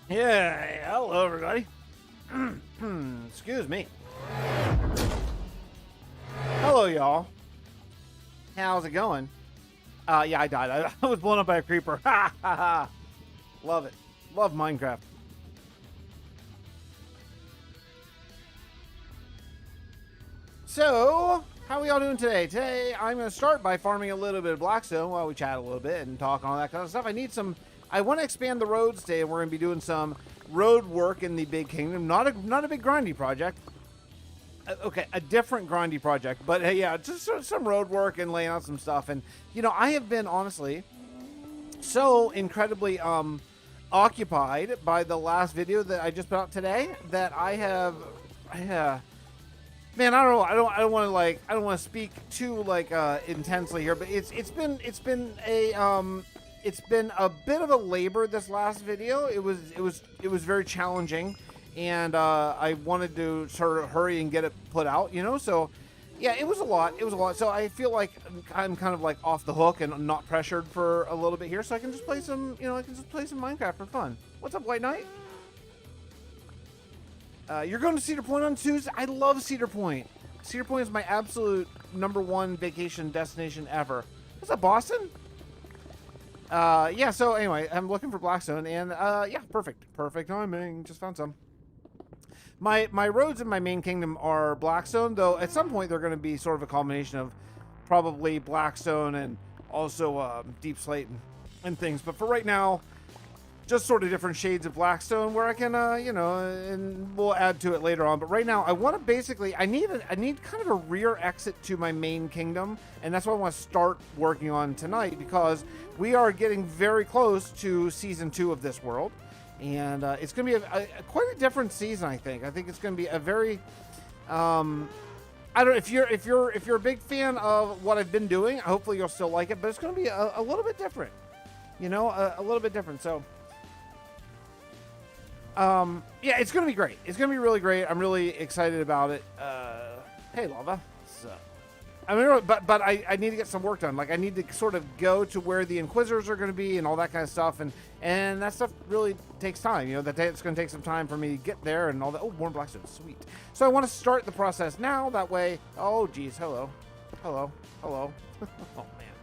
Yeah, hello everybody. Excuse me. Hello y'all. How's it going? Yeah, I died. I was blown up by a creeper. Ha ha ha. Love it. Love Minecraft. So, how are we all doing today? Today, I'm going to start by farming a little bit of Blackstone while we chat a little bit and talk and all that kind of stuff. I want to expand the roads today, and we're going to be doing some road work in the Big Kingdom. Not a big grindy project. Okay, a different grindy project. But yeah, just some road work and laying out some stuff. And, you know, I have been, honestly, so incredibly occupied by the last video that I just put out today that man, I don't know. I don't want to speak too intensely here, but it's been a bit of a labor this last video. It was very challenging, and I wanted to sort of hurry and get it put out, you know. So yeah, it was a lot. So I feel like I'm kind of like off the hook and not pressured for a little bit here, so I can just play some, you know, Minecraft for fun. What's up, White Knight? You're going to Cedar Point on Tuesday? I love Cedar Point. Cedar Point is my absolute #1 vacation destination ever. What's up, Boston? Yeah, so anyway, I'm looking for Blackstone, and yeah, perfect timing. Just found some. My roads in my main kingdom are Blackstone, though at some point they're going to be sort of a combination of probably Blackstone and also Deep Slate and things. But for right now, just sort of different shades of Blackstone where I can, you know, and we'll add to it later on. But right now, I want to basically, I need kind of a rear exit to my main kingdom, and that's what I want to start working on tonight, because we are getting very close to season 2 of this world, and it's going to be quite a different season. I think it's going to be a very, I don't know if you're a big fan of what I've been doing. Hopefully, you'll still like it, but it's going to be a little bit different, you know, a little bit different. So. Yeah, it's gonna be great. It's gonna be really great. I'm really excited about it. Hey, Lava. So, I mean, but I need to get some work done. Like, I need to sort of go to where the Inquisitors are going to be and all that kind of stuff, and that stuff really takes time. You know, it's going to take some time for me to get there and all that. Oh, more Blackstone, sweet. So I want to start the process now. That way. Oh, geez, hello. Oh man,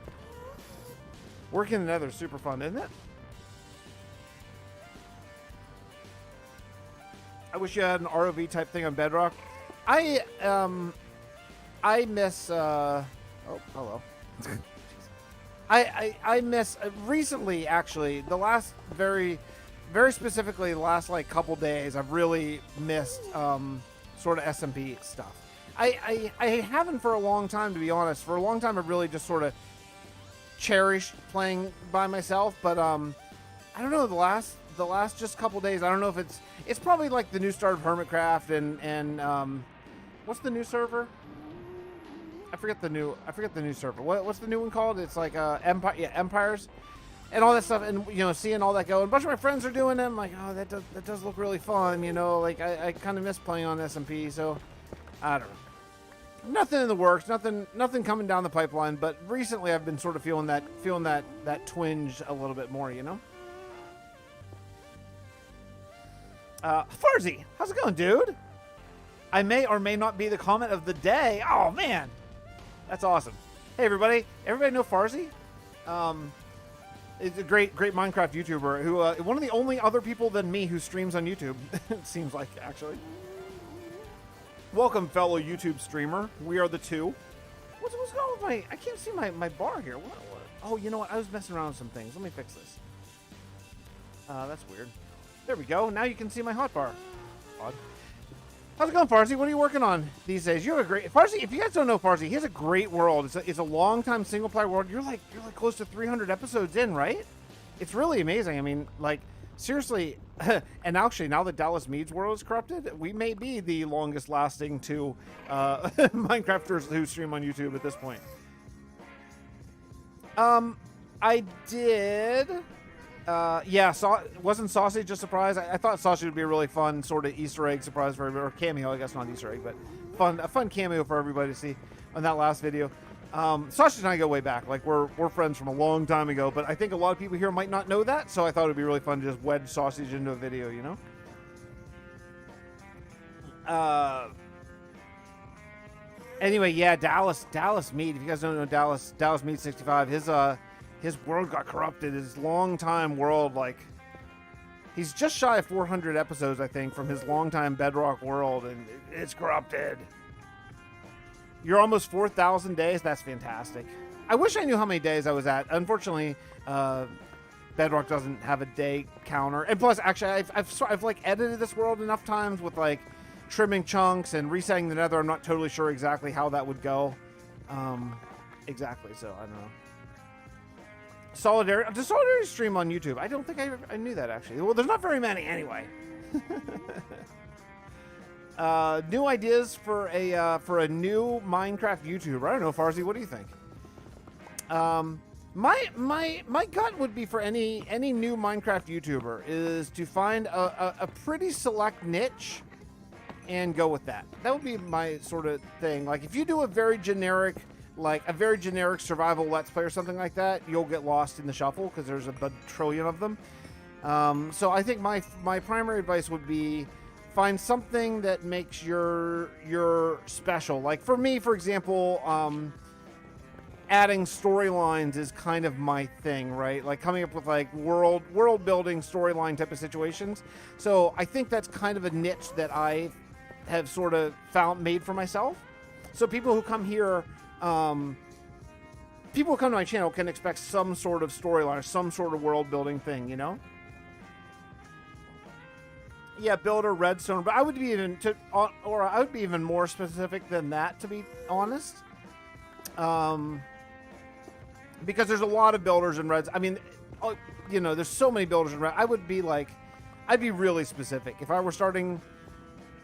working in the Nether is super fun, isn't it? I wish you had an ROV type thing on Bedrock. I miss. Oh, hello. I miss recently, actually. The last very specifically the last like couple days, I've really missed sort of SMP stuff. I haven't for a long time, to be honest. For a long time, I've really just sort of cherished playing by myself. But I don't know, the last just couple days, I don't know if it's probably like the new start of Hermitcraft and what's the new server? I forget the new server. What's the new one called? It's like Empire, yeah, Empires and all that stuff, and you know, seeing all that go. And a bunch of my friends are doing it. I'm like, oh, that does look really fun, you know. Like I kind of miss playing on SMP, so I don't know. Nothing in the works, nothing coming down the pipeline. But recently, I've been sort of feeling that twinge a little bit more, you know. Farzy, how's it going, dude? I may or may not be the comment of the day. Oh man, that's awesome. Hey everybody know Farzy? It's a great Minecraft YouTuber who one of the only other people than me who streams on YouTube. It seems like, actually. Welcome, fellow YouTube streamer. We are the two. What's going on with I can't see my bar here. What? Oh, you know what? I was messing around with some things. Let me fix this. That's weird. There we go. Now you can see my hotbar. Odd. How's it going, Farzy? What are you working on these days? You have a great Farzy. If you guys don't know Farzy, he has a great world. It's a long-time single-player world. You're like close to 300 episodes in, right? It's really amazing. I mean, like, seriously. And actually, now that Dallas Mead's world is corrupted, we may be the longest-lasting two Minecrafters who stream on YouTube at this point. I did. Yeah, wasn't Sausage a surprise? I thought Sausage would be a really fun sort of Easter egg surprise for everybody, or cameo, I guess not Easter egg, but a fun cameo for everybody to see on that last video. Sausage and I go way back. Like, we're friends from a long time ago, but I think a lot of people here might not know that, so I thought it'd be really fun to just wedge Sausage into a video, you know? Anyway, yeah, Dallas Meat. If you guys don't know Dallas Meat 65, his world got corrupted. His long-time world, like, he's just shy of 400 episodes, I think, from his long-time Bedrock world, and it's corrupted. You're almost 4,000 days. That's fantastic. I wish I knew how many days I was at. Unfortunately, Bedrock doesn't have a day counter. And plus, actually, I've like edited this world enough times with like trimming chunks and resetting the nether. I'm not totally sure exactly how that would go. Exactly. So I don't know. Solidarity. Does Solidarity stream on YouTube? I don't think I knew that actually. Well, there's not very many anyway. New ideas for a new Minecraft YouTuber. I don't know, Farzy. What do you think? My gut would be for any new Minecraft YouTuber is to find a pretty select niche and go with that. That would be my sort of thing. Like if you do a very generic survival let's play or something like that, you'll get lost in the shuffle because there's a trillion of them. So I think my primary advice would be find something that makes your special. Like for me, for example, adding storylines is kind of my thing, right? Like coming up with like world building storyline type of situations. So I think that's kind of a niche that I have sort of made for myself. So people who come here, people who come to my channel can expect some sort of storyline or some sort of world building thing, you know? Yeah, builder, redstone, but I would be even more specific than that, to be honest. Because there's a lot of builders in reds. I mean, you know, there's so many builders in red. I'd be really specific if I were starting.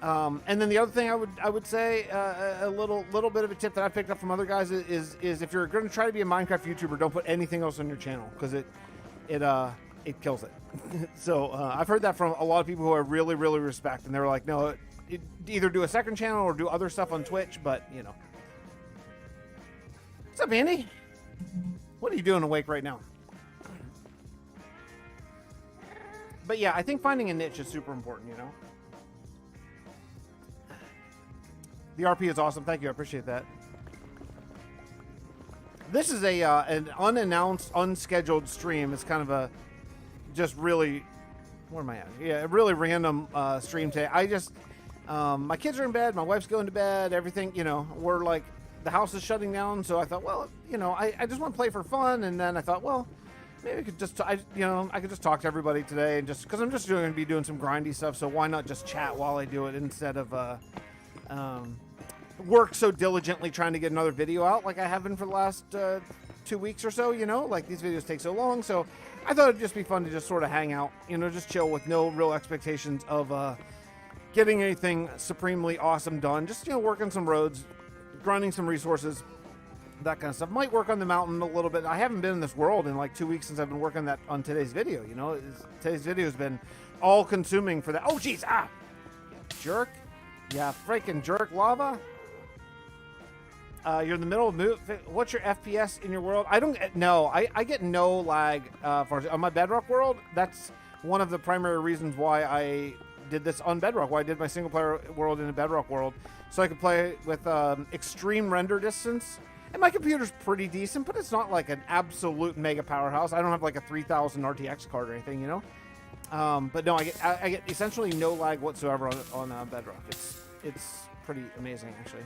And then the other thing I would say, a little bit of a tip that I picked up from other guys is if you're going to try to be a Minecraft YouTuber, don't put anything else on your channel because it kills it. So I've heard that from a lot of people who I really, really respect, and they were like, no, either do a second channel or do other stuff on Twitch, but you know. What's up, Andy? What are you doing awake right now? But yeah, I think finding a niche is super important, you know. The RP is awesome. Thank you. I appreciate that. This is an unannounced, unscheduled stream. It's kind of a just really, where am I at? Yeah, a really random stream today. I just, my kids are in bed. My wife's going to bed. Everything, you know, we're like, the house is shutting down. So I thought, well, you know, I just want to play for fun. And then I thought, well, maybe I could just, I could just talk to everybody today and just, because I'm just going to be doing some grindy stuff. So why not just chat while I do it instead of, work so diligently trying to get another video out like I have been for the last 2 weeks or so, you know, like these videos take so long. So I thought it'd just be fun to just sort of hang out, you know, just chill with no real expectations of getting anything supremely awesome done. Just, you know, working some roads, grinding some resources, that kind of stuff. Might work on the mountain a little bit. I haven't been in this world in like 2 weeks since I've been working on today's video, you know. Today's video has been all consuming for that. Oh, jeez. Ah, jerk. Yeah, freaking jerk lava. You're in the middle of move. What's your FPS in your world? I don't know. I get no lag on my Bedrock world. That's one of the primary reasons why I did this on Bedrock. Why I did my single player world in a Bedrock world, so I could play with extreme render distance. And my computer's pretty decent, but it's not like an absolute mega powerhouse. I don't have like a 3000 RTX card or anything, you know. But no, I get essentially no lag whatsoever on Bedrock. It's pretty amazing actually.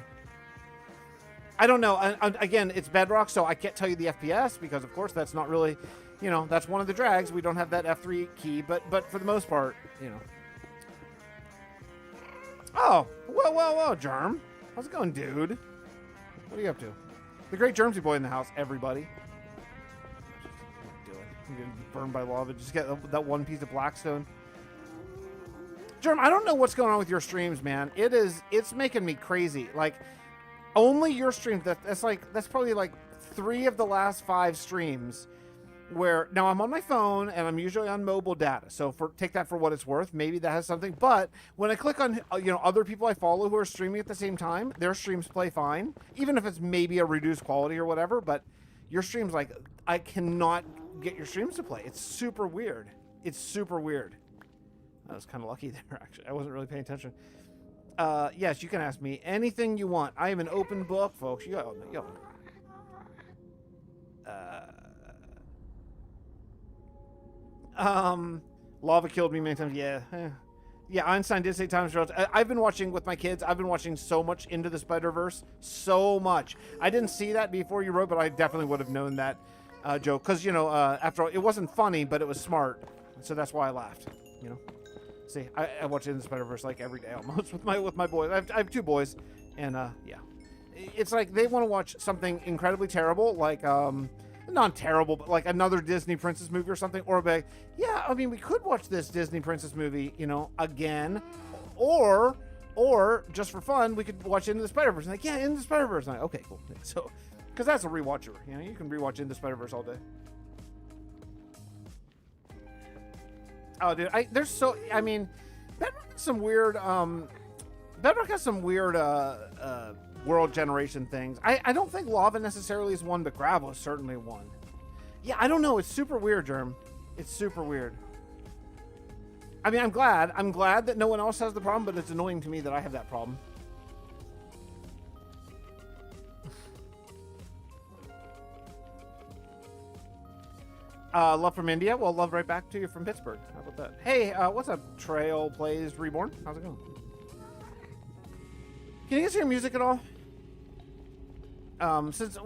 I don't know. Again, it's Bedrock, so I can't tell you the FPS because, of course, that's not really, you know, that's one of the drags. We don't have that F3 key, but for the most part, you know. Oh, whoa, Germ. How's it going, dude? What are you up to? The great Germsy boy in the house, everybody. What are you doing? I'm getting burned by lava. Just get that one piece of blackstone. Germ, I don't know what's going on with your streams, man. It's making me crazy. Like, only your streams, that's probably like 3 of the last 5 streams where now I'm on my phone and I'm usually on mobile data. So take that for what it's worth. Maybe that has something. But when I click on other people I follow who are streaming at the same time, their streams play fine, even if it's maybe a reduced quality or whatever. But your streams, like, I cannot get your streams to play. It's super weird. It's super weird. I was kind of lucky there, actually. I wasn't really paying attention. Yes, you can ask me anything you want. I am an open book, folks. Lava killed me many times. Yeah. Yeah, Einstein did say time travel. I've been watching with my kids. I've been watching so much Into the Spider-Verse. So much. I didn't see that before you wrote, but I definitely would have known that joke. Because, after all, it wasn't funny, but it was smart. So that's why I laughed, See, I watch Into the Spider-Verse like every day almost with my boys. I have 2 boys, and yeah. It's like they want to watch something incredibly terrible, like, not terrible, but like another Disney princess movie or something, or like, yeah, I mean, we could watch this Disney princess movie, again, or just for fun, we could watch Into the Spider-Verse. Like, yeah, Into the Spider-Verse. Like, okay, cool. So, because that's a rewatcher, you can rewatch Into the Spider-Verse all day. Oh, dude, Bedrock has some weird, world generation things. I don't think lava necessarily is one, but gravel is certainly one. Yeah, I don't know. It's super weird, Germ. It's super weird. I mean, I'm glad that no one else has the problem, but it's annoying to me that I have that problem. Love from India. Well, love right back to you from Pittsburgh. How about that? Hey, what's up, Trail Plays Reborn? How's it going? Can you guys hear music at all? Since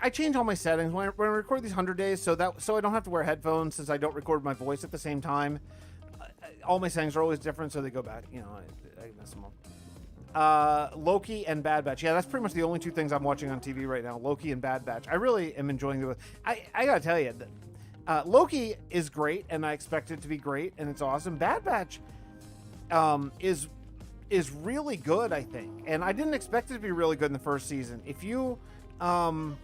I change all my settings when I record these 100 days, so I don't have to wear headphones since I don't record my voice at the same time. All my settings are always different, so they go back. I mess them up. Loki and Bad Batch. Yeah, that's pretty much the only 2 things I'm watching on TV right now. Loki and Bad Batch. I really am enjoying it. I gotta tell you, Loki is great, and I expect it to be great, and it's awesome. Bad Batch is really good, I think, and I didn't expect it to be really good in the first season. If you don't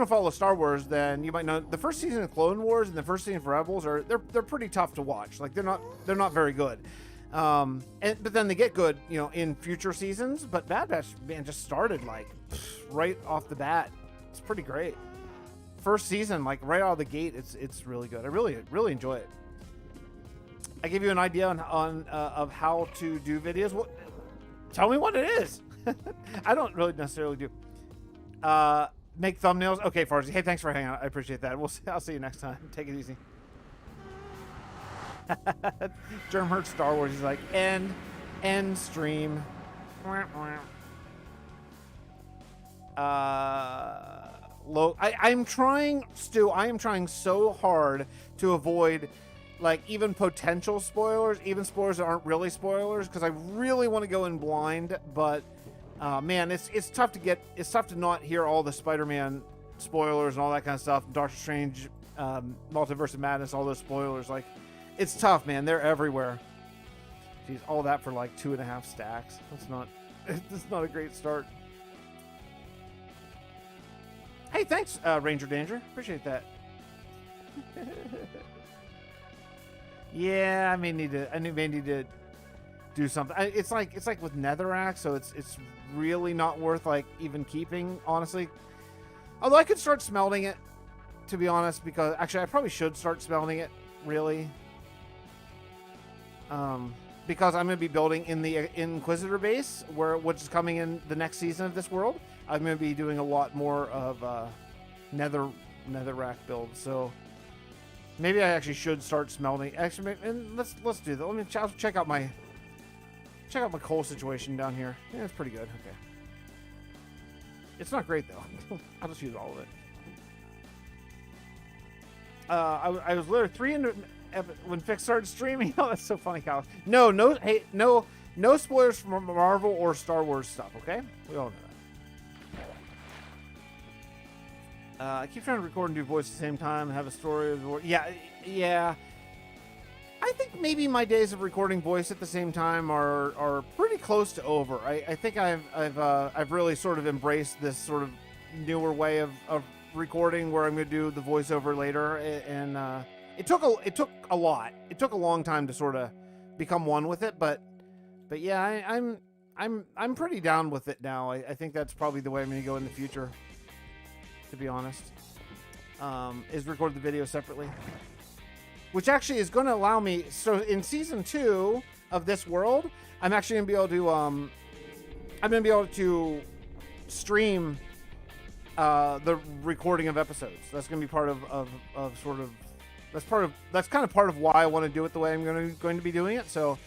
follow Star Wars, then you might know the first season of Clone Wars and the first season of Rebels they're pretty tough to watch. Like they're not very good. But then they get good, in future seasons. But Bad Batch, man, just started like right off the bat. It's pretty great. First season, like right out of the gate, it's really good. I really enjoy it. I give you an idea on of how to do videos. Tell me what it is. I don't really necessarily do. Make thumbnails. Okay, Farsi. Hey, thanks for hanging out. I appreciate that. I'll see you next time. Take it easy. Germ heard Star Wars. He's like, end stream. I'm trying, Stu. I am trying so hard to avoid like even potential spoilers, even spoilers that aren't really spoilers, because I really want to go in blind. But man, it's tough to not hear all the Spider-Man spoilers and all that kind of stuff. Doctor Strange, Multiverse of Madness, all those spoilers. Like, it's tough, man. They're everywhere. Jeez, all that for like 2.5 stacks. That's not a great start. Hey, thanks, Ranger Danger. Appreciate that. Yeah, I may need to do something. It's like with Netherrack, so it's really not worth like even keeping, honestly. Although I could start smelting it, to be honest, because actually I probably should start smelting it, really. Because I'm going to be building in the Inquisitor base, which is coming in the next season of this world. I'm going to be doing a lot more of Netherrack builds, so maybe I actually should start smelting. Actually, and let's do that. Let me check out my coal situation down here. Yeah, it's pretty good. Okay, it's not great though. I'll just use all of it. I was literally 300 when Fix started streaming. Oh, that's so funny, Kyle. No spoilers from Marvel or Star Wars stuff. Okay, we all know that. I keep trying to record and do voice at the same time and have a story of the voice. Yeah. I think maybe my days of recording voice at the same time are pretty close to over. I think I've really sort of embraced this sort of newer way of recording where I'm going to do the voiceover later, and it took a lot. It took a long time to sort of become one with it, but yeah, I'm pretty down with it now. I think that's probably the way I'm going to go in the future, to be honest. Is record the video separately, which actually is going to allow me. So in season 2 of this world, I'm actually going to be able to I'm going to be able to stream the recording of episodes. That's going to be part of sort of that's kind of part of why I want to do it the way I'm going to be doing it. So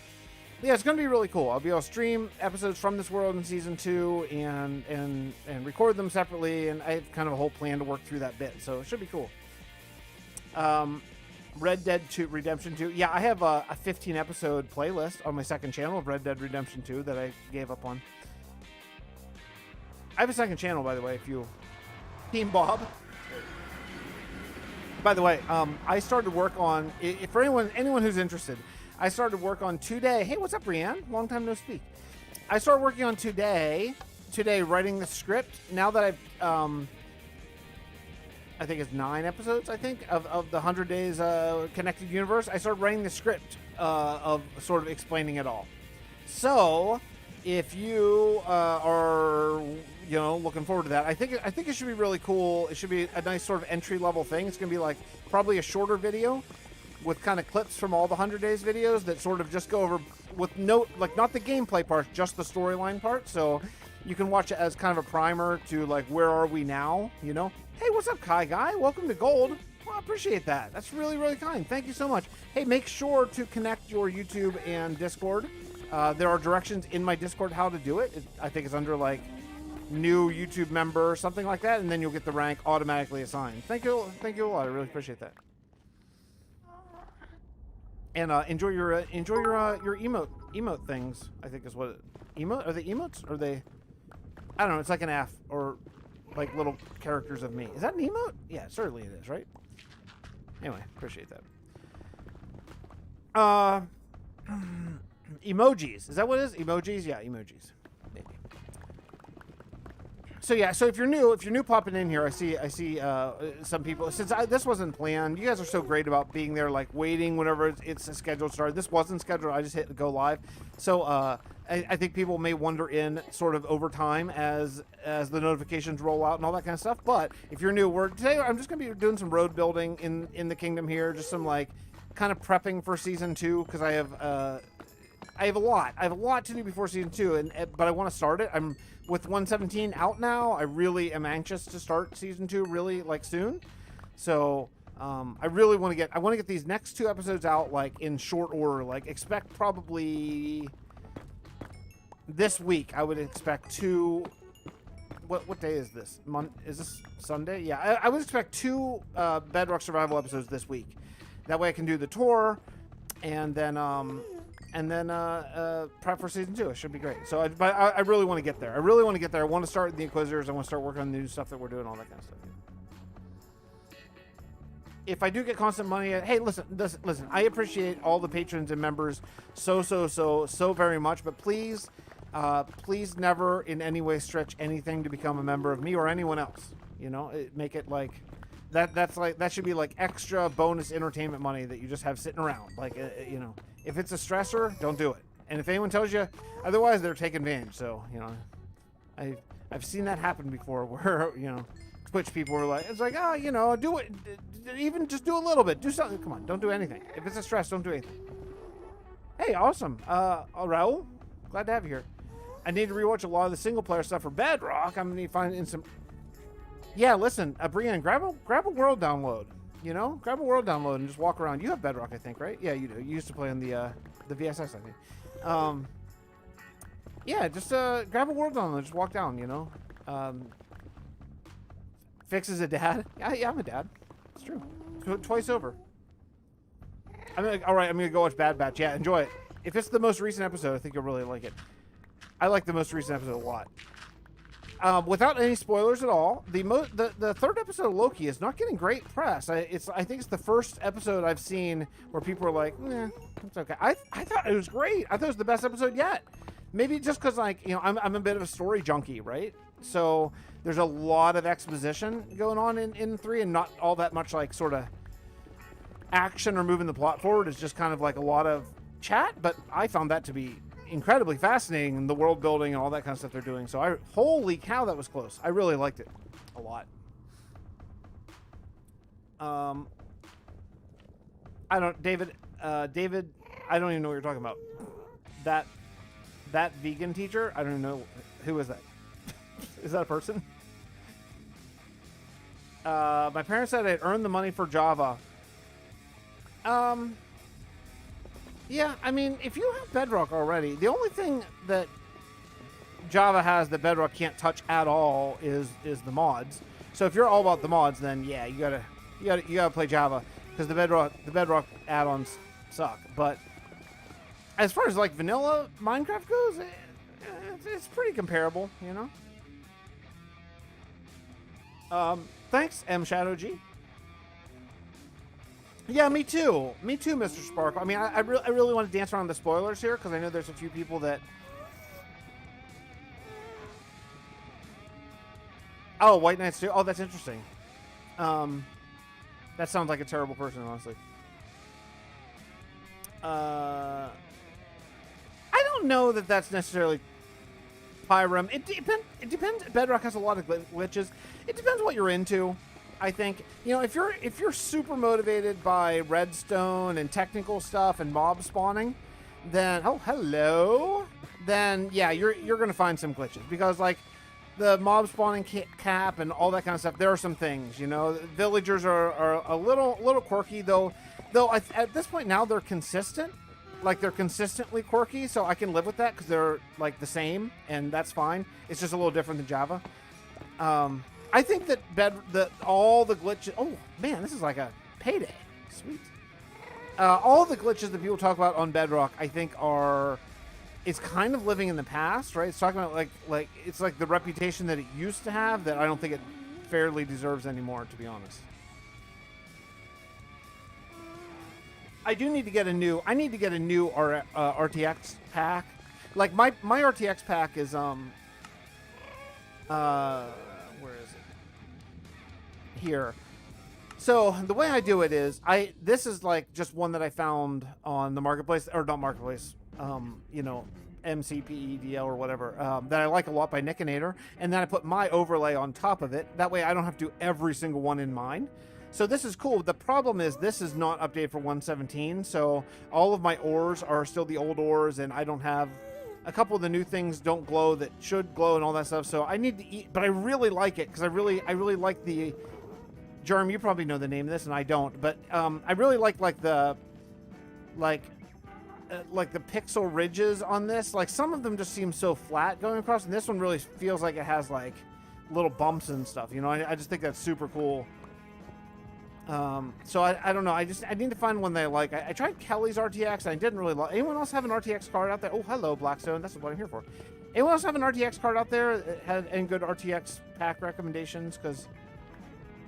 yeah, it's going to be really cool. I'll be able to stream episodes from this world in season 2 and record them separately, and I have kind of a whole plan to work through that bit, so it should be cool. Red Dead 2 Redemption 2. Yeah, I have a 15 episode playlist on my second channel of Red Dead Redemption 2 that I gave up on. I have a second channel, by the way, if you Team Bob. By the way, I started work on, for anyone who's interested, I started work on today. Hey, what's up, Brianne? Long time no speak. I started working on today, writing the script. Now that I've, I think it's 9 episodes, of the 100 Days Connected Universe, I started writing the script of sort of explaining it all. So, if you are, looking forward to that, I think it should be really cool. It should be a nice sort of entry-level thing. It's going to be like probably a shorter video with kind of clips from all the 100 Days videos that sort of just go over with not the gameplay part, just the storyline part. So you can watch it as kind of a primer to like, where are we now? Hey, what's up, Kai Guy? Welcome to Gold. Well, I appreciate that. That's really, really kind. Thank you so much. Hey, make sure to connect your YouTube and Discord. There are directions in my Discord how to do it. I think it's under like new YouTube member, something like that, and then you'll get the rank automatically assigned. Thank you a lot. I really appreciate that. And enjoy your emote things. I think is what emote are they emotes? Or are they? I don't know. It's like an F or like little characters of me. Is that an emote? Yeah, certainly it is, right? Anyway, appreciate that. Emojis. Is that what it is? Emojis? Yeah, emojis. Maybe. So yeah, so if you're new popping in here, I see some people. Since this wasn't planned, you guys are so great about being there, like waiting whenever it's a scheduled start. This wasn't scheduled. I just hit go live. So I think people may wander in sort of over time as the notifications roll out and all that kind of stuff. But if you're new, today I'm just gonna be doing some road building in the kingdom here, just some like kind of prepping for season 2 because I have a lot to do before season 2, but I want to start it. I'm with 117 out now. I really am anxious to start season 2 really like soon. So I really want to get these next 2 episodes out like in short order. Like expect probably this week. I would expect 2. What day is this? Is this Sunday? Yeah, I would expect 2 Bedrock Survival episodes this week. That way I can do the tour, and then prep for season 2. It should be great. So, but I really want to get there. I want to start the Inquisitors. I want to start working on the new stuff that we're doing, all that kind of stuff. If I do get constant money, hey, listen. I appreciate all the patrons and members so very much. But please never in any way stretch anything to become a member of me or anyone else. Make it like that. That should be like extra bonus entertainment money that you just have sitting around. Like if it's a stressor, don't do it. And if anyone tells you otherwise, they're taking advantage. So I've seen that happen before, where Twitch people were like, it's like, do it, even just do a little bit, do something. Come on, don't do anything. If it's a stress, don't do anything. Hey, awesome. Raul, glad to have you here. I need to rewatch a lot of the single player stuff for Bedrock. I'm gonna find in some. Yeah, listen, Brian, grab a world download. Grab a world download and just walk around. You have Bedrock, I think, right? Yeah, you do. You used to play on the VSS, I think. Yeah, just grab a world download, just walk down. Fix is a dad. Yeah, I'm a dad. It's true. Twice over. All right, I'm gonna go watch Bad Batch. Yeah, enjoy it. If it's the most recent episode, I think you'll really like it. I like the most recent episode a lot. Without any spoilers at all, the third episode of Loki is not getting great press. I think it's the first episode I've seen where people are like, it's okay. I thought it was great. I thought it was the best episode yet. Maybe just because I'm a bit of a story junkie, right? So there's a lot of exposition going on in 3, and not all that much like sort of action or moving the plot forward. It's just kind of like a lot of chat, but I found that to be incredibly fascinating, the world building and all that kind of stuff they're doing. So holy cow, that was close. I really liked it a lot. David, I don't even know what you're talking about. That vegan teacher, I don't even know, who is that? Is that a person? My parents said I'd earned the money for Java. Yeah, I mean, if you have Bedrock already, the only thing that Java has that Bedrock can't touch at all is the mods. So if you're all about the mods, then yeah, you gotta play Java, because the Bedrock add-ons suck. But as far as like vanilla Minecraft goes, it's pretty comparable, you know. Thanks, M Shadow G. Yeah, me too, Mr. Sparkle. I mean, I really want to dance around the spoilers here, because I know there's a few people that. Oh, White Knights too. Oh, that's interesting. That sounds like a terrible person, honestly. I don't know that that's necessarily Pyram. It depends. Bedrock has a lot of glitches. It depends what you're into. I think, you know, if you're super motivated by redstone and technical stuff and mob spawning, then then yeah, you're gonna find some glitches, because like the mob spawning cap and all that kind of stuff, there are some things, you know. Villagers are a little quirky, though at this point now they're consistent. Like, they're consistently quirky, so I can live with that, because they're like the same, and that's fine. It's just a little different than Java. I think that all the glitches. Oh man, this is like a payday. Sweet. All the glitches that people talk about on Bedrock, I think, it's kind of living in the past, right? It's talking about like it's like the reputation that it used to have that I don't think it fairly deserves anymore, to be honest. I need to get a new RTX pack. Like my RTX pack is where is it? Here. So the way I do it is this is like just one that I found on the marketplace, or not marketplace, you know, MCPEDL or whatever, that I like a lot by Nickinator, and then I put my overlay on top of it. That way I don't have to do every single one in mine. So this is cool. The problem is this is not updated for 1.17, so all of my ores are still the old ores, and I don't have a couple of the new things don't glow that should glow and all that stuff. So I need to eat, but I really like it, because I really like the Germ. You probably know the name of this, and I don't. But I really like the pixel ridges on this. Like, some of them just seem so flat going across, and this one really feels like it has like little bumps and stuff. You know, I just think that's super cool. So I don't know. I need to find one that I like. I tried Kelly's RTX, and I didn't really like. Anyone else have an RTX card out there? Oh, hello, Blackstone. That's what I'm here for. Anyone else have an RTX card out there that had any good RTX pack recommendations? Because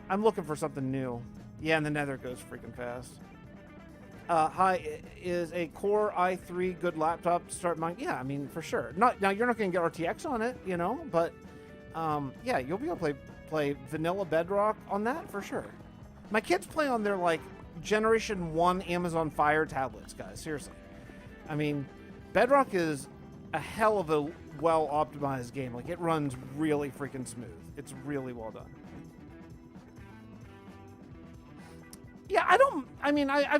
I'm looking for something new. Yeah, and the Nether goes freaking fast. Hi, is a Core i3 good laptop to start mine? Yeah, I mean, for sure. Now you're not going to get RTX on it, you know, but yeah, you'll be able to play vanilla Bedrock on that for sure. My kids play on their like Generation 1 Amazon Fire tablets, guys. Seriously. I mean, Bedrock is a hell of a well-optimized game. Like, it runs really freaking smooth. It's really well done. Yeah, I've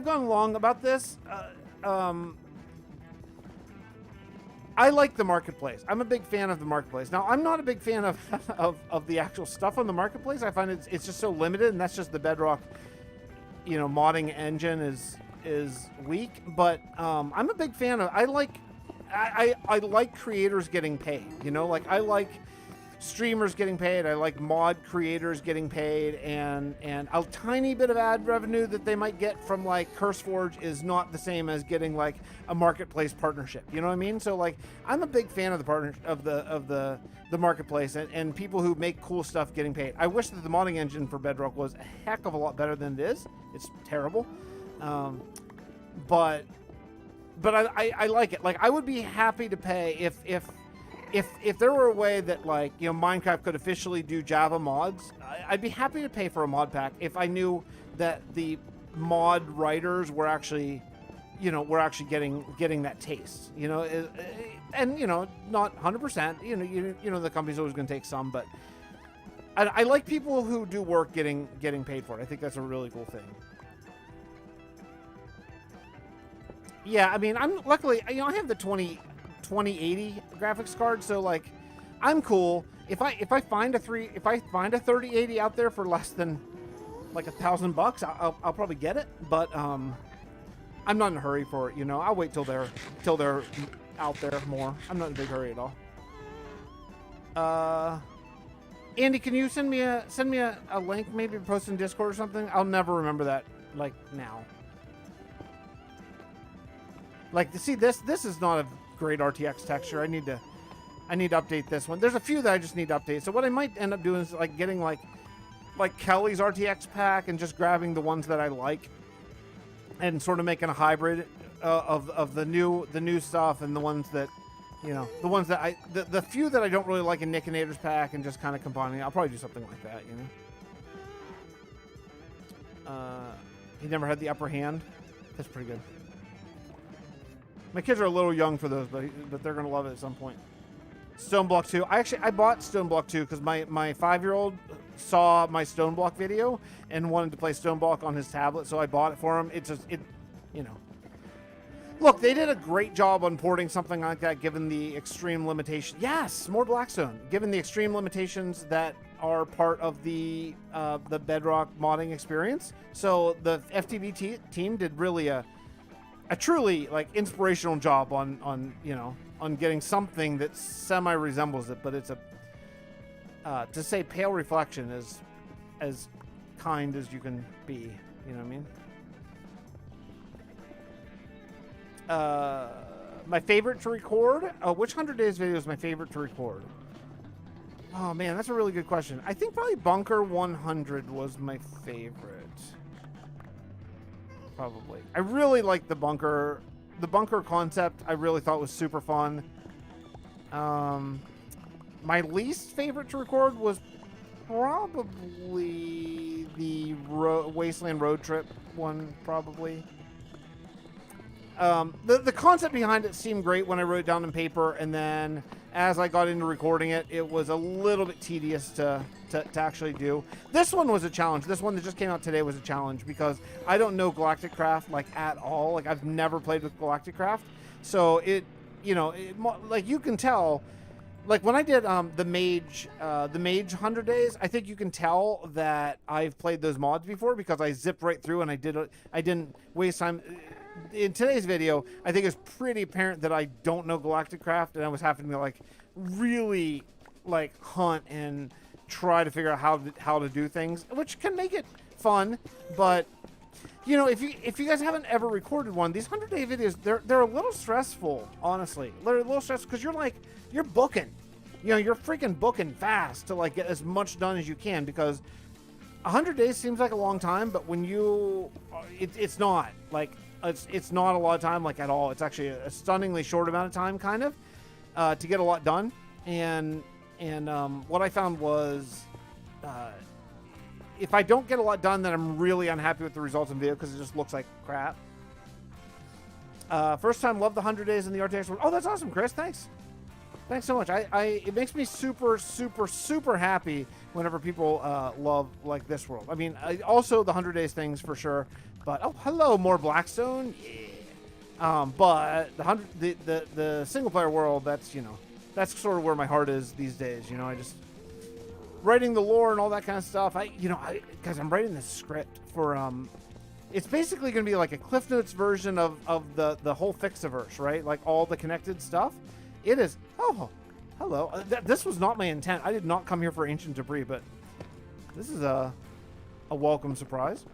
gone long about this. I like the marketplace. I'm a big fan of the marketplace. Now, I'm not a big fan of the actual stuff on the marketplace. I find it's just so limited, and that's just the Bedrock, you know, modding engine is weak. But I'm a big fan of. I like creators getting paid. You know, like I like streamers getting paid. I like mod creators getting paid, and a tiny bit of ad revenue that they might get from like CurseForge is not the same as getting like a marketplace partnership. You know what I mean? So like, I'm a big fan of the the marketplace and people who make cool stuff getting paid. I wish that the modding engine for Bedrock was a heck of a lot better than it is. It's terrible, but I like it. Like, I would be happy to pay if if there were a way that, like, you know, Minecraft could officially do Java mods, I'd be happy to pay for a mod pack if I knew that the mod writers were actually, you know, getting that taste, you know, and, you know, not 100%, you know, the company's always going to take some, but I like people who do work getting paid for it. I think that's a really cool thing. Yeah, I mean, I'm luckily, you know, I have the 2080 graphics card, so like, I'm cool. If I find a 3080 out there for less than like $1,000, I'll probably get it. But I'm not in a hurry for it. You know, I'll wait till they're out there more. I'm not in a big hurry at all. Andy, can you send me a link, maybe post in Discord or something? I'll never remember that, like, now. Like, see, this is not a great RTX texture. I need to update this one. There's a few that I just need to update. So what I might end up doing is like getting like Kelly's RTX pack and just grabbing the ones that I like and sort of making a hybrid of the new stuff and the ones that, you know, the ones that the few that I don't really like in Nick and Nader's pack, and just kind of combining. I'll probably do something like that, you know. He never had the upper hand. That's pretty good. My kids are a little young for those, but they're gonna love it at some point. Stoneblock 2. I bought Stoneblock 2 because my 5-year-old saw my Stoneblock video and wanted to play Stoneblock on his tablet, so I bought it for him. It, you know. Look, they did a great job on porting something like that, given the extreme limitation. Yes, more Blackstone. Given the extreme limitations that are part of the Bedrock modding experience. So the FTB team did really a truly like inspirational job on you know, on getting something that semi resembles it, but it's a to say Pale Reflection is as kind as you can be, you know what I mean? My favorite to record? Which 100 Days video is my favorite to record? Oh man, that's a really good question. I think probably Bunker 100 was my favorite. Probably. I really like the bunker concept. I really thought was super fun. My least favorite to record was probably the Wasteland Road Trip one, probably. The concept behind it seemed great when I wrote it down on paper, and then as I got into recording it, it was a little bit tedious to actually do. This one was a challenge. This one that just came out today was a challenge because I don't know Galactic Craft like at all. Like, I've never played with Galactic Craft, so it, you know, like you can tell. Like when I did the Mage 100 Days, I think you can tell that I've played those mods before because I zipped right through and I didn't waste time. In today's video, I think it's pretty apparent that I don't know Galactic Craft, and I was having to like really like hunt and try to figure out how to do things, which can make it fun. But you know, if you guys haven't ever recorded one, these 100-day videos, they're a little stressful, honestly. They're a little stressful because you're booking, you know, you're freaking booking fast to like get as much done as you can, because 100 days seems like a long time, but when you it's not like it's not a lot of time, like, at all. It's actually a stunningly short amount of time, kind of, to get a lot done. And what I found was, if I don't get a lot done, then I'm really unhappy with the results in video because it just looks like crap. First time, love the 100 days in the RTX world. Oh, that's awesome, Chris. Thanks so much. It makes me super, super, super happy whenever people love like this world. I mean, also the 100 days things for sure. But oh, hello, more Blackstone. Yeah. But the single player world, that's, you know, that's sort of where my heart is these days. You know, I just writing the lore and all that kind of stuff. Because I'm writing this script for it's basically going to be like a Cliff Notes version of the whole Fixxitt412, right? Like all the connected stuff. It is. Oh, hello. This was not my intent. I did not come here for ancient debris, but this is a welcome surprise.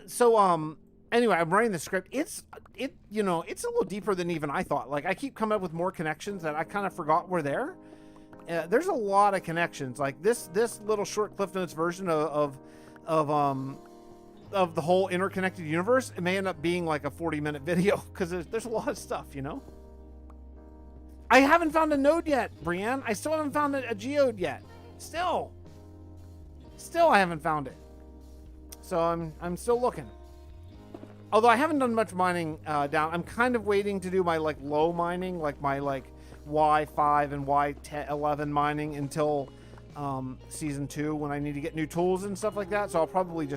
So anyway, I'm writing the script. You know, it's a little deeper than even I thought. Like, I keep coming up with more connections that I kind of forgot were there. There's a lot of connections. Like this little short Cliff Notes version of the whole interconnected universe. It may end up being like a 40-minute video because there's a lot of stuff, you know. I haven't found a node yet, Brienne. I still haven't found a geode yet. Still I haven't found it. So I'm still looking. Although I haven't done much mining down. I'm kind of waiting to do my like low mining, like my like Y5 and Y11 mining until season 2 when I need to get new tools and stuff like that. So I'll probably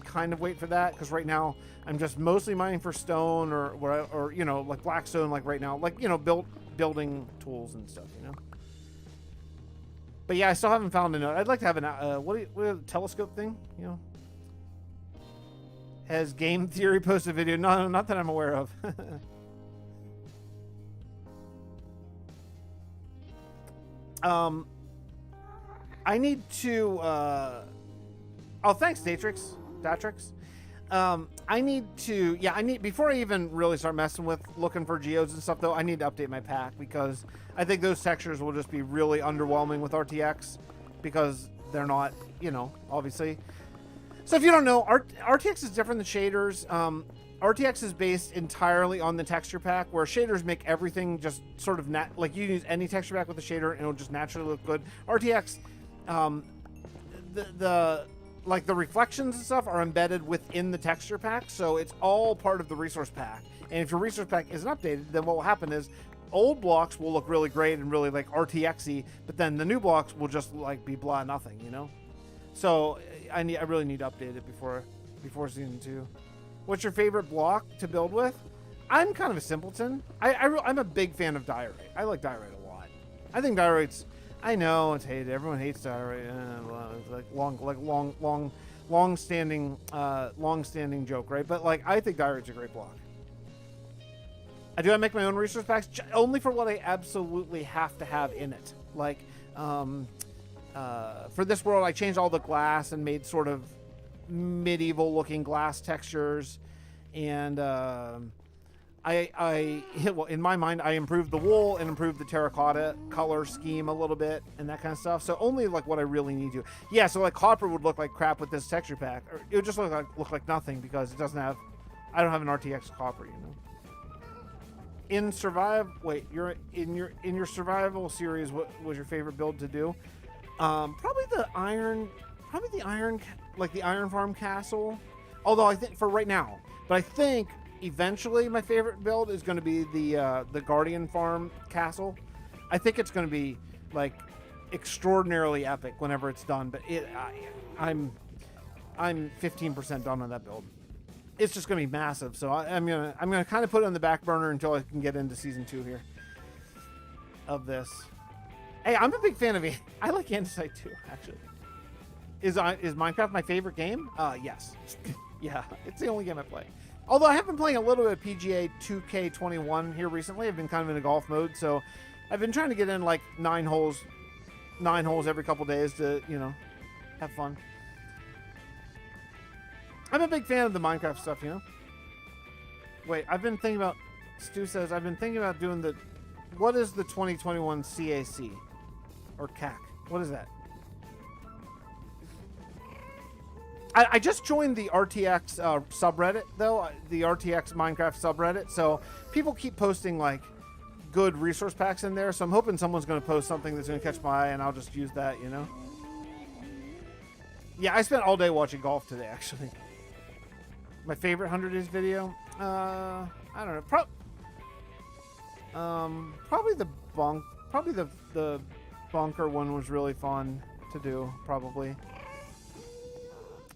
kind of wait for that, because right now I'm just mostly mining for stone or you know, like blackstone, like right now, like, you know, building tools and stuff, you know. But yeah, I still haven't found a node. I'd like to have an what a telescope thing, you know. Has Game Theory posted a video? No, not that I'm aware of. I need to oh, thanks, Datrix. I need to, before I even really start messing with looking for geodes and stuff, though, I need to update my pack, because I think those textures will just be really underwhelming with RTX, because they're not, you know, obviously. So if you don't know, RTX is different than shaders. RTX is based entirely on the texture pack, where shaders make everything just sort of like you use any texture pack with a shader and it'll just naturally look good. RTX, like the reflections and stuff are embedded within the texture pack, so it's all part of the resource pack. And if your resource pack isn't updated, then what will happen is old blocks will look really great and really like RTX-y, but then the new blocks will just like be blah nothing, you know. So I really need to update it before season 2. What's your favorite block to build with? I'm kind of a simpleton. I'm a big fan of diorite. I like diorite a lot. I think diorite's, I know it's hated. Everyone hates diorite. It's like long-standing joke, right? But like, I think diorite's a great block. I do. I make my own resource packs only for what I absolutely have to have in it. Like, for this world, I changed all the glass and made sort of medieval-looking glass textures, and well, in my mind, I improved the wool and improved the terracotta color scheme a little bit and that kind of stuff. So only like what I really need to. Yeah, so like copper would look like crap with this texture pack, or it would just look like nothing, because it doesn't have. I don't have an RTX copper, you know. In you're in your survival series. What was your favorite build to do? Probably the iron, like the Iron Farm Castle. Although I think for right now, but I think eventually my favorite build is going to be the Guardian Farm Castle. I think it's going to be like extraordinarily epic whenever it's done. But I'm 15% done on that build. It's just going to be massive. So I'm gonna kind of put it on the back burner until I can get into season 2 here of this. Hey, I'm a big fan of it. I like Andesite too, actually. Is Minecraft my favorite game? Yes. Yeah, it's the only game I play. Although I have been playing a little bit of PGA 2K21 here recently. I've been kind of in a golf mode, so I've been trying to get in like 9 holes every couple days to, you know, have fun. I'm a big fan of the Minecraft stuff, you know. Wait, Stu says, I've been thinking about doing what is the 2021 CAC? Or CAC? What is that? I just joined the RTX subreddit, though, the RTX Minecraft subreddit. So people keep posting like good resource packs in there. So I'm hoping someone's going to post something that's going to catch my eye, and I'll just use that, you know. Yeah, I spent all day watching golf today, actually. My favorite 100 Days video? I don't know. Probably the bunker one was really fun to do. Probably.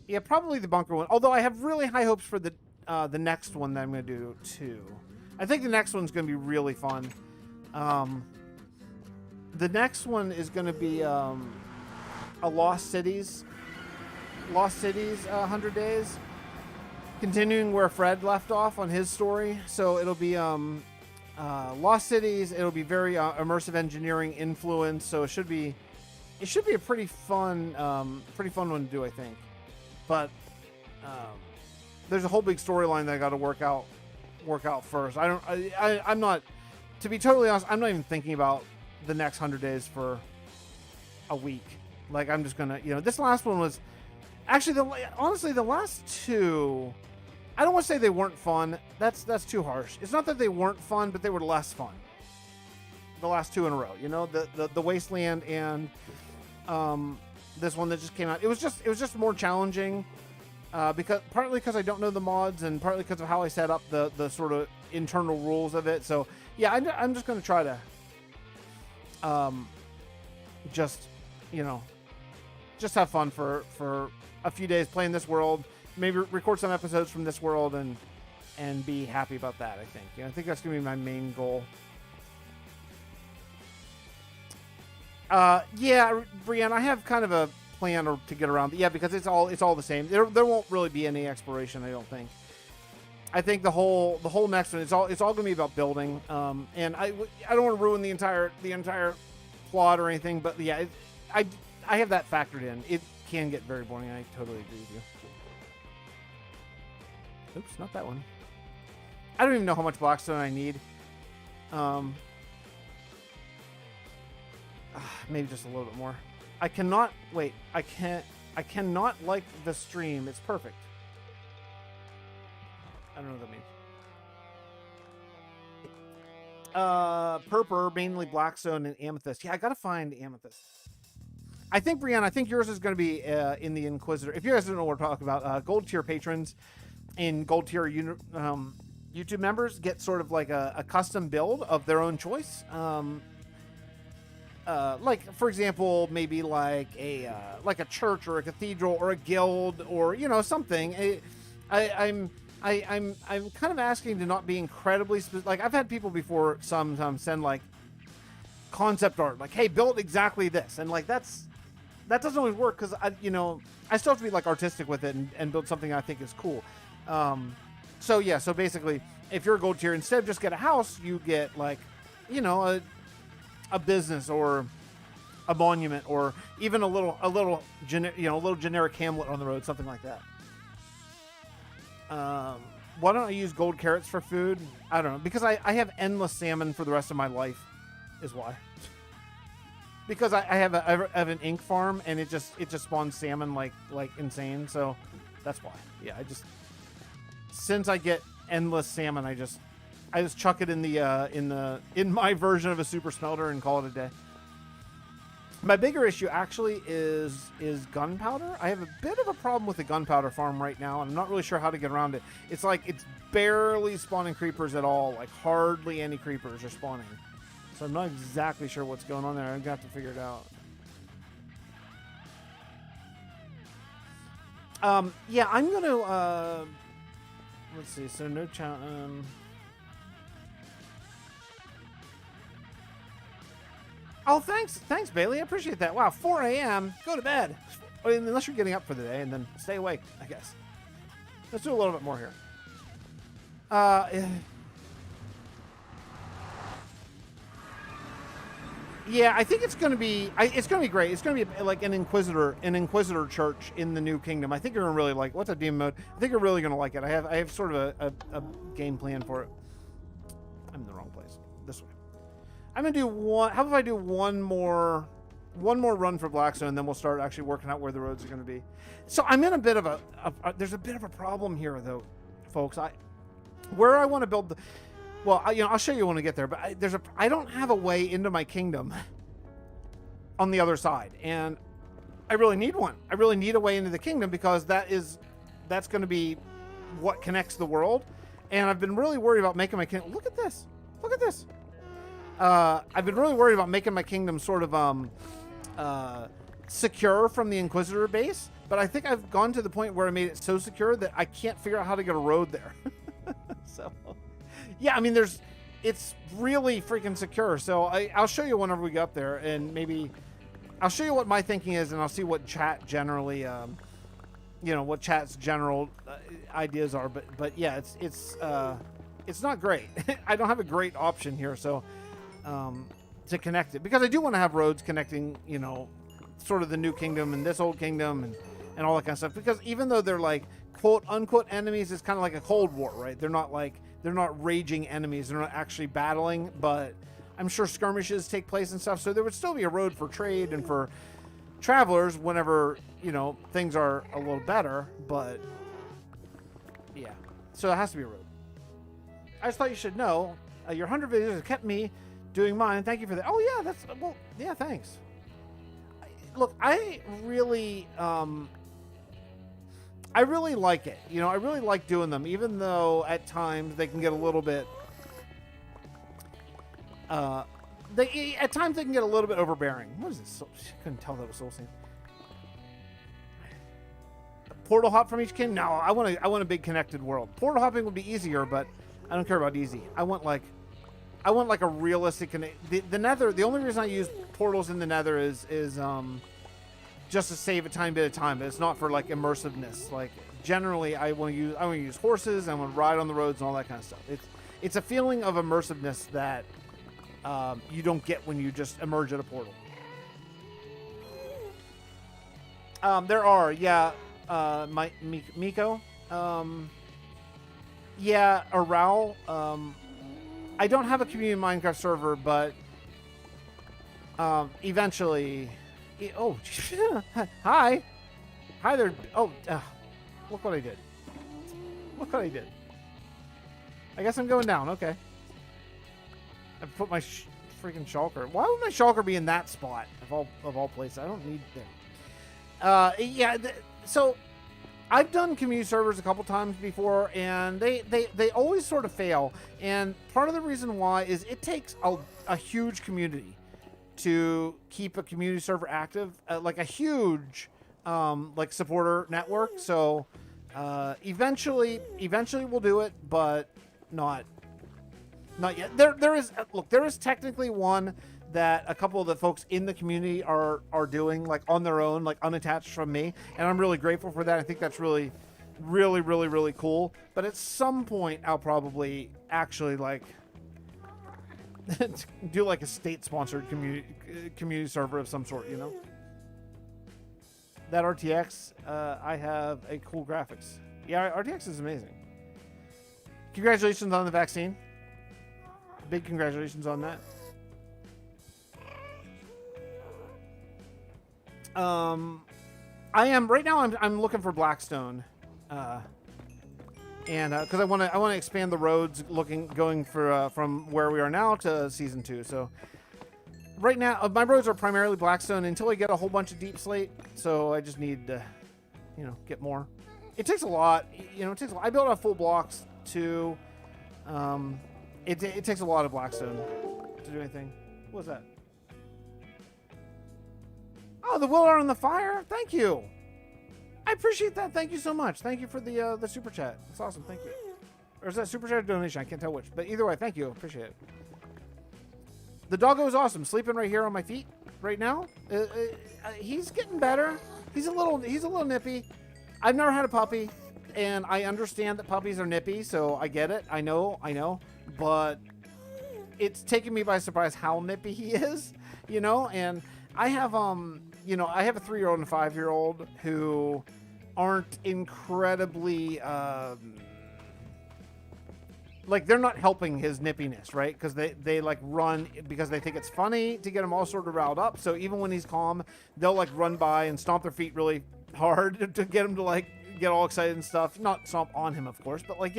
Yeah, probably the bunker one. Although I have really high hopes for the next one that I'm going to do too. I think the next one's going to be really fun. The next one is going to be a Lost Cities 100 Days, continuing where Fred left off on his story. So it'll be Lost Cities. It'll be very immersive engineering influence. So it should be a pretty fun one to do, I think. But there's a whole big storyline that I got to work out first. I'm not, to be totally honest, I'm not even thinking about the next 100 days for a week. Like, I'm just gonna, you know, this last one was actually honestly the last two. I don't want to say they weren't fun. That's too harsh. It's not that they weren't fun, but they were less fun. the last two in a row. You know, the Wasteland and this one that just came out. It was just more challenging partly because I don't know the mods and partly because of how I set up the sort of internal rules of it. So yeah, I'm just going to try to just, you know, just have fun for a few days playing this world, maybe record some episodes from this world and be happy about that. I think, I think that's gonna be my main goal. Yeah, Brienne, I have kind of a plan to get around. Yeah, because it's all the same. There won't really be any exploration, I don't think. I think the whole next one, it's all gonna be about building. And I don't want to ruin the entire plot or anything, but yeah, I have that factored in. It can get very boring. I totally agree with you. Oops, not that one. I don't even know how much blackstone I need. Maybe just a little bit more. I cannot wait. I cannot like the stream. It's perfect. I don't know what that means. Purple, mainly blackstone and amethyst. Yeah, I gotta find amethyst. I think, Brianna, I think yours is going to be in the Inquisitor. If you guys don't know what we're talking about, gold tier patrons and gold tier YouTube members get sort of like a custom build of their own choice. Like, for example, maybe like a church or a cathedral or a guild or, you know, something. I'm kind of asking to not be incredibly specific. Like, I've had people before sometimes send like concept art, like, hey, build exactly this, and like that doesn't always work because I still have to be like artistic with it and build something I think is cool. So yeah, so basically, if you're a gold tier, instead of just get a house, you get like, you know, a business or a monument or even a little generic hamlet on the road, something like that. Why don't I use gold carrots for food? I don't know, because I have endless salmon for the rest of my life, is why. Because I have an ink farm and it just spawns salmon like insane, so that's why. Yeah, since I get endless salmon, I just chuck it in my version of a super smelter and call it a day. My bigger issue actually is gunpowder. I have a bit of a problem with the gunpowder farm right now, and I'm not really sure how to get around it. It's like it's barely spawning creepers at all, like hardly any creepers are spawning. So I'm not exactly sure what's going on there. I'm gonna have to figure it out. Yeah, I'm gonna let's see. So no Oh, thanks, Bailey. I appreciate that. Wow, 4 a.m. Go to bed. I mean, unless you're getting up for the day, and then stay awake, I guess. Let's do a little bit more here. Yeah, I think it's gonna be great. It's gonna be like an Inquisitor church in the New Kingdom. I think you're gonna really like. What's up, Demon Mode? I think you're really gonna like it. I have sort of a game plan for it. I'm in the wrong place. This way. I'm gonna do one. How about I do one more run for Blackstone, and then we'll start actually working out where the roads are gonna be. So I'm in a bit of there's a bit of a problem here, though, folks. Where I want to build the. Well, I'll show you when we get there, but I don't have a way into my kingdom on the other side, and I really need one. I really need a way into the kingdom because that's going to be what connects the world, and I've been really worried about making my kingdom. Look at this. I've been really worried about making my kingdom sort of secure from the Inquisitor base, but I think I've gone to the point where I made it so secure that I can't figure out how to get a road there. So. Yeah, I mean, it's really freaking secure. So I'll show you whenever we get up there, and maybe I'll show you what my thinking is, and I'll see what chat generally, what chat's general ideas are. But yeah, it's not great. I don't have a great option here, so to connect it, because I do want to have roads connecting, sort of the New Kingdom and this Old Kingdom and all that kind of stuff. Because even though they're like quote unquote enemies, it's kind of like a Cold War, right? They're not raging enemies. They're not actually battling, but I'm sure skirmishes take place and stuff. So there would still be a road for trade and for travelers whenever, things are a little better. But yeah, so it has to be a road. I just thought you should know your 100 videos have kept me doing mine. Thank you for that. Oh yeah, that's well. Yeah, thanks. Look, I really like it. You know, I really like doing them, even though at times they can get a little bit. At times they can get a little bit overbearing. What is this? I couldn't tell that was Soul Sand. Portal hop from each kin? No, I want a big connected world. Portal hopping would be easier, but I don't care about easy. I want like a realistic the Nether. The only reason I use portals in the Nether is just to save a tiny bit of time. But it's not for like immersiveness. Like generally, I want to use horses. I want to ride on the roads and all that kind of stuff. It's a feeling of immersiveness that you don't get when you just emerge at a portal. There are, yeah. Miko, yeah, Aral. I don't have a community Minecraft server, but eventually. Oh, hi there. Oh, look what I did. Look what I did. I guess I'm going down. Okay. I put my freaking shulker. Why would my shulker be in that spot of all places? I don't need them. Yeah. So I've done community servers a couple times before, and they always sort of fail. And part of the reason why is it takes a huge community to keep a community server active, like a huge like supporter network. So eventually we'll do it, but not yet. There is technically one that a couple of the folks in the community are doing, like on their own, like unattached from me, and I'm really grateful for that. I think that's really cool. But at some point, I'll probably actually like do like a state-sponsored community server of some sort, you know. That RTX, I have a cool graphics. Yeah, RTX is amazing. Congratulations on the vaccine. Big congratulations on that. I am right now. I'm looking for Blackstone, and because I want to expand the roads, going for from where we are now to season 2. So right now my roads are primarily Blackstone until I get a whole bunch of deep slate. So I just need to, get more. It takes a lot. It takes. I built off full blocks too. It takes a lot of Blackstone to do anything. What was that? Oh, the Willow on the fire. Thank you. I appreciate that. Thank you so much. Thank you for the super chat. That's awesome. Thank you. Or is that super chat or donation? I can't tell which. But either way, thank you. Appreciate it. The doggo is awesome. Sleeping right here on my feet right now. He's getting better. He's a little nippy. I've never had a puppy, and I understand that puppies are nippy, so I get it. I know. But it's taken me by surprise how nippy he is, and I have I have a 3-year-old and a 5-year-old who aren't incredibly like, they're not helping his nippiness, right? Because they like run because they think it's funny to get him all sort of riled up. So even when he's calm, they'll like run by and stomp their feet really hard to get him to like get all excited and stuff. Not stomp on him, of course, but like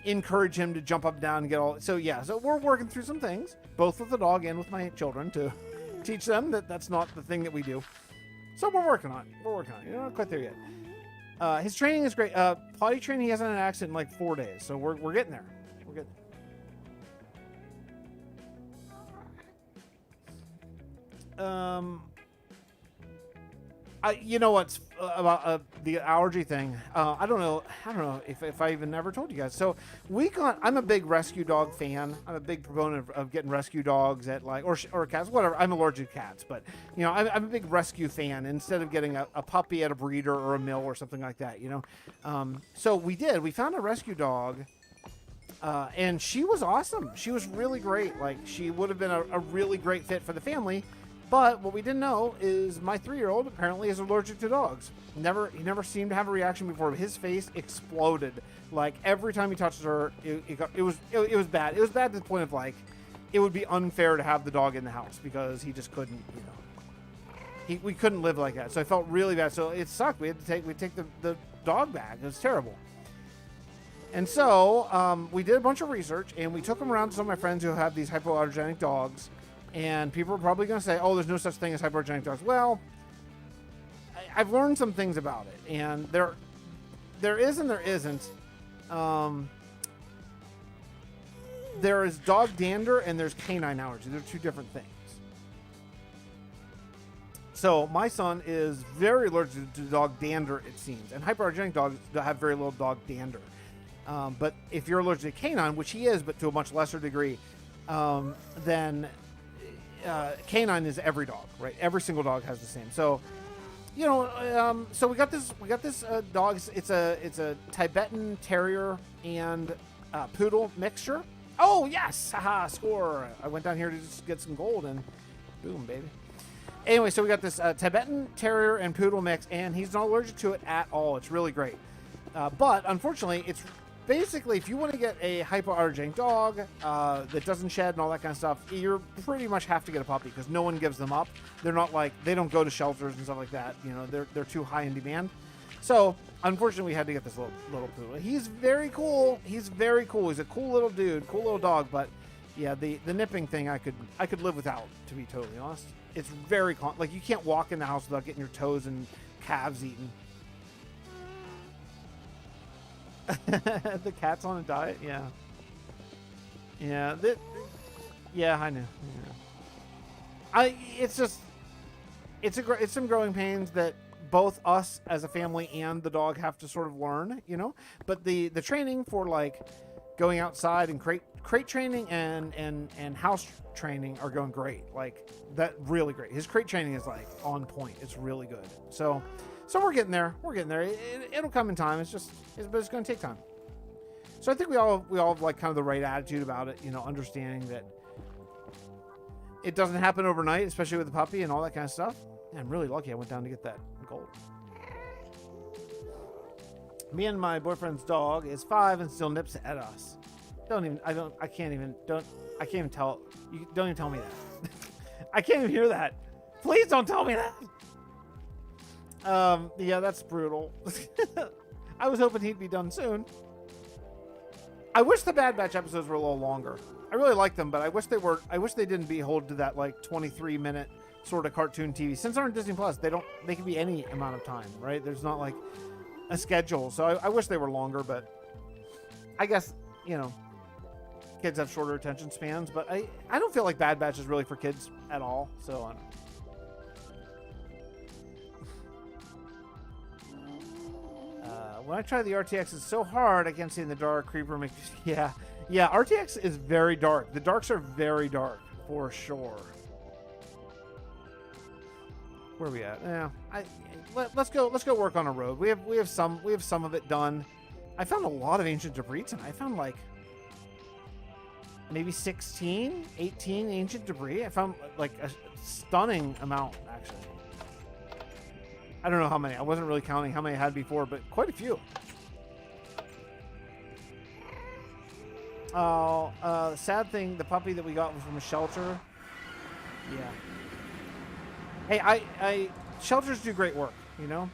encourage him to jump up and down and get all. So yeah, so we're working through some things, both with the dog and with my children, to teach them that that's not the thing that we do. So we're working on it. You're not quite there yet. His training is great. Potty training, he hasn't had an accident in like 4 days. So we're getting there. We're getting there. You know what's about the allergy thing? I don't know if I even ever told you guys. So I'm a big rescue dog fan. I'm a big proponent of getting rescue dogs at like or cats, whatever. I'm allergic to cats, but I'm a big rescue fan instead of getting a puppy at a breeder or a mill or something like that. So we found a rescue dog. And she was awesome. She was really great. Like, she would have been a really great fit for the family. But what we didn't know is my 3-year-old apparently is allergic to dogs. He never seemed to have a reaction before. His face exploded. Like, every time he touched her, it was bad. It was bad to the point of like, it would be unfair to have the dog in the house because he just couldn't, we couldn't live like that. So I felt really bad. So it sucked. We had to take the dog back. It was terrible. And so we did a bunch of research, and we took them around to some of my friends who have these hypoallergenic dogs. And people are probably going to say, oh, there's no such thing as hypoallergenic dogs. Well, I've learned some things about it, and there is and there isn't. There is dog dander and there's canine allergy. They're two different things. So my son is very allergic to dog dander, it seems, and hypoallergenic dogs have very little dog dander. But if you're allergic to canine, which he is, but to a much lesser degree, then canine is every dog, right? Every single dog has the same. So, you know, so we got this dog. It's a Tibetan Terrier and Poodle mixture. Oh yes, haha, score! I went down here to just get some gold, and boom, baby. Anyway, so we got this Tibetan Terrier and Poodle mix, and he's not allergic to it at all. It's really great. But unfortunately, it's basically, if you want to get a hypoallergenic dog that doesn't shed and all that kind of stuff, you pretty much have to get a puppy because no one gives them up. They're not like, they don't go to shelters and stuff like that. You know, they're too high in demand. So unfortunately, we had to get this little poodle. He's very cool. He's very cool. He's a cool little dude, cool little dog. But yeah, the nipping thing I could live without, to be totally honest. It's very like you can't walk in the house without getting your toes and calves eaten. The cat's on a diet, yeah. Yeah, yeah, I know. Yeah. It's some growing pains that both us as a family and the dog have to sort of learn, you know. But the training for like going outside and crate training and house training are going great. Like that, really great. His crate training is like on point. It's really good. So we're getting there. It'll come in time. But it's going to take time. So I think we all have like kind of the right attitude about it, you know, understanding that it doesn't happen overnight, especially with the puppy and all that kind of stuff. And I'm really lucky I went down to get that gold. Me and my boyfriend's dog is 5 and still nips at us. I can't even tell. You don't even tell me that. I can't even hear that. Please don't tell me that. Yeah, that's brutal. I was hoping he'd be done soon. I wish the Bad Batch episodes were a little longer. I really like them, but I wish they didn't be hold to that like 23-minute sort of cartoon TV. Since they're on Disney Plus, they can be any amount of time, right? There's not like a schedule. So I wish they were longer, but I guess, you know, kids have shorter attention spans, but I don't feel like Bad Batch is really for kids at all. So I don't know. When I try the RTX, it's so hard. I can't see in the dark. Creeper makes yeah. RTX is very dark. The darks are very dark for sure. Where are we at? Yeah, let's go work on a road. We have some of it done. I found a lot of ancient debris tonight. I found like maybe 18 ancient debris. I found like a stunning amount actually. I don't know how many. I wasn't really counting how many I had before, but quite a few. Oh, sad thing, the puppy that we got was from a shelter. Yeah. Hey, I shelters do great work, you know?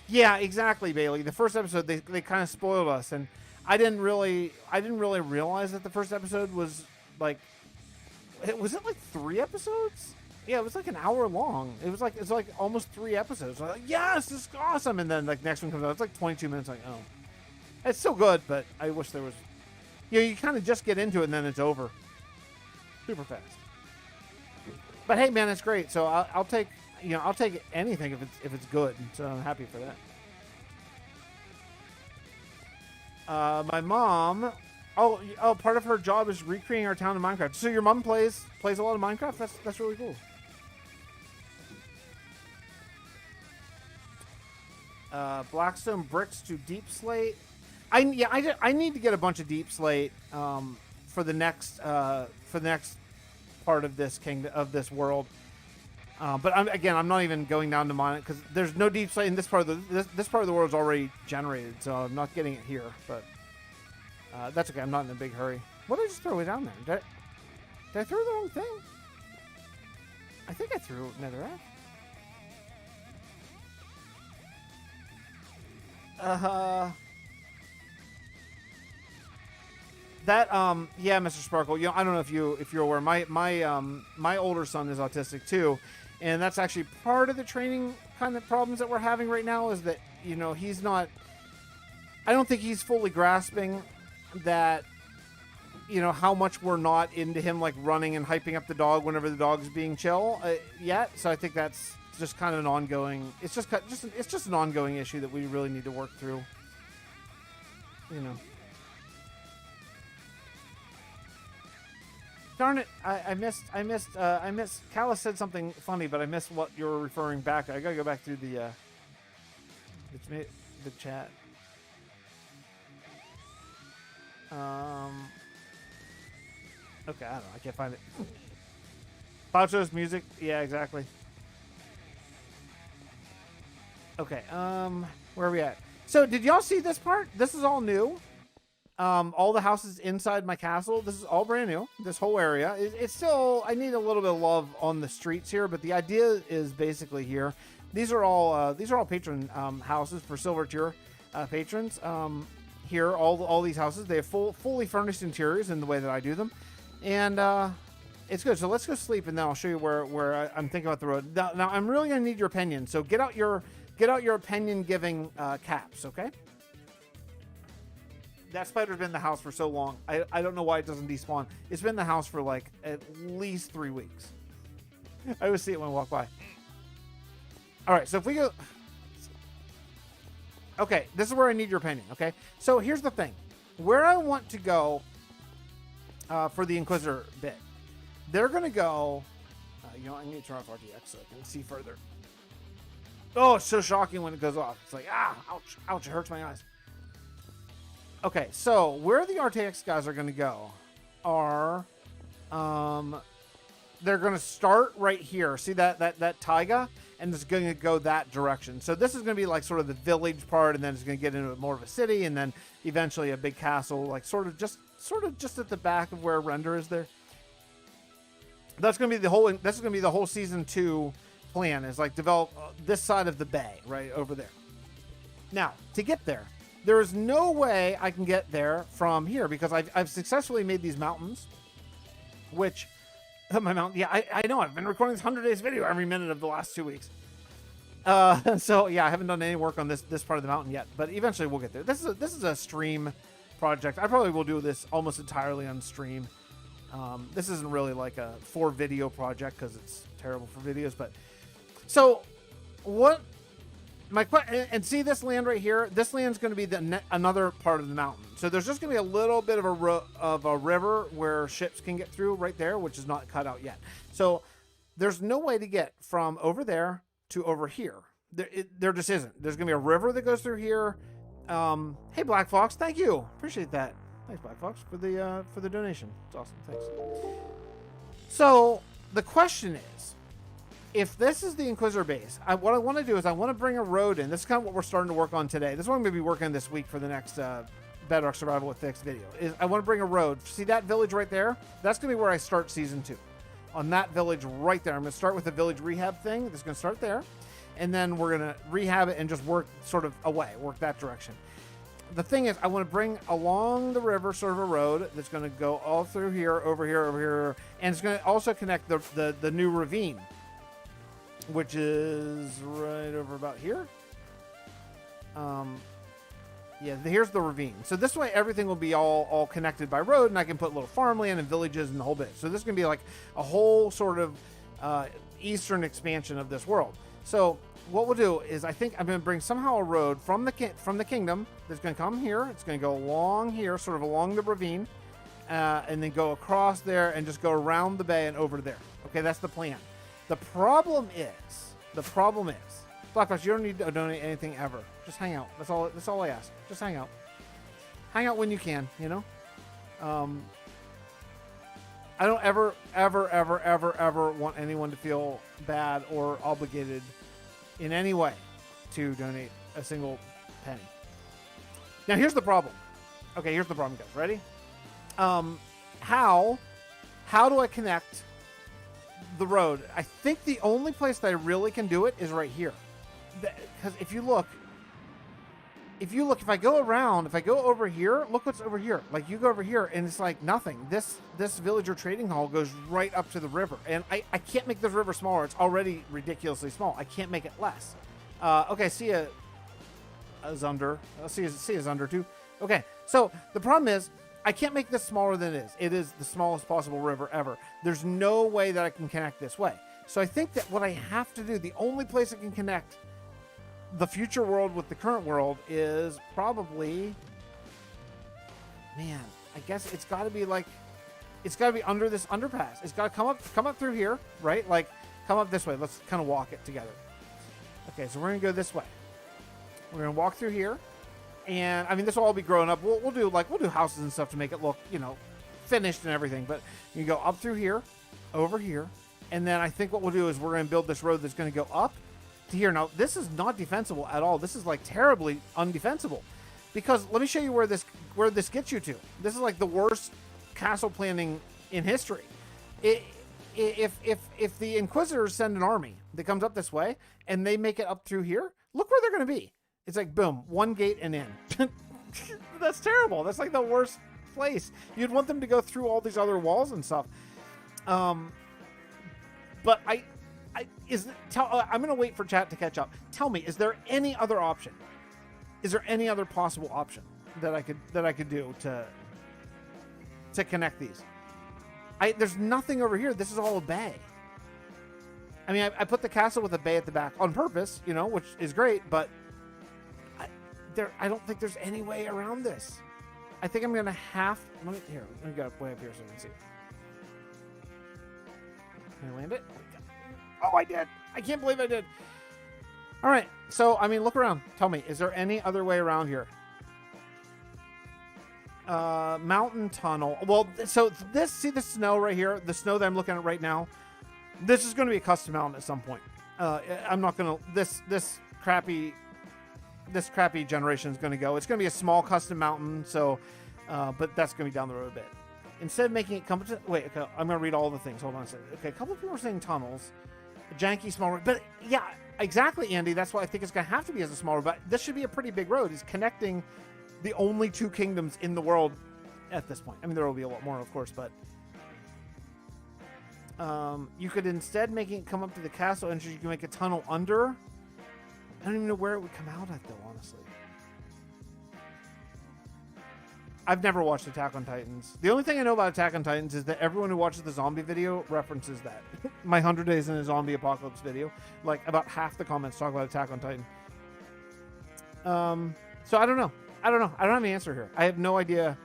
Yeah, exactly, Bailey. The first episode, they kind of spoiled us, and I didn't really realize that the first episode was like, was it like 3 episodes? Yeah, it was like an hour long. It's like almost 3 episodes. I'm like, yes, this is awesome. And then like next one comes out, it's like 22 minutes. Like, oh, it's still good, but I wish there was. You know, you kind of just get into it and then it's over, super fast. But hey, man, it's great. So I'll take anything if it's good. So I'm happy for that. My mom. Oh, part of her job is recreating our town in Minecraft. So your mom plays a lot of Minecraft. That's really cool. Blackstone bricks to deep slate. I need to get a bunch of deep slate for the next part of this world. But I'm not even going down to mine it because there's no deep slate in this part of this part of the world is already generated, so I'm not getting it here. But that's okay. I'm not in a big hurry. What did I just throw it down there? Did I throw the wrong thing? I think I threw netherrack. That yeah, Mr. Sparkle. You know, I don't know if you're aware. My older son is autistic too, and that's actually part of the training kind of problems that we're having right now. Is that, you know, he's not. I don't think he's fully grasping that, you know, how much we're not into him like running and hyping up the dog whenever the dog's being chill yet. So I think that's just kind of an ongoing. It's just an ongoing issue that we really need to work through. You know. Darn it! I missed. Callus said something funny, but I missed what you were referring back to. I gotta go back through the chat. Okay, I don't know. I can't find it. Patro's music. Yeah, exactly. Okay. Where are we at? So, did y'all see this part? This is all new. All the houses inside my castle, this is all brand new. This whole area, it's still, I need a little bit of love on the streets here, but the idea is basically here. These are all patron houses for silver tier patrons. Here, all these houses, they have fully furnished interiors in the way that I do them, and it's good. So let's go sleep, and then I'll show you where I'm thinking about the road. Now I'm really gonna need your opinion. So get out your opinion giving caps, okay? That spider's been in the house for so long. I don't know why it doesn't despawn. It's been in the house for like at least 3 weeks. I always see it when I walk by. All right, so if we go... Okay, this is where I need your opinion, okay? So here's the thing. Where I want to go for the Inquisitor bit, they're going to go... you know, I need to turn off RTX so I can see further. Oh, it's so shocking when it goes off. It's like, ouch, ouch, it hurts my eyes. Okay, so where the RTX guys are going to go are, they're going to start right here. See that taiga? And it's going to go that direction. So this is going to be like sort of the village part, and then it's going to get into more of a city, and then eventually a big castle, like sort of just at the back of where Render is there. That's going to be the whole. This is going to be the whole season 2 plan. Is like develop this side of the bay right over there. Now to get there. There is no way I can get there from here because I've successfully made these mountains, which my mountain. Yeah, I know. I've been recording this 100 days video every minute of the last 2 weeks. So yeah, I haven't done any work on this part of the mountain yet, but eventually we'll get there. This is a stream project. I probably will do this almost entirely on stream. This isn't really like a for video project because it's terrible for videos. But so what? And see this land right here. This land's going to be another part of the mountain. So there's just going to be a little bit of a river where ships can get through right there, which is not cut out yet. So there's no way to get from over there to over here. There just isn't. There's going to be a river that goes through here. Hey Black Fox, thank you. Appreciate that. Thanks Black Fox for the donation. It's awesome. Thanks. So the question is, if this is the Inquisitor base, what I want to do is I want to bring a road in. This is kind of what we're starting to work on today. This is what I'm going to be working on this week for the next Bedrock Survival with Fixxitt video. Is I want to bring a road. See that village right there? That's going to be where I start season 2. On that village right there. I'm going to start with the village rehab thing. That's going to start there. And then we're going to rehab it and just work sort of away. Work that direction. The thing is, I want to bring along the river sort of a road that's going to go all through here, over here, over here. And it's going to also connect the new ravine, which is right over about here. Yeah, here's the ravine. So this way everything will be all connected by road, and I can put little farmland and villages and the whole bit. So this is going to be like a whole sort of eastern expansion of this world. So what we'll do is I think I'm going to bring somehow a road from the kingdom that's going to come here. It's going to go along here, sort of along the ravine, and then go across there and just go around the bay and over there. Okay, that's the plan. The problem is, Black Box, you don't need to donate anything ever. Just hang out. That's all I ask. Just hang out. Hang out when you can, you know? I don't ever want anyone to feel bad or obligated in any way to donate a single penny. Now, here's the problem. Okay, here's the problem, guys. Ready? How do I connect the road? I think the only place that I really can do it is right here. Because if you look, if you look, if I go over here, look what's over here. Like, you go over here, and it's like nothing. This villager trading hall goes right up to the river, and I can't make this river smaller. It's already ridiculously small. I can't make it less. Okay, see ya, Zunder. See ya, Zunder too. Okay, so the problem is, I can't make this smaller than it is. It is the smallest possible river ever. There's no way that I can connect this way. So I think that what I have to do, the only place I can connect the future world with the current world is probably, man, I guess it's got to be like, it's got to be under this underpass. It's got to come up through here, right? Like, come up this way. Let's kind of walk it together. Okay, so we're going to go this way. We're going to walk through here. And I mean, this will all be grown up. We'll do houses and stuff to make it look, you know, finished and everything. But you go up through here, over here, and then I think what we'll do is we're going to build this road that's going to go up to here. Now, this is not defensible at all. This is like terribly undefensible, because let me show you where this gets you to. This is like the worst castle planning in history. If the Inquisitors send an army that comes up this way and they make it up through here, look where they're going to be. It's like, boom, one gate and in. That's terrible. That's like the worst place. You'd want them to go through all these other walls and stuff. But I'm going to wait for chat to catch up. Tell me, is there any other option? Is there any other possible option that I could do to connect these? There's nothing over here. This is all a bay. I mean, I put the castle with a bay at the back on purpose, you know, which is great, but I don't think there's any way around this. I think I'm going to have... Let me go way up here so you can see. Can I land it? Oh, I did. I can't believe I did. All right. So, I mean, look around. Tell me, is there any other way around here? Mountain tunnel. Well, so see the snow right here? The snow that I'm looking at right now? This is going to be a custom mountain at some point. I'm not going to... This crappy generation is going to go. It's going to be a small custom mountain, so, but that's going to be down the road a bit. Instead of making it come to... Wait, okay, I'm going to read all the things. Hold on a second. Okay, a couple of people are saying tunnels. A janky, small road. But, yeah, exactly, Andy. That's why I think it's going to have to be as a small road. But this should be a pretty big road. It's connecting the only two kingdoms in the world at this point. I mean, there will be a lot more, of course, but... you could instead making it come up to the castle entrance, you can make a tunnel under... I don't even know where it would come out at, though, honestly. I've never watched Attack on Titans. The only thing I know about Attack on Titans is that everyone who watches the zombie video references that. My 100 Days in a Zombie Apocalypse video. Like, about half the comments talk about Attack on Titan. So I don't know. I don't have an answer here. I have no idea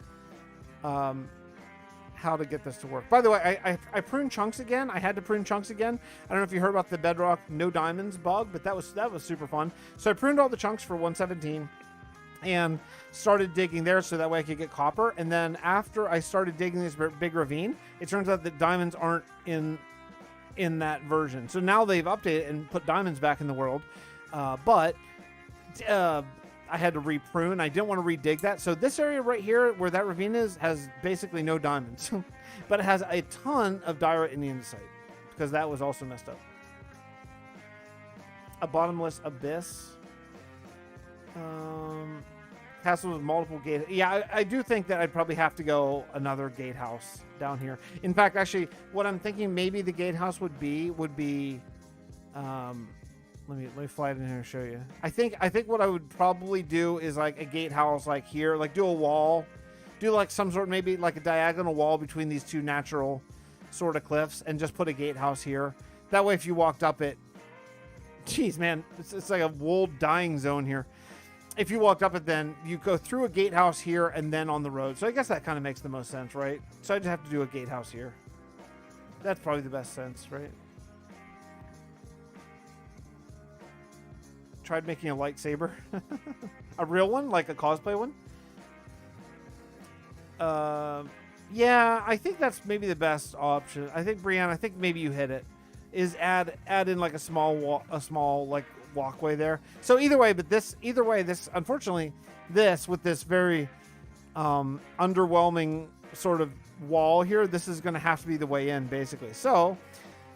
how to get this to work. By the way, I pruned chunks again. I had to prune chunks again. I don't know if you heard about the Bedrock no diamonds bug, but that was super fun. So I pruned all the chunks for 117 and started digging there so that way I could get copper. And then after I started digging this big ravine, it turns out that diamonds aren't in that version. So now they've updated and put diamonds back in the world. But I had to reprune. I didn't want to redig that. So this area right here where that ravine is has basically no diamonds. But it has a ton of diorite in the andesite because that was also messed up. A bottomless abyss. Castle with multiple gates. Yeah, I do think that I'd probably have to go another gatehouse down here. In fact, actually, what I'm thinking maybe the gatehouse would be let me fly it in here and show you. I think what I would probably do is like a gatehouse like here, like do a wall, do like some sort, maybe like a diagonal wall between these two natural sort of cliffs, and just put a gatehouse here. That way, if you walked up it, geez, man, it's like a wool dying zone here. If you walked up it, then you go through a gatehouse here and then on the road. So I guess that kind of makes the most sense, right? So I just have to do a gatehouse here. That's probably the best sense, right? Tried making a lightsaber. A real one, like a cosplay one. Yeah, I think that's maybe the best option. I think, Brianna, I think maybe you hit it. Is add in like a small like walkway there. So either way, this unfortunately, this with this very underwhelming sort of wall here, this is going to have to be the way in, basically. So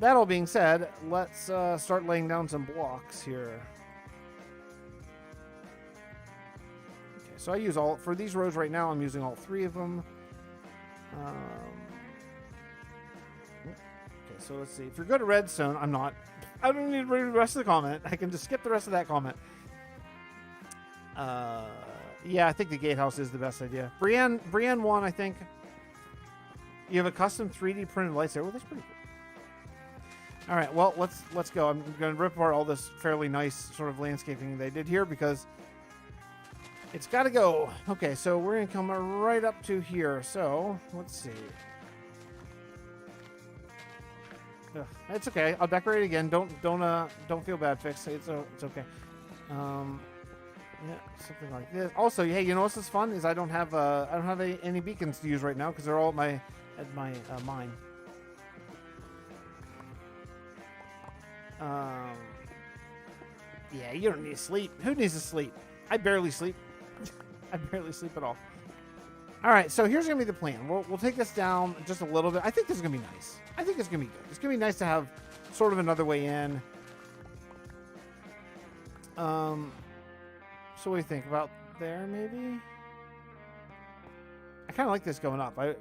that all being said, let's start laying down some blocks here. So I use all, for these rows right now, I'm using all 3 of them. Okay, so let's see. If you're good at redstone, I'm not. I don't need to read the rest of the comment. I can just skip the rest of that comment. Yeah, I think the gatehouse is the best idea. Brienne won, I think. You have a custom 3D printed lightsaber. Well, that's pretty cool. All right, well, let's go. I'm going to rip apart all this fairly nice sort of landscaping they did here because it's got to go. Okay, so we're going to come right up to here. So let's see. Ugh, it's okay. I'll decorate again. Don't feel bad, Fix. It's okay. Yeah, something like this. Also, hey, you know what's this fun is I don't have any beacons to use right now because they're all at my mine. Yeah, you don't need to sleep. Who needs to sleep? I barely sleep. I barely sleep at all. All right, so here's gonna be the plan. We'll take this down just a little bit. I think this is gonna be nice. I think it's gonna be good. It's gonna be nice to have sort of another way in. So what do you think about there? Maybe. I kind of like this going up. I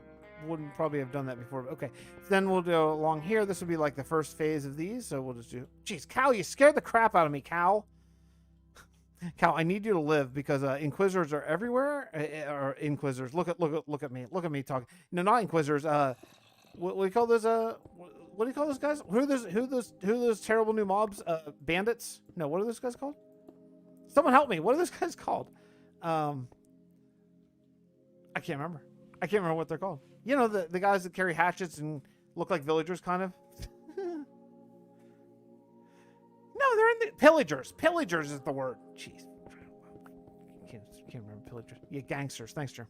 wouldn't probably have done that before. Okay, then we'll go along here. This will be like the first phase of these. So we'll just do. Jeez, Cal, you scared the crap out of me, Cal. Cal, I need you to live because Inquisitors are everywhere. Or Inquisitors. Look at me talking. No, not Inquisitors. What do you call those? What do you call those guys? Who are those terrible new mobs? Bandits? No, what are those guys called? Someone help me. What are those guys called? I can't remember. I can't remember what they're called. You know, the guys that carry hatchets and look like villagers, kind of. No, they're in the pillagers. Pillagers is the word. Jeez, can't remember pillagers. Yeah, gangsters. Thanks, Jerm.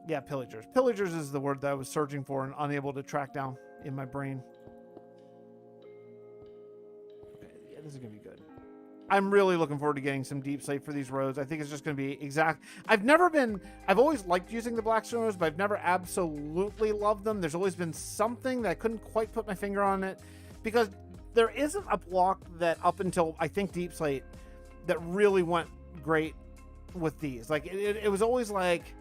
Yeah, pillagers. Pillagers is the word that I was searching for and unable to track down in my brain. Okay, yeah, this is gonna be good. I'm really looking forward to getting some deep slate for these roads. I think it's just going to be exact. I've always liked using the Blackstone roads, but I've never absolutely loved them. There's always been something that I couldn't quite put my finger on it because there isn't a block that up until I think deep slate that really went great with these. Like it was always like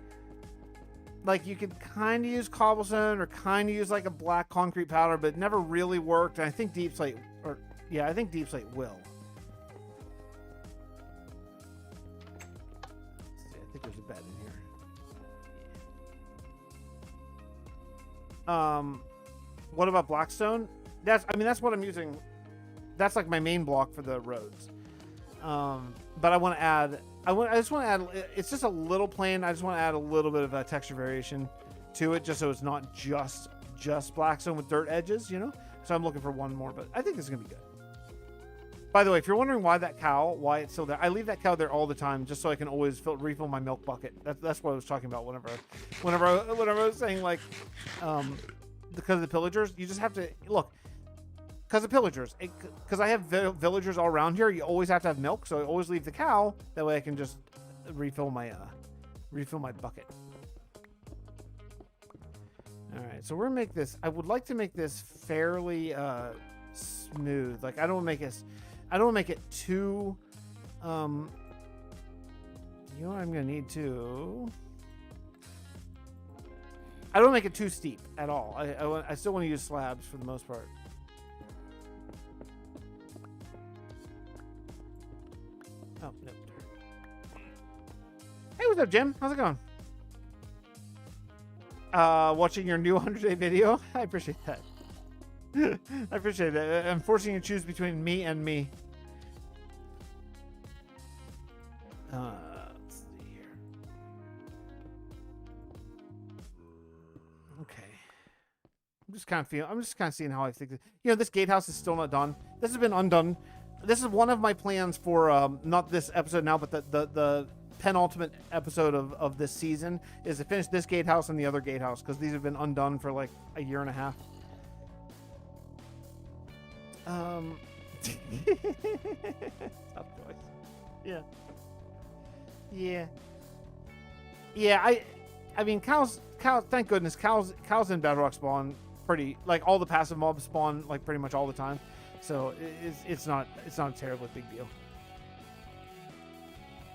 you could kind of use cobblestone or kind of use like a black concrete powder, but it never really worked. And I think deep slate I think deep slate will. There's a bed in here. What about Blackstone? That's what I'm using. That's like my main block for the roads. But I want to add. I just want to add. It's just a little plain. I just want to add a little bit of a texture variation to it, just so it's not just Blackstone with dirt edges. You know. So I'm looking for one more, but I think this is gonna be good. By the way, if you're wondering why it's still there, I leave that cow there all the time just so I can always refill my milk bucket. That's what I was talking about whenever I was saying like, because of the pillagers, you just have to look. Because of pillagers, because I have villagers all around here, you always have to have milk, so I always leave the cow. That way I can just refill my bucket. All right, so we're gonna make this. I would like to make this fairly smooth. Like I don't want to make it too, you know what I'm going to need to, I don't make it too steep at all. I still want to use slabs for the most part. Oh, no. Hey, what's up, Jim? How's it going? Watching your new 100-day video? I appreciate that. I appreciate it. I'm forcing you to choose between me and me. Let's see here. Okay. I'm just kind of seeing how I think. You know, this gatehouse is still not done. This has been undone. This is one of my plans for not this episode now, but the penultimate episode of this season is to finish this gatehouse and the other gatehouse because these have been undone for like a year and a half. Tough choice. Yeah. I mean, cows. Thank goodness, cows in Bedrock spawn pretty. Like all the passive mobs spawn like pretty much all the time, so it's not a terribly big deal.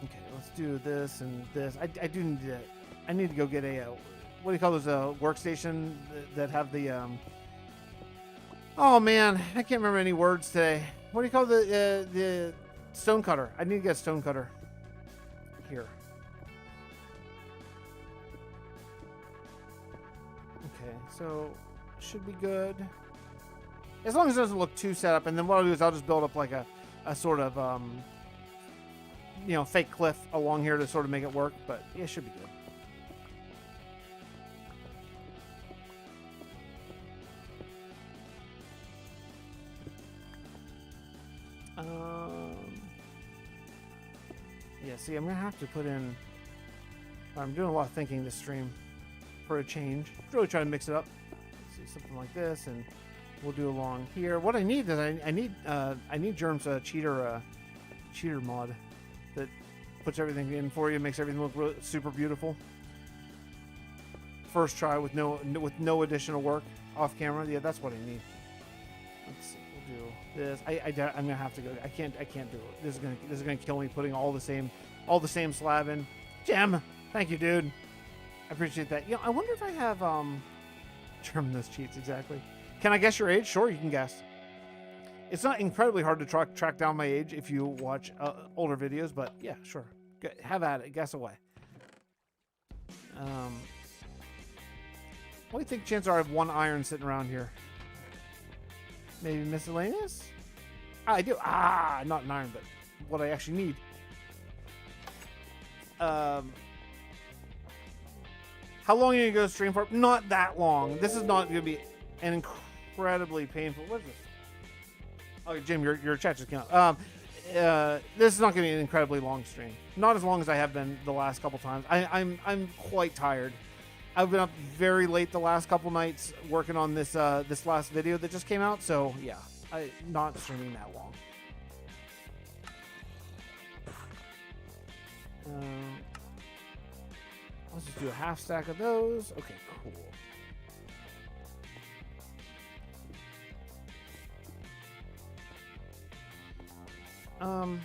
Okay, let's do this and this. I do need to. I need to go get a what do you call those workstation that have the oh man, I can't remember any words today. What do you call the stone cutter? I need to get a stone cutter here. Okay, so should be good as long as it doesn't look too set up. And then what I'll do is I'll just build up like a sort of you know, fake cliff along here to sort of make it work. But yeah, it should be good. Yeah, see, I'm gonna have to put in. I'm doing a lot of thinking this stream for a change. Really trying to mix it up. Let's see, something like this, and we'll do along here. What I need is I need Germ's cheater mod that puts everything in for you, makes everything look really, super beautiful. First try with no additional work off camera. Yeah, that's what I need. Let's see. We'll do this. I'm gonna have to go. I can't do it. This is gonna kill me putting all the same slab in. Gem, thank you, dude. I appreciate that. You know, I wonder if I have German those cheats exactly. Can I guess your age? Sure, you can guess. It's not incredibly hard to track down my age if you watch older videos, but yeah, sure. Have at it. Guess away. What do you think chances are I have one iron sitting around here? Maybe miscellaneous? I do. Not an iron, but what I actually need. How long are you going to go stream for? Not that long. This is not going to be an incredibly painful. What is this? Oh, Jim, your chat just came out. This is not going to be an incredibly long stream. Not as long as I have been the last couple times. I'm quite tired. I've been up very late the last couple nights working on this this last video that just came out. So yeah, not streaming that long. Let's just do a half stack of those. Okay, cool.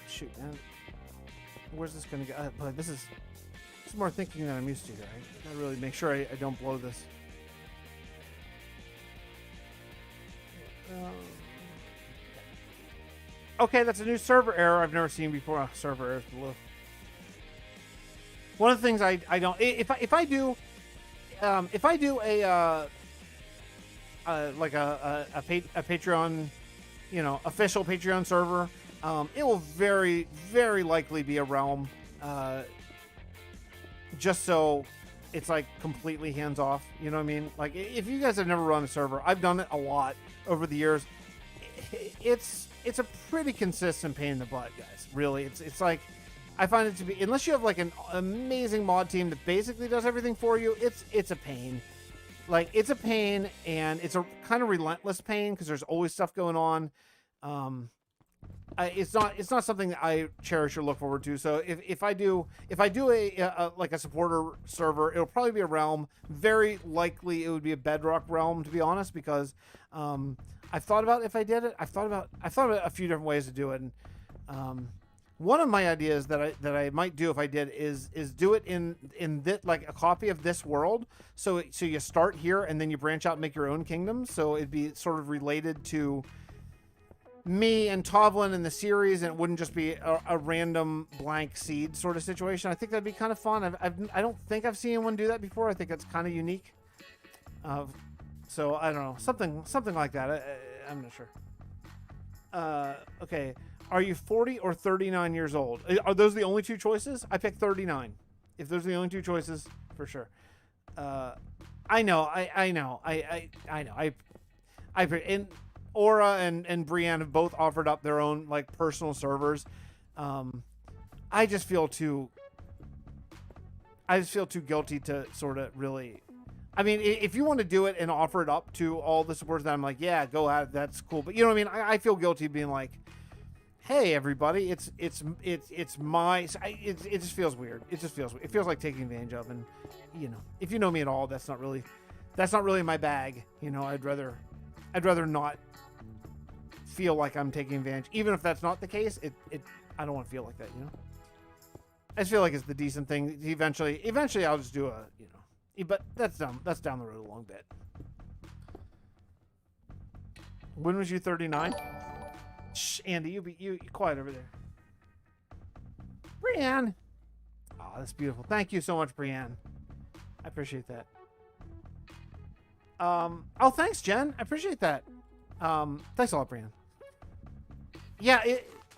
Shoot, man. Where's this gonna go? This is more thinking than I'm used to here. I gotta really make sure I don't blow this. Okay, that's a new server error I've never seen before. Server errors below. One of the things I don't if I do a like a Patreon, you know, official Patreon server, it will very, very likely be a Realm, just so it's like completely hands off. You know what I mean? Like, if you guys have never run a server, I've done it a lot over the years. It's a pretty consistent pain in the butt, guys. Really, it's like, I find it to be, unless you have like an amazing mod team that basically does everything for you, it's a pain. Like, it's a pain, and it's a kind of relentless pain because there's always stuff going on. It's not something that I cherish or look forward to. So if I do a like a supporter server, it'll probably be a Realm. Very likely it would be a Bedrock Realm, to be honest, because I've thought about if I did it. I've thought about a few different ways to do it. And one of my ideas that I might do if I did is do it in this, like a copy of this world. So you start here and then you branch out and make your own kingdom. So it'd be sort of related to me and Tovlin in the series, and it wouldn't just be a random blank seed sort of situation. I think that'd be kind of fun. I don't think I've seen anyone do that before. I think it's kind of unique. So I don't know, something like that. I'm not sure. Okay, are you 40 or 39 years old? Are those the only two choices? I picked 39. If those are the only two choices, for sure. I know. And Aura and Brienne have both offered up their own like personal servers. I just feel too guilty to sort of really. I mean, if you want to do it and offer it up to all the supporters, that I'm like, yeah, go at it. That's cool. But you know what I mean? I feel guilty being like, hey, everybody, it's my. It just feels weird. It feels like taking advantage of. And you know, if you know me at all, that's not really my bag. You know, I'd rather not feel like I'm taking advantage, even if that's not the case. I don't want to feel like that, you know. I just feel like it's the decent thing. Eventually I'll just do a, you know, but that's down the road a long bit. When was you 39? Shh, Andy, you quiet over there. Brienne. Oh, that's beautiful. Thank you so much, Brienne. I appreciate that. Oh, thanks, Jen. I appreciate that. Thanks a lot, Brienne. Yeah,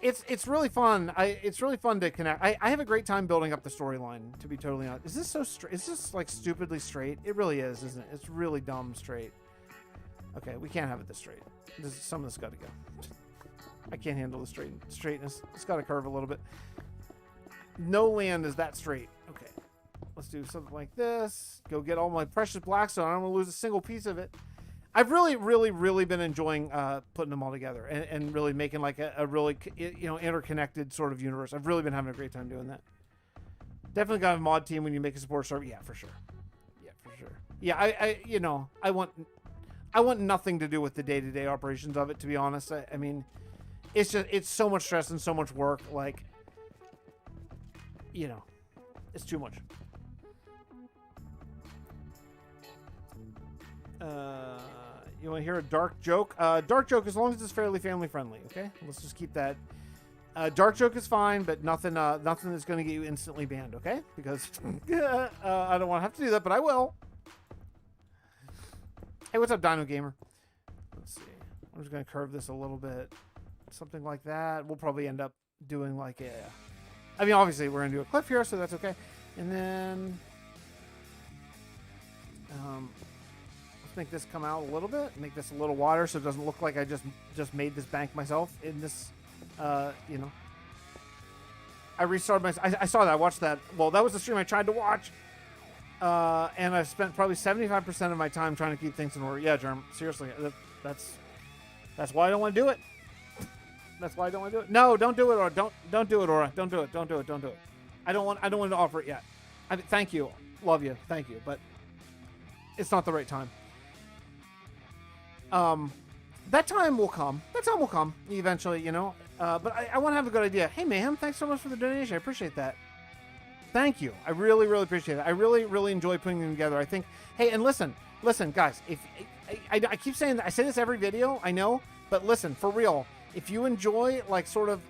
it's really fun. It's really fun to connect. I have a great time building up the storyline, to be totally honest. Is this so straight? Is this like stupidly straight? It really is, isn't it? It's really dumb straight. Okay, we can't have it this straight. Some of this got to go. I can't handle the straightness. It's got to curve a little bit. No land is that straight. Okay, let's do something like this. Go get all my precious blackstone. I don't want to lose a single piece of it. I've really been enjoying putting them all together and really making like a really, you know, interconnected sort of universe. I've really been having a great time doing that. Definitely got a mod team when you make a support server. Yeah, for sure. Yeah, for sure. Yeah, you know, I want nothing to do with the day-to-day operations of it, to be honest. I mean, it's so much stress and so much work. Like, you know, it's too much. You want to hear a dark joke? Dark joke, as long as it's fairly family friendly. Okay, let's just keep that. Dark joke is fine, but nothing that's going to get you instantly banned. Okay, because I don't want to have to do that, but I will. Hey, what's up, Dino Gamer? Let's see. I'm just going to curve this a little bit, something like that. We'll probably end up doing like a. I mean, obviously we're going to do a cliff here, so that's okay. And then let's make this come out a little bit. Make this a little wider so it doesn't look like I just made this bank myself in this, you know. I restarted my... I saw that. I watched that. Well, that was the stream I tried to watch. And I spent probably 75% of my time trying to keep things in order. Yeah, Germ. Seriously. That's why I don't want to do it. That's why I don't want to do it. No, don't do it, Aura. Don't do it, Aura. Don't do it. Don't do it. Don't do it. I don't want to offer it yet. Thank you. Love you. Thank you. But it's not the right time. That time will come. That time will come eventually, you know. But I want to have a good idea. Hey, Mayhem, thanks so much for the donation. I appreciate that. Thank you. I really appreciate it. I really enjoy putting them together. I think, hey, and listen, guys, if I keep saying that, I say this every video, I know, but listen, for real, if you enjoy like sort of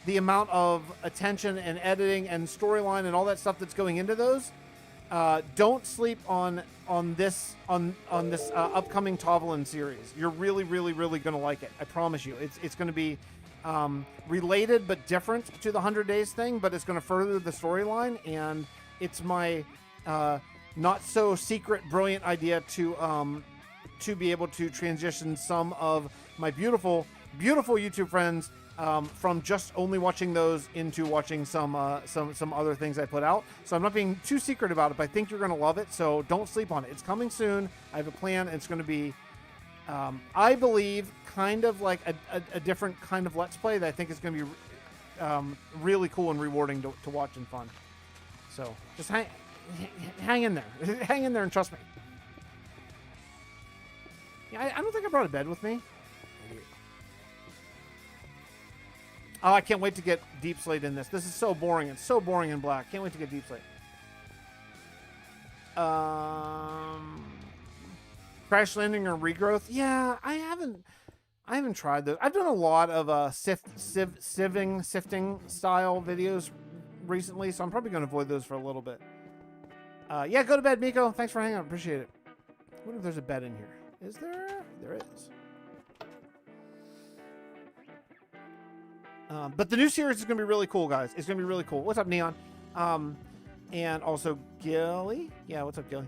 the amount of attention and editing and storyline and all that stuff that's going into those, don't sleep on this upcoming Tovelin series. You're really going to like it. I promise you. It's going to be related but different to the 100 Days thing, but it's going to further the storyline, and it's my not so secret brilliant idea to be able to transition some of my beautiful YouTube friends from just only watching those into watching some other things I put out. So I'm not being too secret about it, but I think you're going to love it. So don't sleep on it. It's coming soon. I have a plan. It's going to be, I believe, kind of like a different kind of Let's Play that I think is going to be really cool and rewarding to watch and fun. So just hang in there. Hang in there and trust me. Yeah, I don't think I brought a bed with me. Oh, I can't wait to get Deep Slate in this. This is so boring. It's so boring in black. Can't wait to get Deep Slate. Crash landing or regrowth? Yeah, I haven't tried those. I've done a lot of sifting style videos recently, so I'm probably going to avoid those for a little bit. Yeah, go to bed, Miko. Thanks for hanging out. Appreciate it. I wonder if there's a bed in here. Is there? There is. But the new series is going to be really cool, guys. It's going to be really cool. What's up, Neon? And also Gilly. Yeah, what's up, Gilly?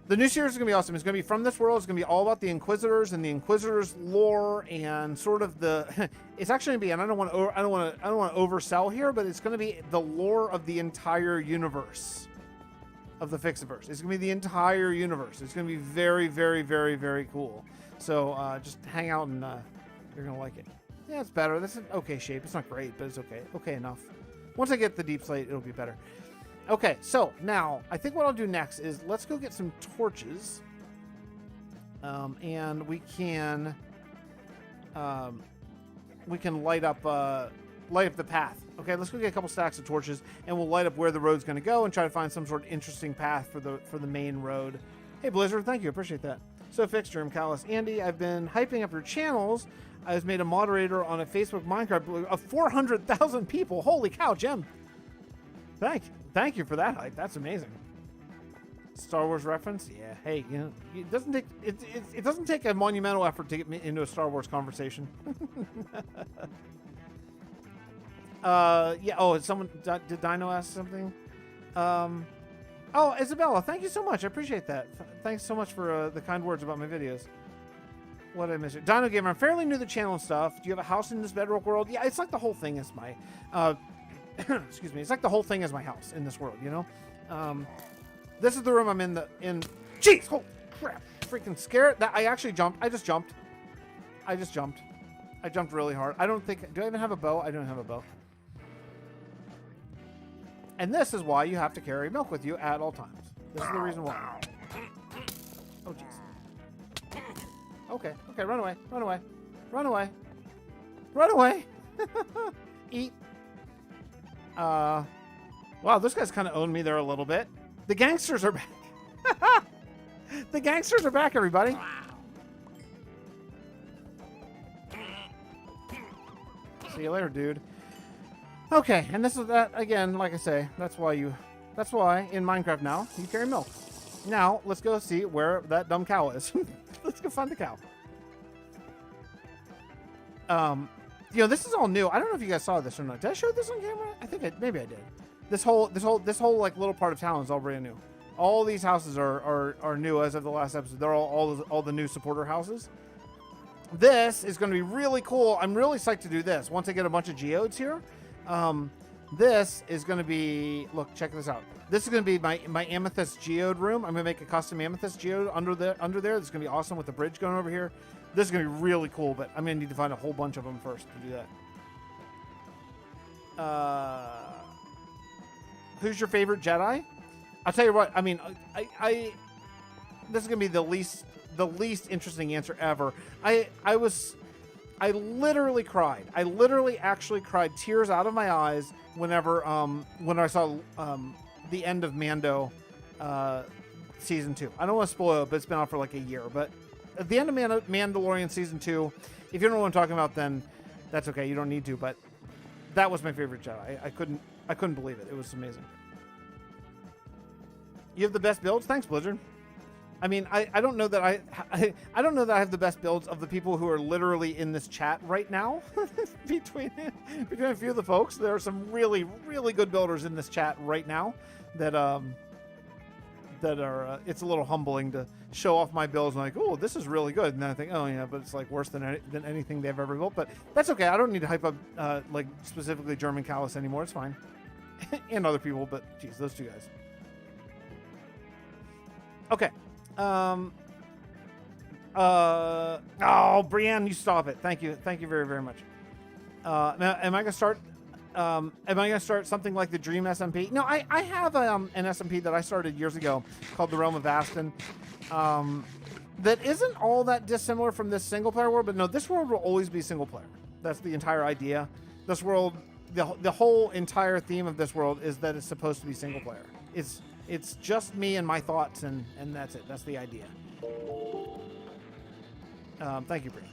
The new series is going to be awesome. It's going to be from this world. It's going to be all about the Inquisitors and the Inquisitors lore and sort of the. It's actually going to be, and I don't want to oversell here, but it's going to be the lore of the entire universe of the Fixxitt412. It's going to be the entire universe. It's going to be very cool. So just hang out and you're going to like it. Yeah, it's better. That's an okay shape. It's not great, but it's okay. Okay enough. Once I get the Deep Slate, it'll be better. Okay, so now I think what I'll do next is let's go get some torches, and we can light up the path. Okay, let's go get a couple stacks of torches, and we'll light up where the road's going to go and try to find some sort of interesting path for the main road. Hey, Blizzard, thank you. Appreciate that. So, Fix, Germ, Callus, Andy, I've been hyping up your channels. I was made a moderator on a Facebook Minecraft of 400,000 people. Holy cow, Gem. Thank you for that hype. That's amazing. Star Wars reference? Yeah. Hey, you know, it doesn't take a monumental effort to get me into a Star Wars conversation. Yeah. Oh, did Dino ask something? Oh, Isabella, thank you so much. I appreciate that. Thanks so much for the kind words about my videos. What did I miss? Dino Gamer, I'm fairly new to the channel and stuff. Do you have a house in this Bedrock world? Yeah, it's like the whole thing is my, excuse me. It's like the whole thing is my house in this world, you know? This is the room I'm in jeez, holy crap. Freaking scared. I actually jumped. I just jumped. I jumped really hard. Do I even have a bow? I don't have a bow. And this is why you have to carry milk with you at all times. This is the reason why. Oh, jeez. Okay, run away, run away, run away, run away. Eat. Wow, those guys kind of own me there a little bit. The gangsters are back. The gangsters are back, everybody. See you later, dude. Okay, and this is that again. Like I say, that's why in Minecraft now you carry milk. Now let's go see where that dumb cow is. Let's go find the cow. You know, this is all new. I don't know if you guys saw this or not. Did I show this on camera? I think maybe I did. This whole like little part of town is all brand new. All these houses are new as of the last episode. They're all the new supporter houses. This is going to be really cool. I'm really psyched to do this. Once I get a bunch of geodes here, this is going to be, look, check this out. This is going to be my amethyst geode room. I'm going to make a custom amethyst geode under there. This is going to be awesome with the bridge going over here. This is going to be really cool, but I'm going to need to find a whole bunch of them first to do that. Who's your favorite Jedi? I'll tell you what. I mean, this is gonna be the least interesting answer ever. I literally cried. I literally actually cried tears out of my eyes whenever when I saw the end of Mando season 2. I don't want to spoil it, but it's been out for like a year. But at the end of Mandalorian season 2, if you don't know what I'm talking about, then that's okay. You don't need to. But that was my favorite Jedi. I couldn't believe it. It was amazing. You have the best builds? Thanks, Blizzard. I mean, I don't know that I don't know that I have the best builds of the people who are literally in this chat right now. between a few of the folks, there are some really, really good builders in this chat right now that are it's a little humbling to show off my builds and like, oh, this is really good, and then I think, oh yeah, but it's like worse than anything they've ever built. But that's okay. I don't need to hype up like specifically German Callus anymore. It's fine, and other people. But geez, those two guys. Okay. Oh, Brienne, you stop it. Thank you very, very much. Now, am I gonna start something like the Dream SMP? No, I have an SMP that I started years ago called the Realm of Vasten. That isn't all that dissimilar from this single player world, but no, this world will always be single player. That's the entire idea. This world, the whole entire theme of this world is that it's supposed to be single player. It's just me and my thoughts, and that's it. That's the idea. Thank you, Bree.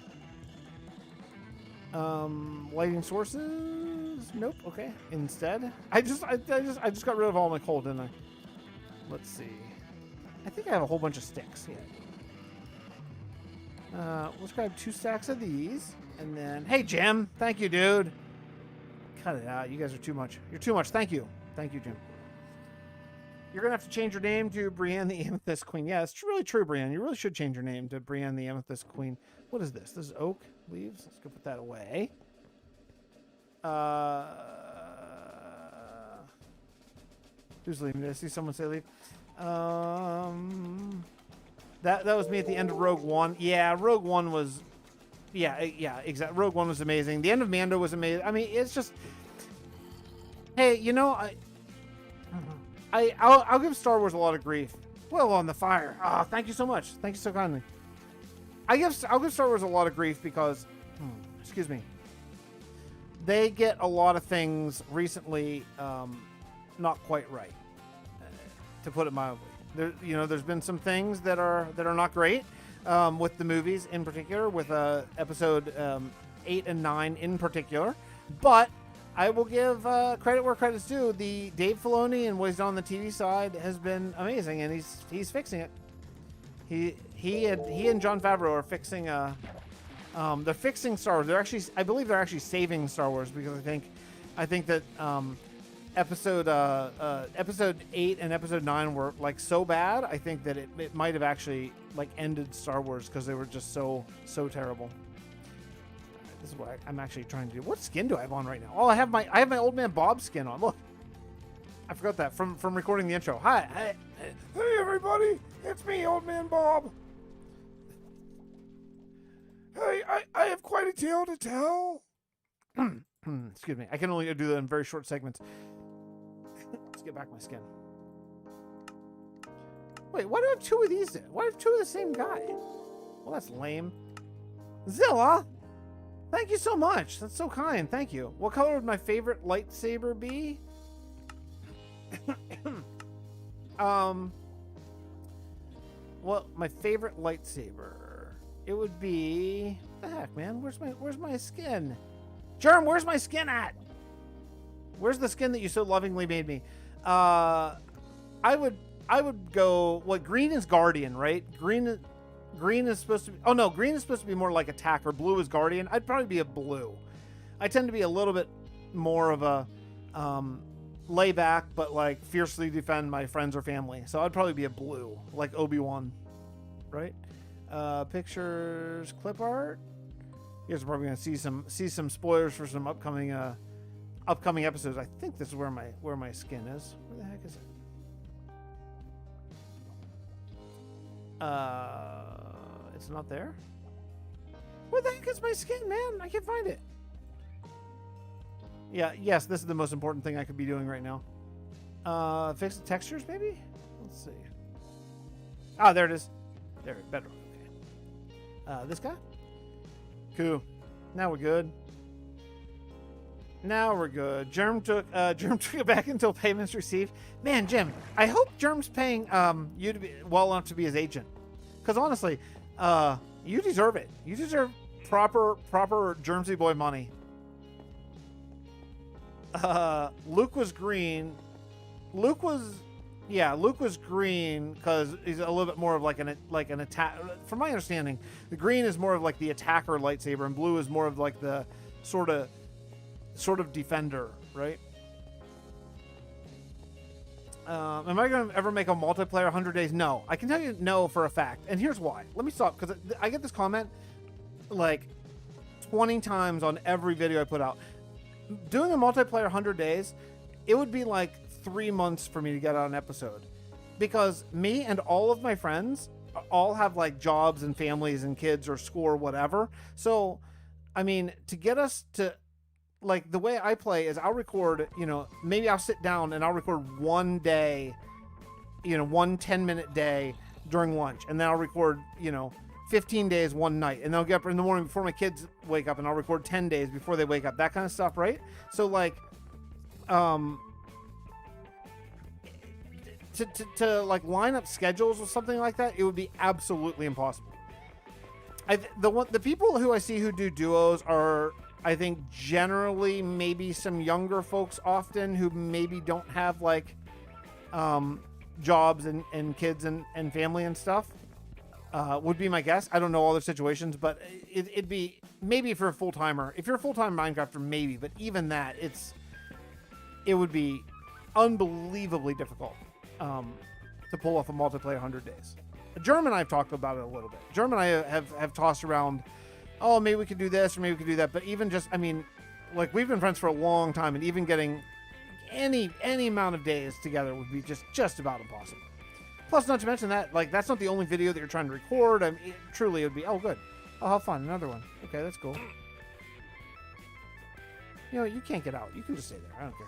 Lighting sources? Nope. Okay. Instead, I just got rid of all my coal, didn't I? Let's see. I think I have a whole bunch of sticks. Yeah. Let's grab 2 stacks of these, and then hey, Jim. Thank you, dude. Cut it out. You guys are too much. You're too much. Thank you, Jim. You're going to have to change your name to Brienne the Amethyst Queen. Yeah, it's really true, Brienne. You really should change your name to Brienne the Amethyst Queen. What is this? This is oak leaves. Let's go put that away. Who's leaving? Did I see someone say leave? That was me at the end of Rogue One. Yeah, Rogue One was... Yeah, exactly. Rogue One was amazing. The end of Mando was amazing. I mean, it's just... Hey, you know, I'll give Star Wars a lot of grief. Well, on the fire. Oh, thank you so much. Thank you so kindly. I'll give Star Wars a lot of grief because, excuse me. they get a lot of things recently not quite right, to put it mildly. There's been some things that are not great with the movies in particular, with episode 8 and 9 in particular. But I will give credit where credit's due. The Dave Filoni and what he's done on the TV side has been amazing, and he's fixing it. He and Jon Favreau are fixing they're fixing Star Wars. I believe they're actually saving Star Wars, because I think that episode 8 and episode 9 were like so bad. I think that it might have actually like ended Star Wars because they were just so terrible. This is what I'm actually trying to do. What skin do I have on right now? Oh, I have my old man Bob skin on. Look, I forgot that from recording the intro. Hey everybody, it's me, old man Bob. Hey, I have quite a tale to tell. Excuse me. I can only do that in very short segments. Let's get back my skin. Wait, why do I have two of these? Why do I have two of the same guy? Well, that's lame. Zilla, thank you so much. That's so kind. Thank you. What color would my favorite lightsaber be? Well, my favorite lightsaber, it would be, what the heck, man? Where's my skin? Germ, where's my skin at? Where's the skin that you so lovingly made me? I would go, what, green is Guardian, right? Green is supposed to be, oh no, green is supposed to be more like attacker. Blue is Guardian. I'd probably be a blue. I tend to be a little bit more of a lay back, but like fiercely defend my friends or family. So I'd probably be a blue, like Obi-Wan, right? Pictures, clip art. You guys are probably gonna see some spoilers for some upcoming episodes. I think this is where my skin is. Where the heck is it? It's not there. Where the heck is my skin, man? I can't find it. Yeah, yes, this is the most important thing I could be doing right now. Fix the textures, maybe? Let's see. Ah, there it is. There, Bedrock. Okay. This guy? Cool. Now we're good. Now we're good. Germ took it back until payment's received. Man, Jim, I hope Germ's paying you to be well enough to be his agent. Because honestly, you deserve it. You deserve proper Germsy boy money. Luke was green. Luke was green because he's a little bit more of like an attack. From my understanding, the green is more of like the attacker lightsaber, and blue is more of like the sort of defender, right? Am I going to ever make a multiplayer 100 days? No. I can tell you no for a fact. And here's why. Let me stop, because I get this comment like 20 times on every video I put out. Doing a multiplayer 100 days, it would be like 3 months for me to get out an episode. Because me and all of my friends all have like jobs and families and kids or school or whatever. So, I mean, to get us to... Like, the way I play is I'll record, maybe I'll sit down and I'll record one day, one 10-minute day during lunch. And then I'll record, 15 days one night. And then I'll get up in the morning before my kids wake up and I'll record 10 days before they wake up. That kind of stuff, right? So, like, to like, line up schedules or something like that, it would be absolutely impossible. The people who I see who do duos are... I think generally maybe some younger folks often who maybe don't have like jobs and kids and family and stuff would be my guess. I don't know all their situations, but it'd be maybe for a full-timer. If you're a full-time Minecrafter, maybe, but even that, it would be unbelievably difficult to pull off a multiplayer 100 days. Germ and I have talked about it a little bit. Germ and I have tossed around, oh, maybe we could do this or maybe we could do that. But even just, I mean, like, we've been friends for a long time, and even getting any amount of days together would be just about impossible. Plus, not to mention that, like, that's not the only video that you're trying to record. I mean, truly, it would be, oh, good. Oh, how fun. Another one. Okay, that's cool. You can't get out. You can just stay there. I don't care.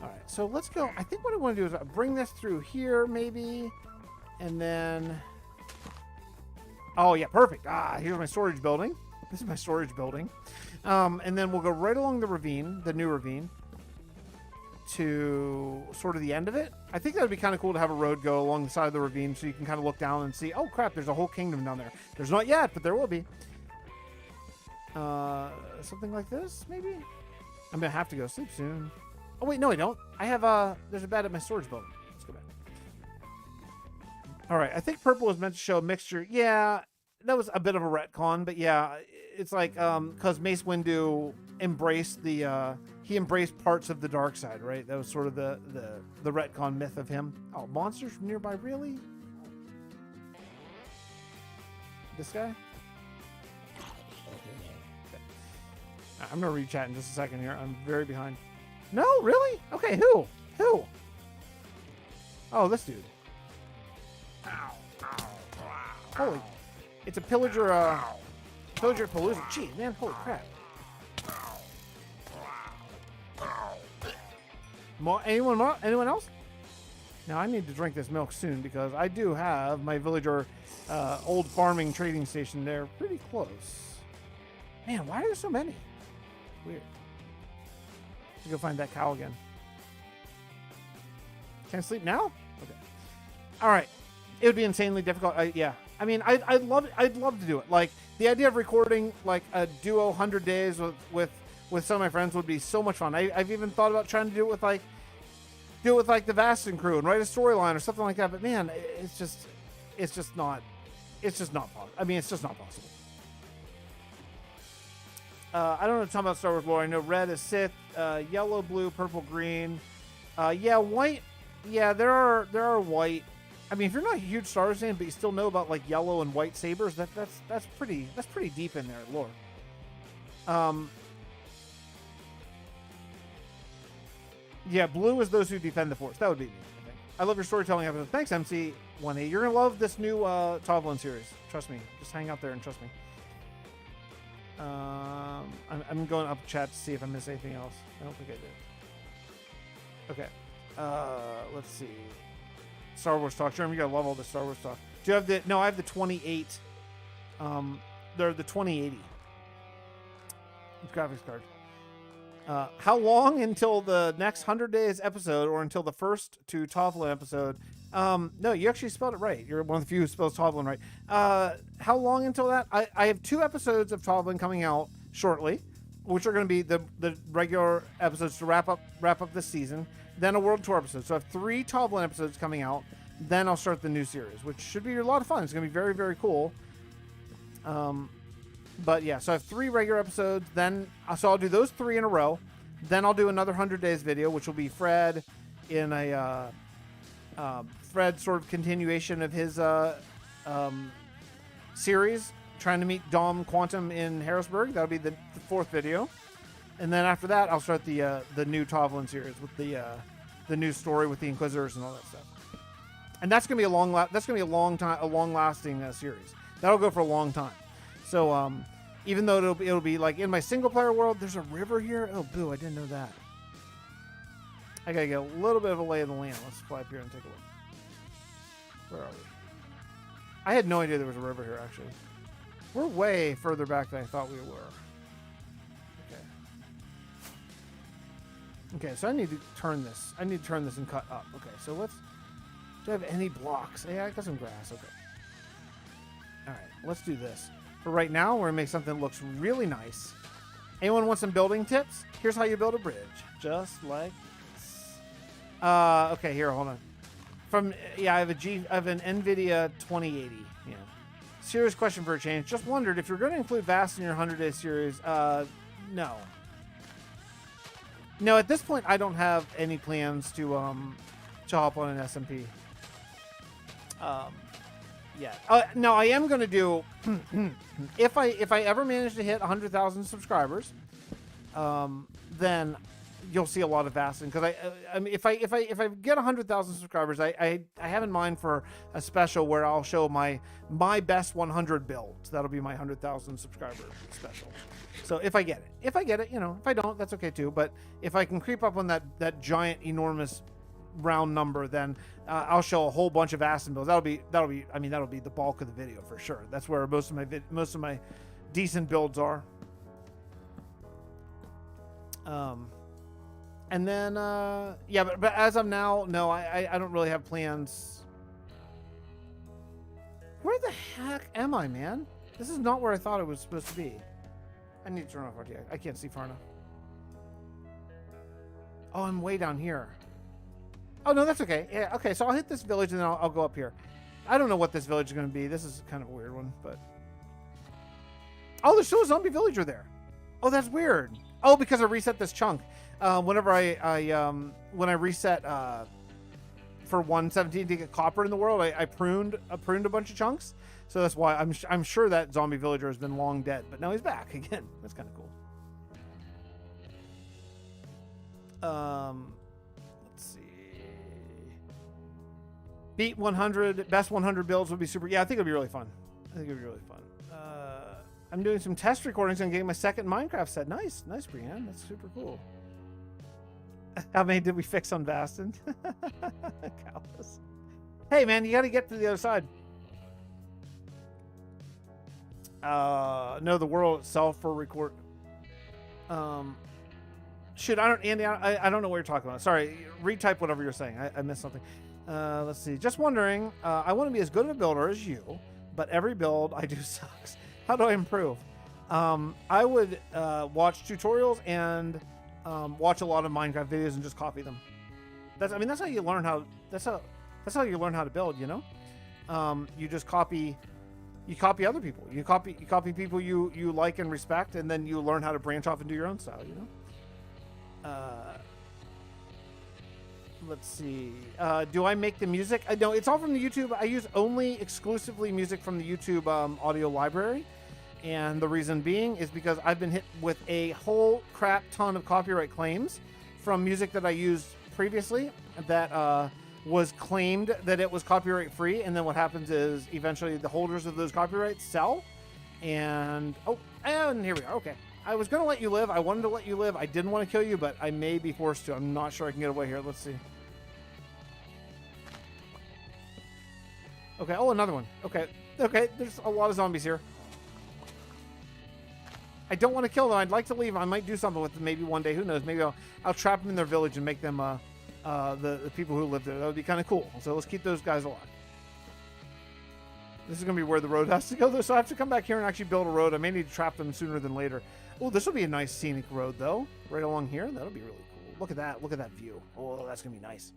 All right, so let's go. I think what I want to do is bring this through here, maybe, and then... Oh, yeah, perfect. Here's my storage building. This is my storage building. And then we'll go right along the ravine, the new ravine, to sort of the end of it. I think that would be kind of cool to have a road go along the side of the ravine so you can kind of look down and see, oh crap, there's a whole kingdom down there. There's not yet, but there will be. Something like this, maybe? I'm going to have to go sleep soon. Oh, wait, no, I don't. I have, there's a bed at my storage building. Let's go back. All right, I think purple was meant to show a mixture. Yeah, that was a bit of a retcon, but yeah, it's like, because Mace Windu embraced he embraced parts of the dark side, right? That was sort of the retcon myth of him. Oh, monsters from nearby, really? This guy? Okay. I'm gonna read chat in just a second here. I'm very behind. No, really? Okay, who? Who? Oh, this dude. Holy, it's a pillager, pillager palooza. Gee, man, holy crap. Anyone else? Now I need to drink this milk soon because I do have my villager old farming trading station there pretty close. Man, why are there so many? Weird. Let's go find that cow again. Can I sleep now? Okay. All right. It would be insanely difficult. Yeah. I mean, I'd love to do it. Like the idea of recording like a duo 100 days with some of my friends would be so much fun. I've even thought about trying to do it with like the Vasten crew and write a storyline or something like that. But man, it's just not possible. I mean, it's just not possible. I don't know talking about Star Wars lore. I know red is Sith, yellow, blue, purple, green. Yeah, white. Yeah, there are white. I mean, if you're not a huge Star Wars fan, but you still know about like yellow and white sabers, that's pretty deep in there, lore. Yeah, blue is those who defend the Force. That would be me, I think. I love your storytelling episode. Thanks, MC1A. You're gonna love this new Tovlin series. Trust me. Just hang out there and trust me. I'm going up chat to see if I missed anything else. I don't think I did. Okay. Let's see. Star Wars talk. Jeremy, you gotta love all the Star Wars talk. Do you have the? No, I have the 28. They're the 2080 graphics card. How long until the next 100 days episode, or until the first to Tovlin episode? No, you actually spelled it right. You're one of the few who spells Tovlin right. How long until that? I have 2 episodes of Tovlin coming out shortly, which are going to be the regular episodes to wrap up this season. Then a World Tour episode. So I have 3 Tovlin episodes coming out. Then I'll start the new series, which should be a lot of fun. It's going to be very, very cool. But yeah, so I have 3 regular episodes. Then so I'll do those 3 in a row. Then I'll do another 100 days video, which will be Fred in a Fred sort of continuation of his series, trying to meet Dom Quantum in Harrisburg. That'll be the 4th video. And then after that, I'll start the new Tovlin series with the new story with the Inquisitors and all that stuff. And that's gonna be a long lasting series. That'll go for a long time. So even though it'll be like in my single player world, there's a river here. Oh boo, I didn't know that. I gotta get a little bit of a lay of the land. Let's fly up here and take a look. Where are we? I had no idea there was a river here actually. We're way further back than I thought we were. Okay, so I need to turn this. and cut up. Okay, so let's... Do I have any blocks? Yeah, I got some grass. Okay. Alright, let's do this. For right now, we're going to make something that looks really nice. Anyone want some building tips? Here's how you build a bridge. Just like this. Okay, here, hold on. I have an NVIDIA 2080. Yeah. Serious question for a change. Just wondered if you're going to include Vasten in your 100-day series. No. No, at this point, I don't have any plans to hop on an SMP. Yeah. No, I am going to do if I ever manage to hit 100,000 subscribers, then you'll see a lot of Vasten, because I mean, if I get 100,000 subscribers, I have in mind for a special where I'll show my best 100 builds. That'll be my 100,000 subscriber special. So if I get it, you know, if I don't, that's okay too. But if I can creep up on that giant, enormous round number, then I'll show a whole bunch of Vasten builds. That'll be the bulk of the video for sure. That's where most of my decent builds are. And then, yeah, but as of now, no, I don't really have plans. Where the heck am I, man? This is not where I thought it was supposed to be. I need to turn off RTX. I can't see far enough. Oh, I'm way down here. Oh, no, that's okay. Yeah, okay, so I'll hit this village and then I'll go up here. I don't know what this village is going to be. This is kind of a weird one, but... Oh, there's still a zombie villager there. Oh, that's weird. Oh, because I reset this chunk. Whenever when I reset for 117 to get copper in the world, I pruned a bunch of chunks. So that's why I'm sure that zombie villager has been long dead, but now he's back again. That's kind of cool. Let's see. Beat 100, best 100 builds would be super. Yeah, I think it'd be really fun. I'm doing some test recordings on getting my second Minecraft set. Nice, Brienne. That's super cool. How many did we fix on Vasten? Countless. Hey, man, you got to get to the other side. No, the world itself for record. Shoot, Andy, I don't know what you're talking about. Sorry, retype whatever you're saying. I missed something. Let's see. Just wondering, I want to be as good of a builder as you, but every build I do sucks. How do I improve? I would watch tutorials and watch a lot of Minecraft videos and just copy them. That's how you learn how. That's how you learn how to build. You know, you just copy. You copy other people. You copy people you like and respect, and then you learn how to branch off and do your own style. You know. Let's see. Do I make the music? No, it's all from the YouTube. I use only exclusively music from the YouTube audio library. And the reason being is because I've been hit with a whole crap ton of copyright claims from music that I used previously that was claimed that it was copyright free. And then what happens is eventually the holders of those copyrights sell. And here we are. Okay. I was going to let you live. I wanted to let you live. I didn't want to kill you, but I may be forced to. I'm not sure I can get away here. Let's see. Okay. Oh, another one. Okay. There's a lot of zombies here. I don't want to kill them. I'd like to leave. I might do something with them maybe one day. Who knows? Maybe I'll trap them in their village and make them the people who live there. That would be kind of cool. So let's keep those guys alive. This is going to be where the road has to go, though. So I have to come back here and actually build a road. I may need to trap them sooner than later. Oh, this will be a nice scenic road, though. Right along here. That'll be really cool. Look at that. Look at that view. Oh, that's going to be nice.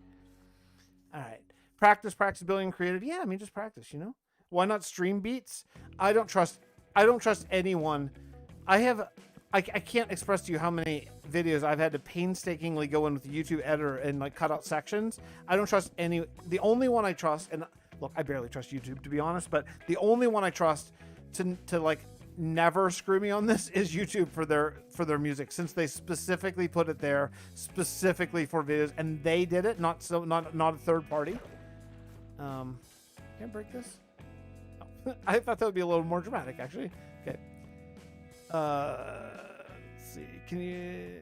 All right. Practice building creative. Yeah, just practice, you know? Why not stream beats? I don't trust anyone. I can't express to you how many videos I've had to painstakingly go in with the YouTube editor and like cut out sections. I don't trust any. The only one I trust, and look, I barely trust YouTube to be honest, but the only one I trust to like never screw me on this is YouTube for their music, since they specifically put it there specifically for videos, and they did it, not a third party. Can I break this? Oh. I thought that would be a little more dramatic, actually. Okay. Let's see.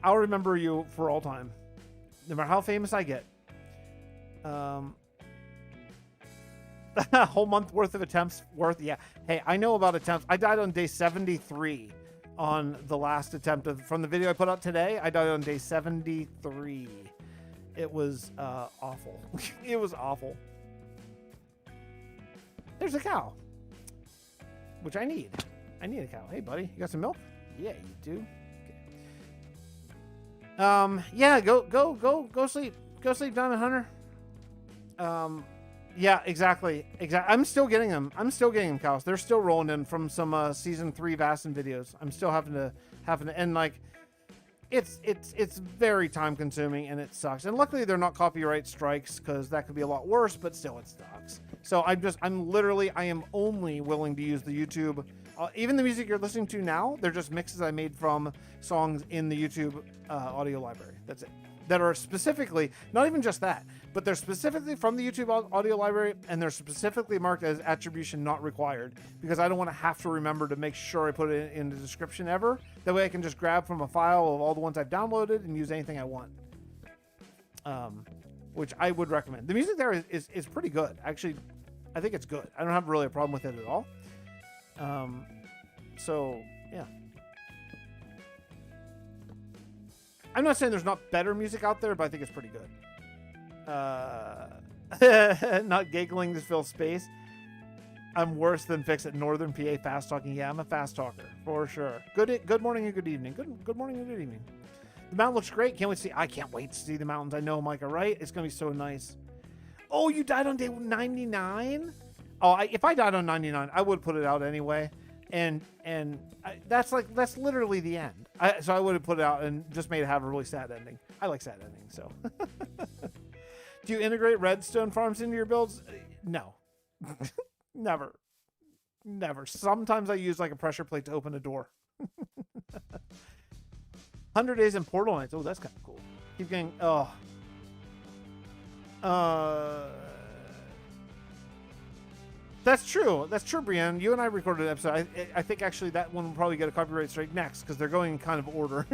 I'll remember you for all time, no matter how famous I get. A whole month worth of attempts worth. Yeah. Hey, I know about attempts. I died on day 73 on the last attempt from the video I put out today. I died on day 73. It was awful. It was awful. There's a cow, which I need. I need a cow. Hey, buddy, you got some milk? Yeah, you do. Okay. Yeah, go sleep. Go sleep, Diamond Hunter. Yeah, exactly. I'm still getting them. Cows. They're still rolling in from some season 3 Vasten videos. I'm still having to, and like, it's very time consuming and it sucks. And luckily they're not copyright strikes, because that could be a lot worse, but still it sucks. So I am only willing to use the YouTube. Even the music you're listening to now, they're just mixes I made from songs in the YouTube audio library. That's it. That are specifically, not even just that, but they're specifically from the YouTube audio library, and they're specifically marked as attribution not required, because I don't want to have to remember to make sure I put it in the description ever. That way I can just grab from a file of all the ones I've downloaded and use anything I want. Which I would recommend. The music there is pretty good. Actually, I think it's good. I don't have really a problem with it at all. So, yeah. I'm not saying there's not better music out there, but I think it's pretty good. Not giggling to fill space. I'm worse than Fixxitt Northern PA fast talking. Yeah, I'm a fast talker for sure. Good morning and good evening. Good morning and good evening. The mountain looks great. Can't wait to see. I can't wait to see the mountains. I know, Micah, right? It's gonna be so nice. Oh, you died on day 99? Oh, if I died on 99, I would put it out anyway. And that's literally the end. So I would have put it out and just made it have a really sad ending. I like sad endings, so. Do you integrate redstone farms into your builds? No. Never. Sometimes I use like a pressure plate to open a door. 100 days in Portal Nights. Oh, that's kind of cool. Keep getting, That's true, Brienne. You and I recorded an episode. I think actually that one will probably get a copyright strike next because they're going in kind of order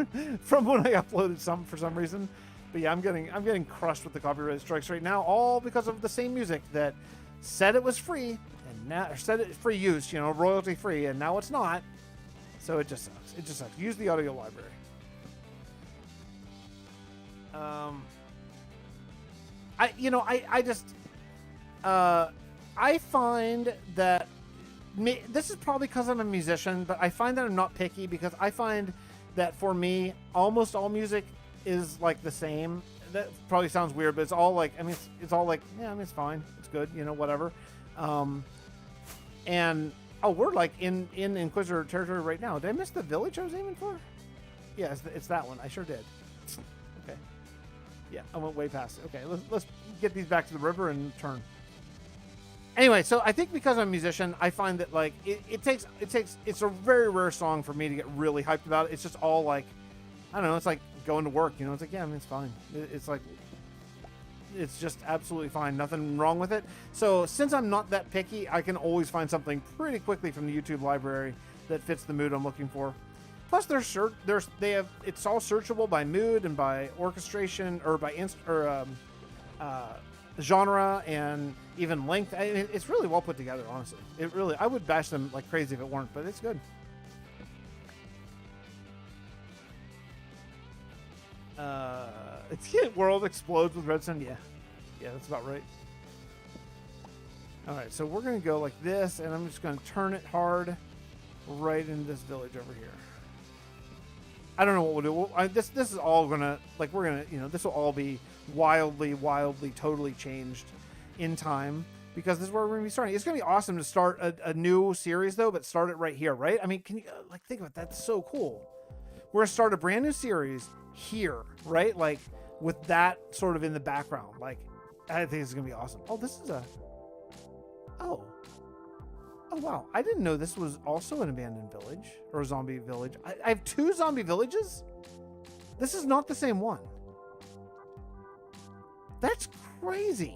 from when I uploaded some for some reason. But yeah, I'm getting crushed with the copyright strikes right now, all because of the same music that said it was free and now said it's free use, you know, royalty free, and now it's not. So it just sucks. It just sucks. Use the audio library. I find that this is probably because I'm a musician, but I find that I'm not picky because I find that for me, almost all music is like the same. That probably sounds weird, but it's all like, I mean, it's all like, yeah, I mean, it's fine. It's good, you know, whatever. And, oh, we're like in Inquisitor territory right now. Did I miss the village I was aiming for? Yeah, it's that one. I sure did. Okay. Yeah, I went way past it. Okay, let's get these back to the river and turn. Anyway, so I think because I'm a musician, I find that like it's a very rare song for me to get really hyped about it. It's just all like, I don't know, it's like going to work, you know, it's like, yeah, I mean, it's fine. It's like, it's just absolutely fine. Nothing wrong with it. So since I'm not that picky, I can always find something pretty quickly from the YouTube library that fits the mood I'm looking for. Plus, it's all searchable by mood and by orchestration or by genre and even length. It's really well put together, honestly. I would bash them like crazy if it weren't, but it's good. World explodes with redstone. Yeah, that's about right. All right, so we're gonna go like this, and I'm just gonna turn it hard right into this village over here. I don't know what we'll do. This is all gonna, like, we're gonna, you know, this will all be wildly, totally changed in time because this is where we're gonna be starting. It's gonna be awesome to start a new series though, but start it right here, right? I mean, can you like think about that? That's so cool. We're gonna start a brand new series here, right? Like with that sort of in the background. Like, I think it's gonna be awesome. Oh, this is oh wow, I didn't know this was also an abandoned village or a zombie village. I have 2 zombie villages. This is not the same one. That's crazy.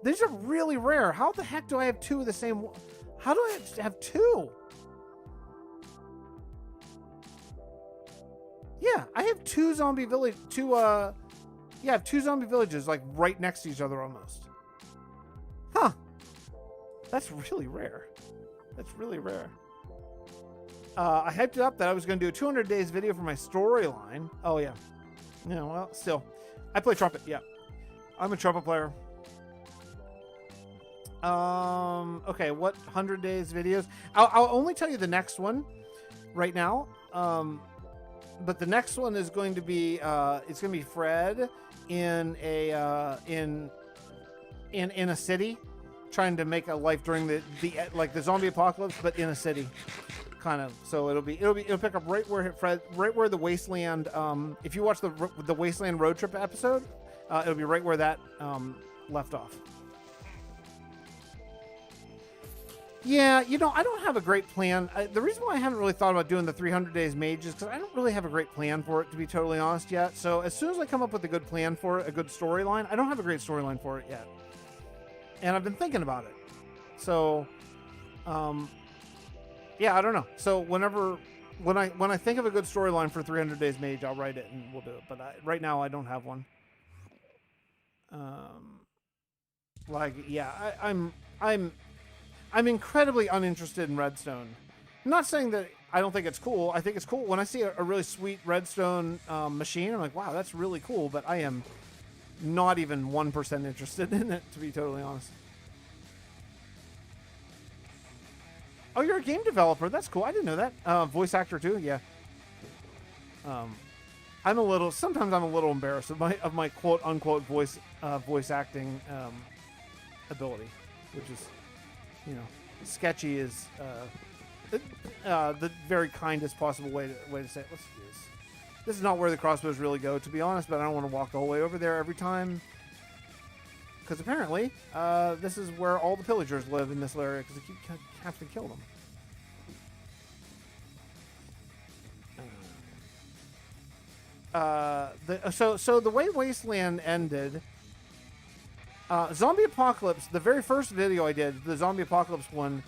These are really rare. How the heck do I have 2 of the same one? How do I have 2? Yeah, I have 2 zombie village, I have 2 zombie villages like right next to each other almost. Huh. That's really rare. I hyped it up that I was going to do a 200 days video for my storyline. Oh, yeah. Yeah, well, still. I play trumpet, yeah. I'm a trumpet player. Okay, what 100 days videos? I'll only tell you the next one right now. But the next one is going to be, it's going to be Fred in a city, trying to make a life during the zombie apocalypse, but in a city, kind of. So it'll pick up right where the Wasteland. If you watch the Wasteland road trip episode, it'll be right where that left off. Yeah, you know, I don't have a great plan. The reason why I haven't really thought about doing the 300 days mage is because I don't really have a great plan for it, to be totally honest, yet. So as soon as I come up with a good plan for it, a good storyline, I don't have a great storyline for it yet. And I've been thinking about it. So, yeah, I don't know. So when I think of a good storyline for 300 days mage, I'll write it and we'll do it. But right now I don't have one. I'm incredibly uninterested in redstone I'm not saying that I don't think it's cool. I think it's cool. When I see a really sweet redstone machine, I'm like, wow, that's really cool. But I am not even 1% interested in it, to be totally honest. Oh, you're a game developer. That's cool. I didn't know that. Voice actor too. Yeah. Sometimes I'm a little embarrassed of my quote unquote voice acting ability, which is, sketchy is the very kindest possible way to say it. Let's do this. This is not where the crossbows really go, to be honest, but I don't want to walk the whole way over there every time, because apparently this is where all the pillagers live in this area, because you have to kill them. So the way Wasteland ended, Zombie Apocalypse, the very first video I did, the Zombie Apocalypse one,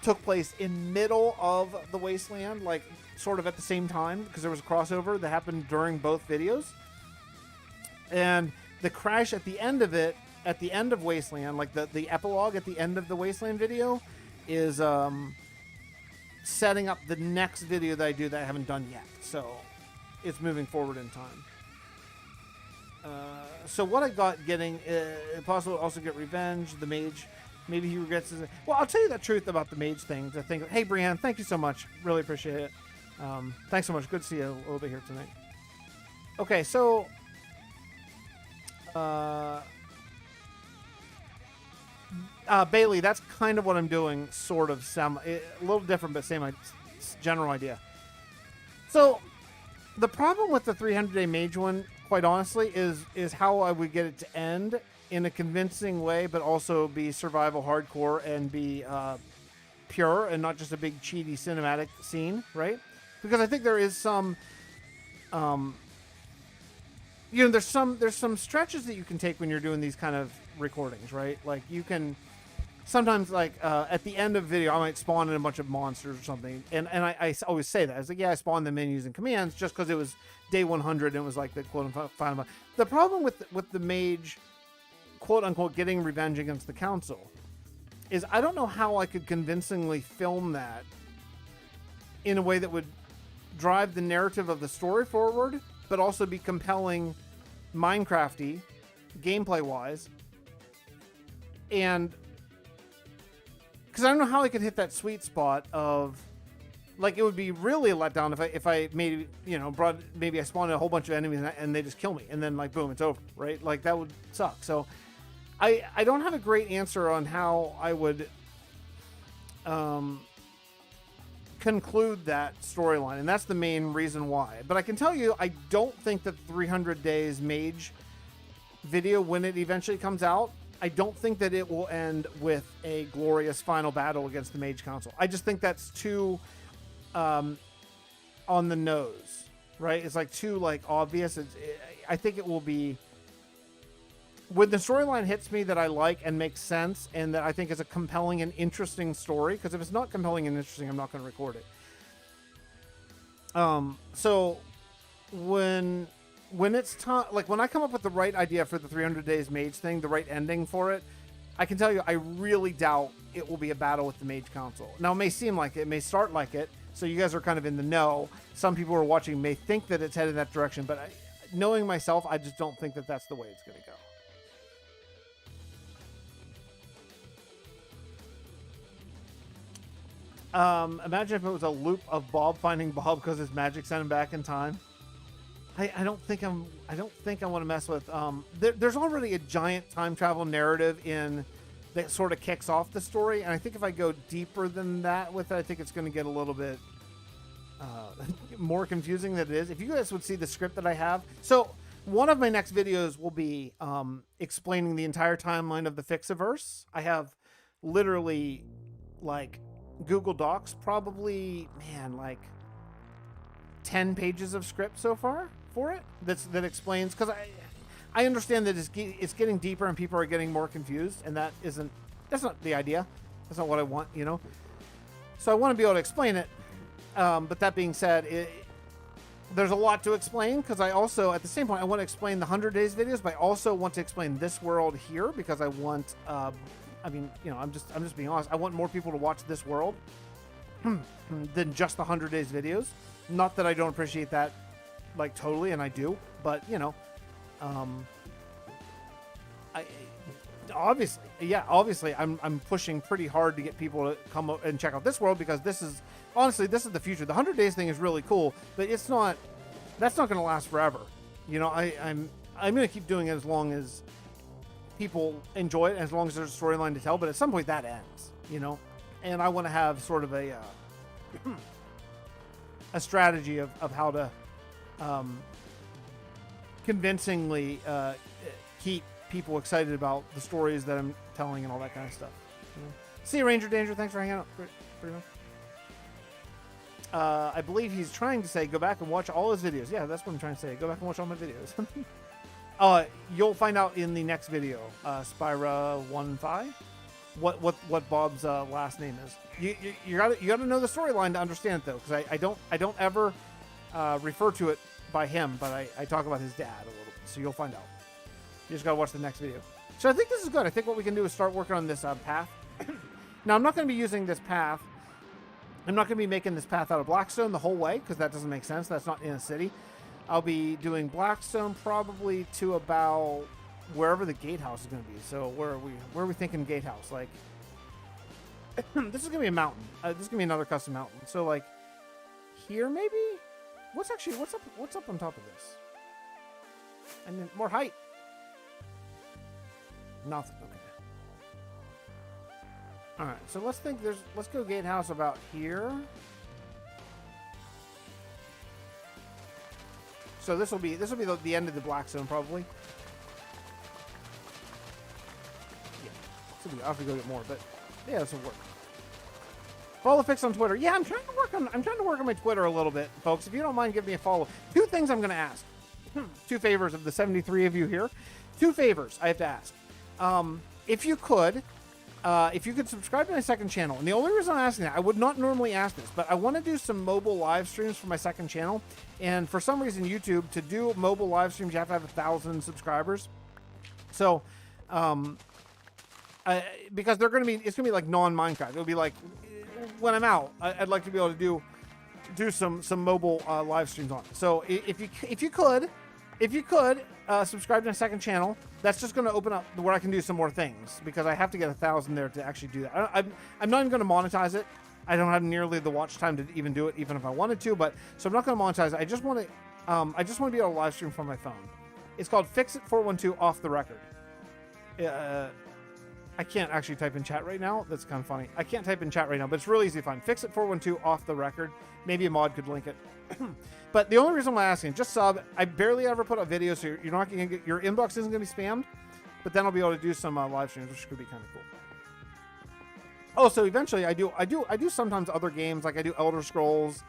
took place in middle of the Wasteland, like sort of at the same time, because there was a crossover that happened during both videos. And the crash at the end of it, at the end of Wasteland, like the epilogue at the end of the Wasteland video, is setting up the next video that I do that I haven't done yet. So it's moving forward in time. So what I got getting, possible to also get revenge, the mage. Maybe he regrets his... Well, I'll tell you the truth about the mage things. I think... Hey, Brienne, thank you so much. Really appreciate it. Thanks so much. Good to see you a little bit here tonight. Okay, so... Bailey, that's kind of what I'm doing, sort of. A little different, but same general idea. So, the problem with the 300-day mage one, quite honestly, is how I would get it to end in a convincing way, but also be survival hardcore and be pure and not just a big cheaty cinematic scene, right? Because I think there is some, there's some stretches that you can take when you're doing these kind of recordings, right? Like you can sometimes, like at the end of a video, I might spawn in a bunch of monsters or something, and I always say that. I was like, yeah, I spawned them in using commands just because it was day 100 and it was like the quote unquote final. The problem with the mage, quote unquote, getting revenge against the council is I don't know how I could convincingly film that in a way that would drive the narrative of the story forward, but also be compelling Minecrafty gameplay wise. And because I don't know how I could hit that sweet spot of, like, it would be really a letdown if I made, maybe I spawned a whole bunch of enemies and they just kill me and then, like, boom, it's over, right? Like, that would suck. So I don't have a great answer on how I would conclude that storyline, and that's the main reason why. But I can tell you, I don't think that 300 Days Mage video, when it eventually comes out, I don't think that it will end with a glorious final battle against the Mage Council. I just think that's too on the nose, right? It's like too like obvious. I think it will be, when the storyline hits me that I like and makes sense and that I think is a compelling and interesting story, because if it's not compelling and interesting, I'm not going to record it. So when it's time, like when I come up with the right idea for the 300 Days Mage thing, the right ending for it, I can tell you I really doubt it will be a battle with the Mage Council. Now, it may seem like it, may start like it, so you guys are kind of in the know. Some people who are watching may think that it's headed in that direction, but knowing myself, I just don't think that that's the way it's going to go. Imagine if it was a loop of Bob finding Bob because his magic sent him back in time. I don't think I want to mess with. There's already a giant time travel narrative in that sort of kicks off the story, and I think if I go deeper than that with it, I think it's going to get a little bit more confusing than it is. If you guys would see the script that I have, so one of my next videos will be explaining the entire timeline of the Fixxitt412. I have literally like Google Docs, probably, man, like 10 pages of script so far for it that explains, because I understand that it's getting deeper and people are getting more confused, and that's not the idea. That's not what I want, so I want to be able to explain it, but that being said, there's a lot to explain, because I also, at the same point, I want to explain the 100 Days videos, but I also want to explain this world here, because I want I'm just being honest. I want more people to watch this world. than just the 100 days videos. Not that I don't appreciate that, like, totally, and I do, but, you know, obviously, I'm pushing pretty hard to get people to come and check out this world, because this is, honestly, this is the future. The 100 days thing is really cool, but that's not going to last forever. You know, I'm going to keep doing it as long as people enjoy it, as long as there's a storyline to tell, but at some point that ends, you know, and I want to have sort of a strategy of how to convincingly keep people excited about the stories that I'm telling and all that kind of stuff. You know? See you, Ranger Danger. Thanks for hanging out. Pretty much. I believe he's trying to say go back and watch all his videos. Yeah, that's what I'm trying to say. Go back and watch all my videos. You'll find out in the next video, Spyra15, what Bob's last name is. You gotta know the storyline to understand it, though, because I don't ever refer to it by him, but I talk about his dad a little bit. So you'll find out. You just gotta watch the next video. So I think this is good. I think what we can do is start working on this path. Now, I'm not going to be using this path. I'm not going to be making this path out of Blackstone the whole way, because that doesn't make sense. That's not in a city. I'll be doing Blackstone probably to about wherever the gatehouse is going to be. So where are we thinking gatehouse? Like, this is going to be a mountain. This is going to be another custom mountain. So like here maybe? What's up on top of this? And then more height. Nothing. Okay. All right. So let's think. Let's go gatehouse about here. So this will be the end of the Blackstone probably. Yeah. I'll have to go get more, but yeah, this will work. Follow Fix on Twitter. Yeah, I'm trying to work on my Twitter a little bit, folks. If you don't mind, give me a follow. Two things I'm going to ask. Two favors of the 73 of you here. Two favors I have to ask. If you could subscribe to my second channel, and the only reason I'm asking that, I would not normally ask this, but I want to do some mobile live streams for my second channel, and for some reason YouTube, to do mobile live streams, you have to have 1,000 subscribers. So, because it's going to be like non-Minecraft. It'll be like when I'm out, I'd like to be able to do some mobile live streams on it. So if you could subscribe to my second channel, that's just going to open up where I can do some more things, because I have to get 1,000 there to actually do that. I'm not even going to monetize it. I don't have nearly the watch time to even do it, even if I wanted to. But so I'm not going to monetize it. I just want to be able to live stream from my phone. It's called Fixxitt412 Off the Record. I can't actually type in chat right now. That's kind of funny. I can't type in chat right now, but it's really easy to find. Fixxitt412 Off the Record. Maybe a mod could link it. But the only reason I'm asking, just sub. I barely ever put up videos, so you're not going to get, your inbox isn't going to be spammed. But then I'll be able to do some live streams, which could be kind of cool. Oh, so eventually I do sometimes other games, like I do Elder Scrolls.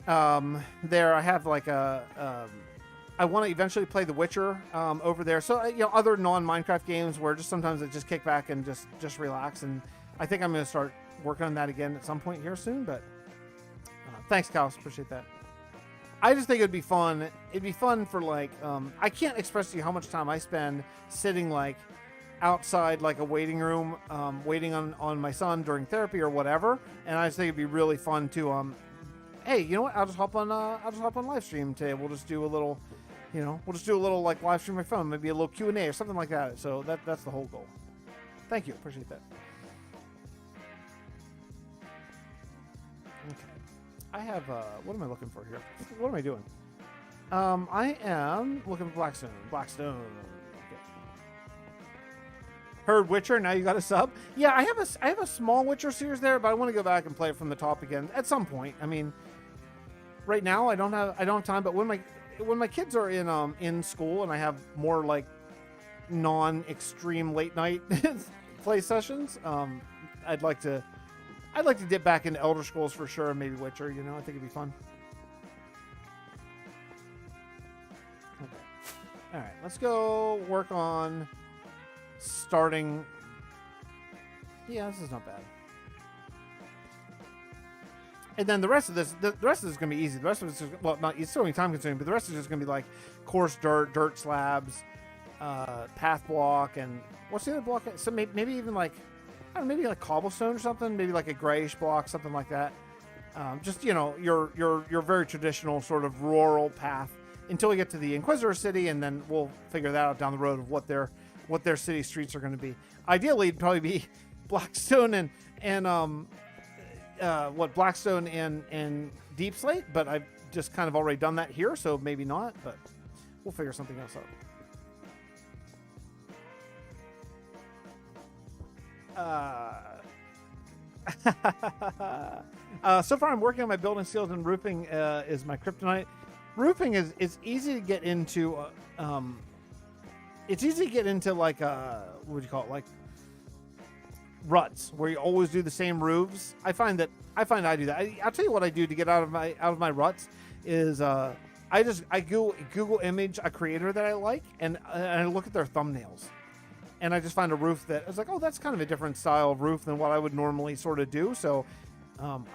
There I have like I want to eventually play The Witcher over there. So, other non-Minecraft games where just sometimes I just kick back and just relax. And I think I'm going to start working on that again at some point here soon. But thanks, Kaos. Appreciate that. I just think it'd be fun. It'd be fun for like, I can't express to you how much time I spend sitting like outside like a waiting room, waiting on my son during therapy or whatever. And I just think it'd be really fun to, hey, you know what? I'll just hop on live stream today. We'll just do a little, like live stream on my phone, maybe a little Q&A or something like that. So that's the whole goal. Thank you. Appreciate that. Okay. I have, what am I looking for here? What am I doing? I am looking for Blackstone. Okay. Heard Witcher, now you got a sub? Yeah, I have a small Witcher series there, but I want to go back and play it from the top again at some point. I mean, right now I don't have time, but when my kids are in school and I have more like non-extreme late night play sessions, I'd like to dip back into Elder Scrolls for sure, and maybe Witcher. I think it'd be fun. Okay. All right, let's go work on starting. Yeah, this is not bad. And then the rest of this, is going to be easy. The rest of it's it's still time consuming, but the rest is just going to be like coarse dirt slabs, path block, and what's the other block? So maybe even like, I don't know, maybe like cobblestone or something, maybe like a grayish block, something like that. Just, you know, your very traditional sort of rural path until we get to the Inquisitor city, and then we'll figure that out down the road of what their city streets are going to be. Ideally, it'd probably be Blackstone and Blackstone and Deep Slate, but I've just kind of already done that here, so maybe not, but we'll figure something else out. So far I'm working on my building skills, and roofing is my kryptonite. Roofing is easy to get into. It's easy to get into, like what would you call it, like ruts where you always do the same roofs. I find I do that. I'll tell you what I do to get out of my ruts is I Google image a creator that I like, and I look at their thumbnails, and I just find a roof that I was like, oh, that's kind of a different style of roof than what I would normally sort of do. So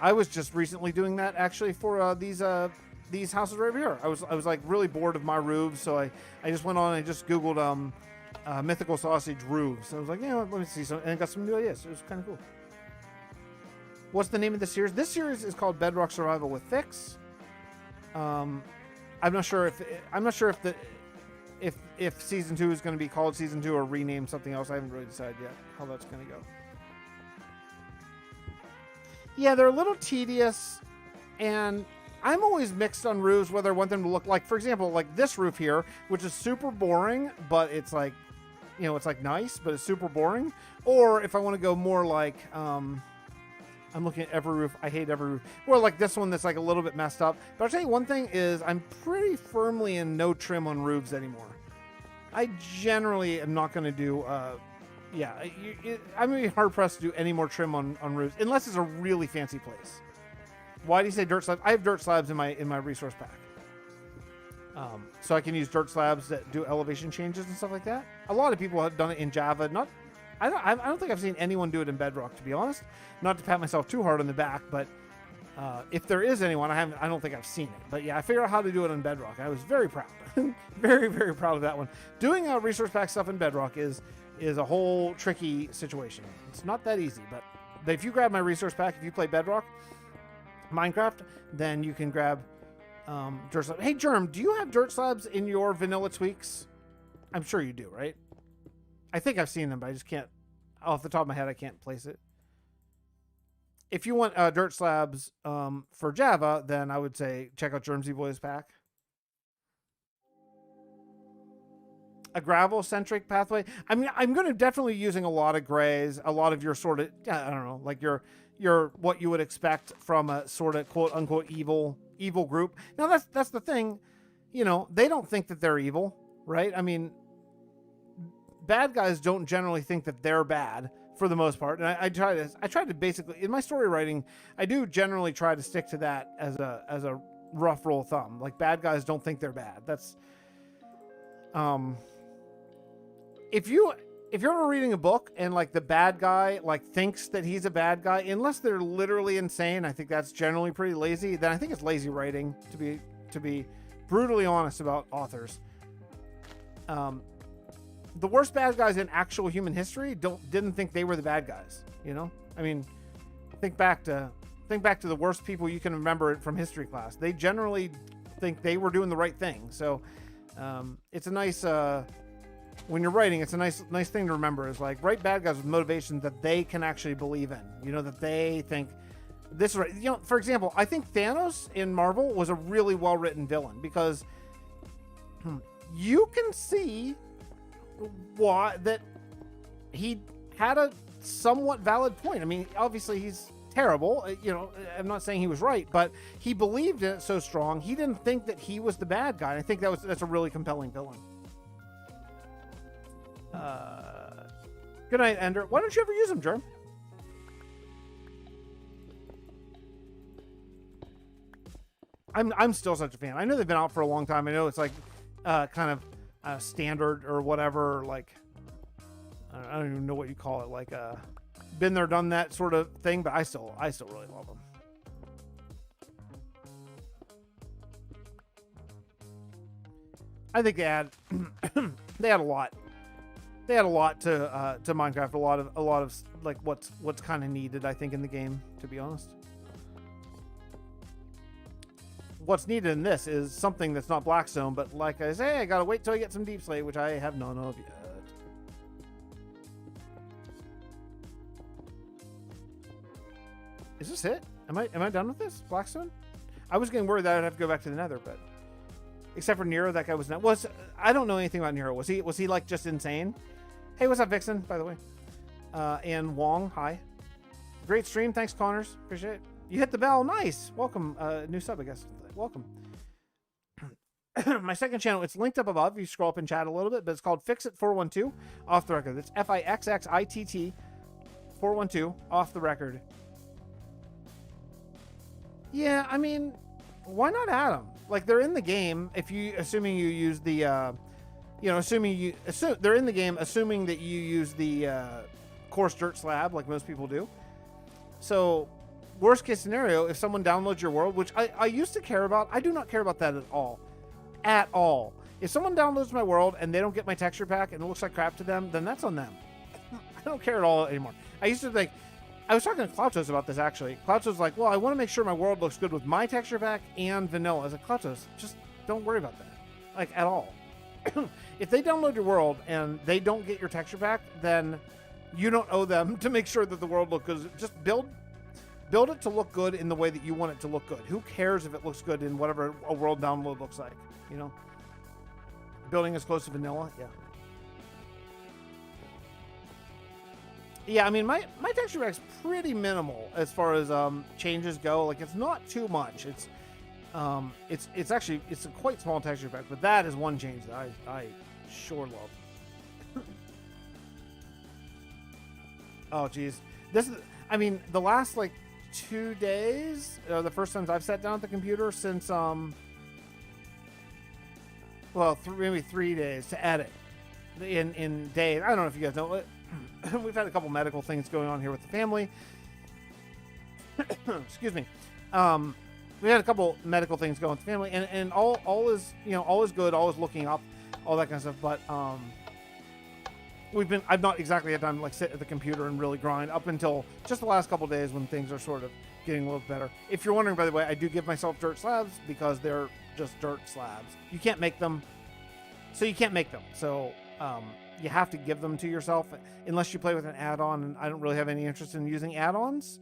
I was just recently doing that actually for these houses right over here. I was like really bored of my roofs, so I just went on and just Googled mythical sausage roofs. I was like, yeah, let me see some, and I got some new ideas. It was kind of cool. What's the name of the series? This series is called Bedrock Survival with Fix. I'm not sure if season 2 is going to be called season 2 or renamed something else. I haven't really decided yet how that's going to go. Yeah, they're a little tedious, and I'm always mixed on roofs whether I want them to look like, for example, like this roof here, which is super boring, but it's like, you know, it's like nice, but it's super boring. Or if I want to go more like, I'm looking at every roof. I hate every roof. Or like this one that's like a little bit messed up. But I'll tell you one thing is I'm pretty firmly in no trim on roofs anymore. I generally am not going to do, I'm going to be hard pressed to do any more trim on roofs unless it's a really fancy place. Why do you say dirt slabs? I have dirt slabs in my resource pack. So I can use dirt slabs that do elevation changes and stuff like that. A lot of people have done it in Java. I don't think I've seen anyone do it in Bedrock, to be honest. Not to pat myself too hard on the back, but if there is anyone, I don't think I've seen it. But yeah, I figured out how to do it in Bedrock. I was very proud. Very, very proud of that one. Doing resource pack stuff in Bedrock is a whole tricky situation. It's not that easy, but if you grab my resource pack, if you play Bedrock Minecraft, then you can grab dirt slabs. Hey, Germ, do you have dirt slabs in your vanilla tweaks? I'm sure you do, right? I think I've seen them, but I just can't, off the top of my head, I can't place it. If you want dirt slabs for Java, then I would say check out Germsy Boys pack. A gravel-centric pathway. I mean, I'm going to definitely using a lot of grays, a lot of your sort of, I don't know, like your what you would expect from a sort of quote-unquote evil group. Now, that's the thing. You know, they don't think that they're evil, right? I mean, bad guys don't generally think that they're bad for the most part. And I try to basically, in my story writing, I do generally try to stick to that as a rough rule of thumb. Like, bad guys don't think they're bad. That's, if you're ever reading a book and like the bad guy like thinks that he's a bad guy, unless they're literally insane, I think that's generally pretty lazy. Then I think it's lazy writing, to be brutally honest about authors. The worst bad guys in actual human history didn't think they were the bad guys. You know, I mean, think back to the worst people you can remember from history class. They generally think they were doing the right thing. So it's a nice when you're writing, it's a nice thing to remember, is like, write bad guys with motivation that they can actually believe in. You know, that they think this is right. You know, for example, I think Thanos in Marvel was a really well written villain because you can see why that he had a somewhat valid point. I mean, obviously he's terrible. You know, I'm not saying he was right, but he believed in it so strong. He didn't think that he was the bad guy. I think that's a really compelling villain. Good night, Ender. Why don't you ever use them, Germ? I'm still such a fan. I know they've been out for a long time. I know it's like kind of standard or whatever. Like, I don't even know what you call it. Like been there, done that sort of thing. But I still really love them. I think they add a lot. They add a lot to Minecraft. A lot of like what's kind of needed, I think, in the game. To be honest, what's needed in this is something that's not Blackstone. But like I say, I gotta wait till I get some deep slate, which I have none of yet. Is this it? Am I done with this Blackstone? I was getting worried that I'd have to go back to the Nether, but except for Nero, that guy was not. I don't know anything about Nero. Was he like just insane? Hey, what's up, Vixen? By the way, and Wong, hi. Great stream, thanks, Connors. Appreciate it. You hit the bell, nice. Welcome, new sub, I guess. Welcome. My second channel, it's linked up above. You scroll up in chat a little bit, but it's called Fixxitt412 Off the Record. That's Fixxitt 412 Off the Record. Yeah, I mean, why not add them? Like, they're in the game. Assuming you use the, they're in the game, assuming that you use the coarse dirt slab, like most people do. So, worst case scenario, if someone downloads your world, which I used to care about, I do not care about that at all. At all. If someone downloads my world and they don't get my texture pack and it looks like crap to them, then that's on them. I don't care at all anymore. I used to think. I was talking to Cloutos about this, actually. Cloutos was like, well, I want to make sure my world looks good with my texture pack and vanilla. I was like, Cloutos, just don't worry about that. Like, at all. If they download your world and they don't get your texture pack, then you don't owe them to make sure that the world looks good. Just build it to look good in the way that you want it to look good. Who cares if it looks good in whatever a world download looks like, you know? Building as close to vanilla, yeah. Yeah, I mean, my texture pack's pretty minimal as far as changes go. Like, it's not too much. It's actually a quite small texture pack, but that is one change that I sure love. Oh, geez. This is, I mean, the last like 2 days, the first times I've sat down at the computer since maybe 3 days to edit in days. I don't know if you guys know it. We've had a couple medical things going on here with the family. Excuse me. We had a couple medical things going with the family, and all is good, all is looking up, all that kind of stuff. But I've not exactly had time to like sit at the computer and really grind up until just the last couple days when things are sort of getting a little better. If you're wondering, by the way, I do give myself dirt slabs because they're just dirt slabs. You can't make them, so you can't make them. So you have to give them to yourself unless you play with an add-on, and I don't really have any interest in using add-ons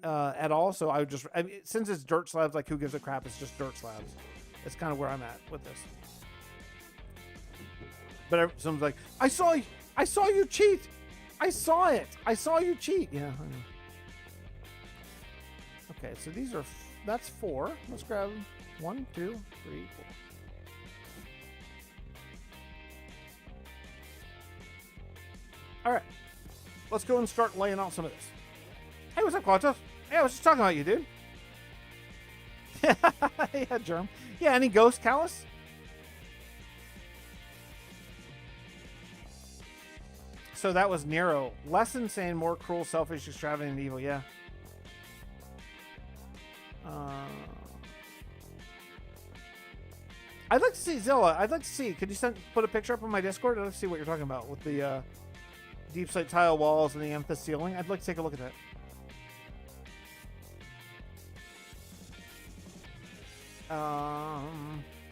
at all. So I mean, since it's dirt slabs, like who gives a crap? It's just dirt slabs. It's kind of where I'm at with this. But someone's like, I saw you cheat. I saw it. I saw you cheat. Yeah. I know. Okay, so that's 4. Let's grab 1, 2, 3, 4. All right, let's go and start laying out some of this. Hey, what's up, Quantos? Hey, I was just talking about you, dude. Yeah, Germ. Yeah, any ghost, Callus? So that was Nero. Less insane, more cruel, selfish, extravagant, and evil. Yeah. I'd like to see Zilla. I'd like to see. Could you put a picture up on my Discord? I'd like to see what you're talking about with the deep slate tile walls and the amethyst ceiling. I'd like to take a look at that.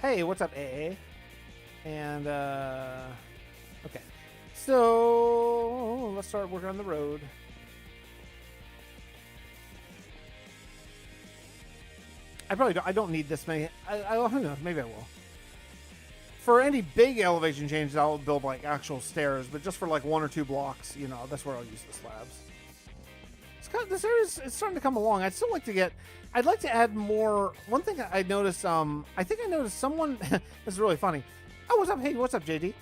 Hey, what's up, AA? And okay, so let's start working on the road. I don't need this many. Who knows? Maybe I will. For any big elevation changes, I'll build like actual stairs, but just for like 1 or 2 blocks, you know, that's where I'll use the slabs. This area is starting to come along. I'd like to add more. One thing I noticed, I think I noticed someone, this is really funny. Oh, what's up? Hey, what's up, JD?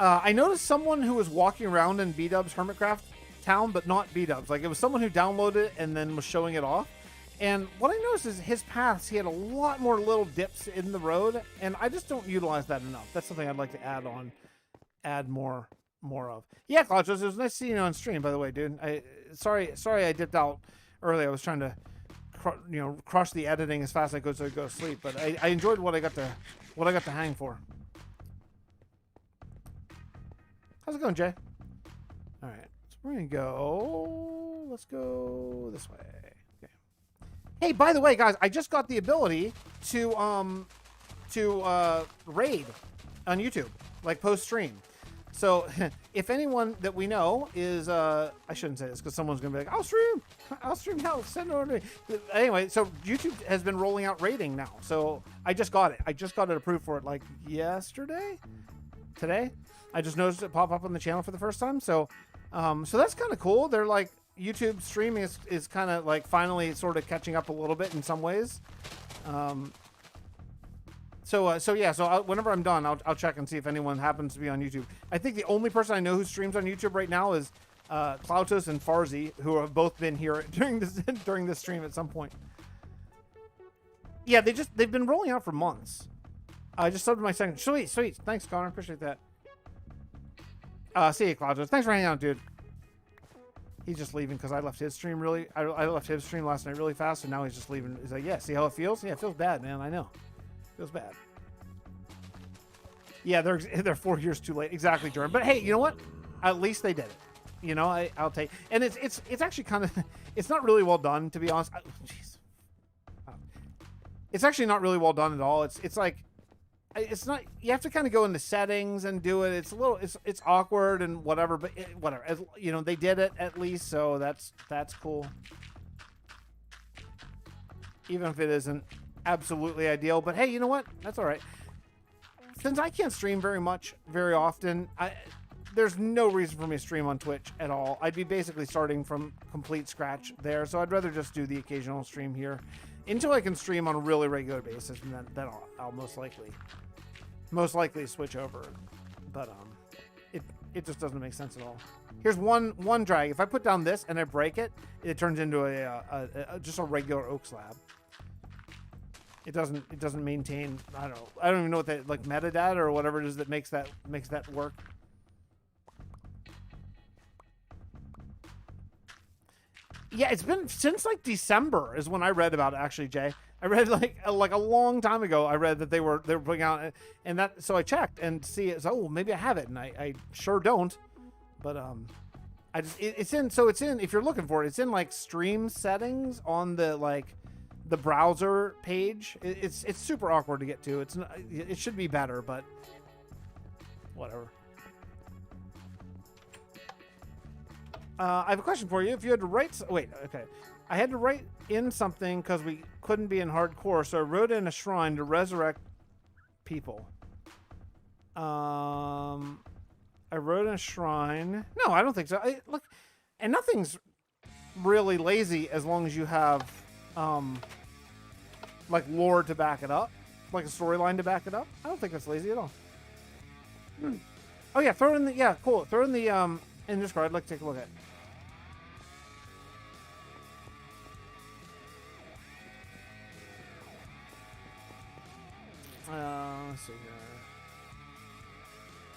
I noticed someone who was walking around in B-Dub's Hermitcraft town, but not B-Dub's. Like, it was someone who downloaded it and then was showing it off. And what I noticed is his paths, he had a lot more little dips in the road, and I just don't utilize that enough. That's something I'd like to add more of. Yeah, Claudius, it was nice seeing you on stream, by the way, dude. Sorry I dipped out early. I was trying to crush the editing as fast as I could so I could go to sleep, but I enjoyed what I got to hang for. How's it going, Jay? All right, so we're gonna go. Let's go this way. Okay. Hey, by the way, guys, I just got the ability to raid on YouTube, like post stream. So if anyone that we know is, I shouldn't say this because someone's gonna be like, I'll stream help, send it over to me. Anyway, so YouTube has been rolling out raiding now. So I just got it. I just got it approved for it like yesterday, today. I just noticed it pop up on the channel for the first time. So, so that's kind of cool. They're like, YouTube streaming is kind of like finally sort of catching up a little bit in some ways. So whenever I'm done, I'll check and see if anyone happens to be on YouTube. I think the only person I know who streams on YouTube right now is Cloutos and Farzi, who have both been here during this stream at some point. Yeah, they've been rolling out for months. I just subbed my second. Sweet. Thanks, Connor. Appreciate that. See you, Cloutos. Thanks for hanging out, dude. He's just leaving because I left his stream I left his stream last night really fast, and now he's just leaving. He's like, yeah, see how it feels? Yeah, it feels bad, man. I know. Feels bad. Yeah, they're 4 years too late. Exactly, Jordan. But hey, you know what? At least they did it. You know, I'll take. And it's actually kind of. It's not really well done, to be honest. Jeez. It's actually not really well done at all. It's like, it's not. You have to kind of go into settings and do it. It's a little. It's awkward and whatever. But whatever. You know, they did it at least, so that's cool. Even if it isn't absolutely ideal, but hey, you know what? That's all right. Since I can't stream very often, there's no reason for me to stream on Twitch at all. I'd be basically starting from complete scratch there, so I'd rather just do the occasional stream here until I can stream on a really regular basis, and then I'll most likely switch over. But it just doesn't make sense at all. Here's one drag. If I put down this and I break it, it turns into just a regular oak slab. It doesn't maintain. I don't even know what that, like, metadata or whatever it is that makes that work. Yeah, it's been since like December is when I read about it, actually, Jay. I read like a long time ago. I read that they were putting out, and that, so I checked and see it. So, oh, maybe I have it, and I sure don't. But I just it's in. So it's in. If you're looking for it, it's in like stream settings on the the browser page. It's super awkward to get to. It's not, it should be better, but whatever. I have a question for you. If you had to write, I had to write in something because we couldn't be in hardcore, so I wrote in a shrine to resurrect people. I wrote in a shrine. No, I don't think so. Look, and nothing's really lazy as long as you have like lore to back it up, like a storyline to back it up. I don't think that's lazy at all. Oh yeah, throw it in the cool. Throw it in the in Discord. I'd like to take a look at it. Let's see here.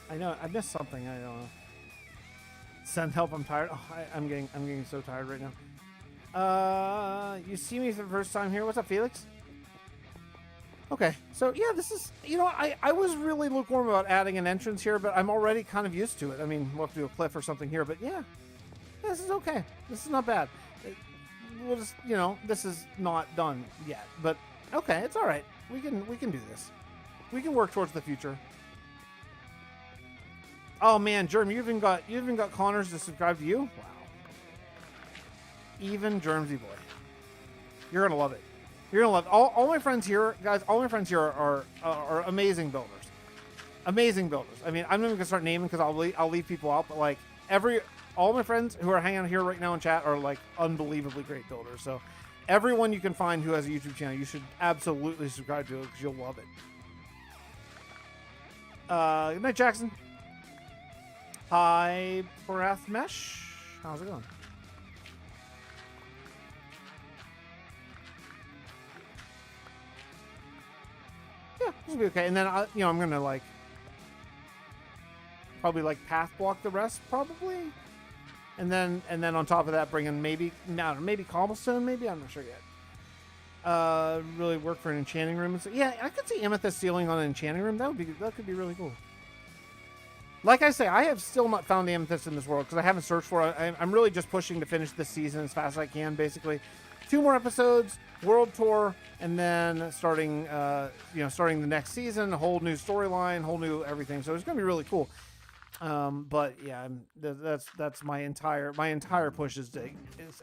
I know I missed something. I don't know. Send help. I'm tired. Oh, I'm getting so tired right now. You see me for the first time here. What's up, Felix? Okay, so yeah, this is, I was really lukewarm about adding an entrance here, but I'm already kind of used to it. I mean, we'll have to do a cliff or something here, but yeah, this is okay. This is not bad. We'll just, this is not done yet, but okay, it's all right. We can do this. We can work towards the future. Oh man, Germ, you even got Connors to subscribe to you. Wow. Even Germsy boy, you're gonna love it. You're gonna love it. All my friends here, guys. All my friends here are amazing builders. Amazing builders. I mean, I'm not even gonna start naming because I'll leave people out. But like all my friends who are hanging out here right now in chat are like unbelievably great builders. So everyone you can find who has a YouTube channel, you should absolutely subscribe to it because you'll love it. Good night, Jackson. Hi, Breath Mesh. How's it going? Yeah, this will be okay. And then I'm gonna probably path block the rest probably, and then on top of that bring in maybe cobblestone. Maybe I'm not sure yet. Really work for an enchanting room. So, yeah, I could see amethyst ceiling on an enchanting room. That could be really cool. Like I say, I have still not found the amethyst in this world because I haven't searched for it. I'm really just pushing to finish this season as fast as I can, basically. 2 more episodes, world tour, and then starting the next season, a whole new storyline, whole new everything. So it's going to be really cool. But yeah, that's my entire push is to,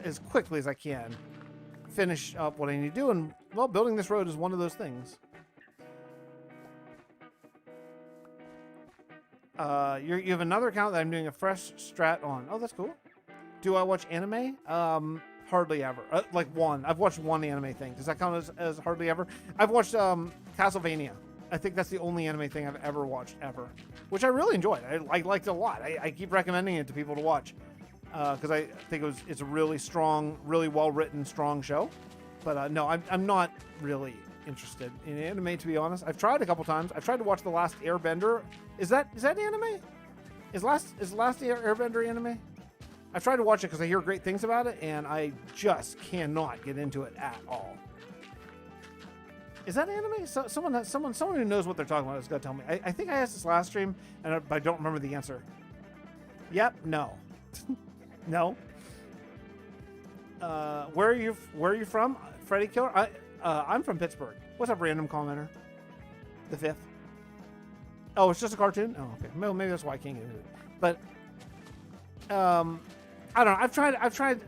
as quickly as I can, finish up what I need to do. And well, building this road is one of those things. You have another account that I'm doing a fresh strat on. Oh, that's cool. Do I watch anime? Hardly ever. Like one. I've watched one anime thing. Does that count as hardly ever? I've watched Castlevania. I think that's the only anime thing I've ever watched ever, which I really enjoyed. I liked it a lot. I keep recommending it to people to watch because I think it's a really strong, really well written, strong show. But no, I'm not really interested in anime, to be honest. I've tried a couple times. I've tried to watch The Last Airbender. Is that anime? Is Last Airbender anime? I've tried to watch it because I hear great things about it, and I just cannot get into it at all. Is that anime? Someone who knows what they're talking about is gonna tell me. I think I asked this last stream, but I don't remember the answer. Yep. No. No. Where are you from, Freddy Killer? I'm from Pittsburgh. What's up, random commenter? The 5th. Oh, it's just a cartoon? Oh, okay. Well, maybe that's why I can't get into it. But I don't know. I tried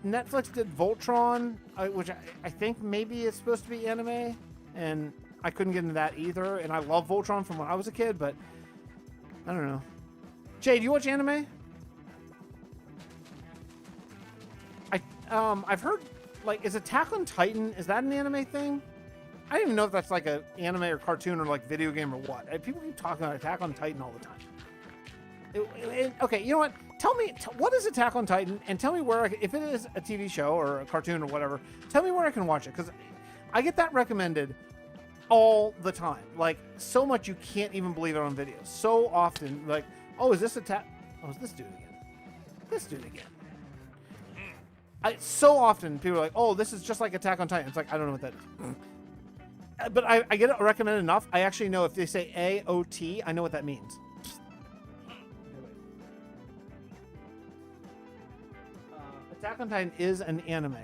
Netflix did Voltron, which I think maybe it's supposed to be anime, and I couldn't get into that either. And I love Voltron from when I was a kid, but I don't know. Jay, do you watch anime? I've heard, like, is Attack on Titan, is that an anime thing? I don't even know if that's like an anime or cartoon or like video game or what. People keep talking about Attack on Titan all the time. Okay, you know what? Tell me, what is Attack on Titan? And tell me where, if it is a TV show or a cartoon or whatever, tell me where I can watch it. Because I get that recommended all the time. Like, so much you can't even believe it on video. So often, like, oh, is this Attack? Oh, is this dude again? This dude again. So often people are like, oh, this is just like Attack on Titan. It's like, I don't know what that is. But I get it recommended enough. I actually know if they say AOT, I know what that means. Attack on Titan is an anime.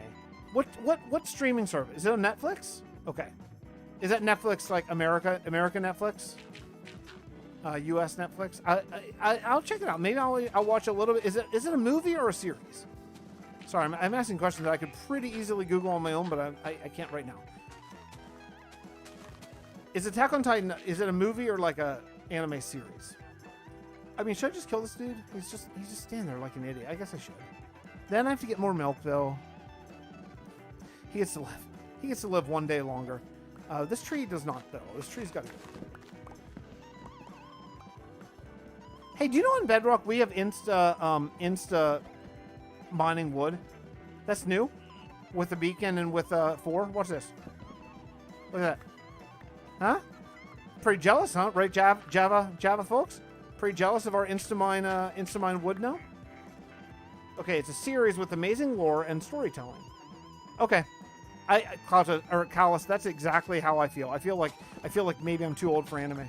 What streaming service? Is it on Netflix? Okay. Is that Netflix like American Netflix? US Netflix? I'll check it out. Maybe I'll watch a little bit. Is it a movie or a series? Sorry, I'm asking questions that I could pretty easily Google on my own, but I can't right now. Is Attack on Titan, is it a movie or like a anime series? I mean, should I just kill this dude? He's just standing there like an idiot. I guess I should. Then I have to get more milk, though. He gets to live. He gets to live one day longer. This tree does not, though. This tree's got to go. Hey, do you know on Bedrock we have insta mining wood? That's new. With the beacon and with 4. Watch this. Look at that. Huh? Pretty jealous, huh? Right, Java folks? Pretty jealous of our insta-mine wood now? Okay, it's a series with amazing lore and storytelling. Okay. Callus, that's exactly how I feel. I feel like maybe I'm too old for anime.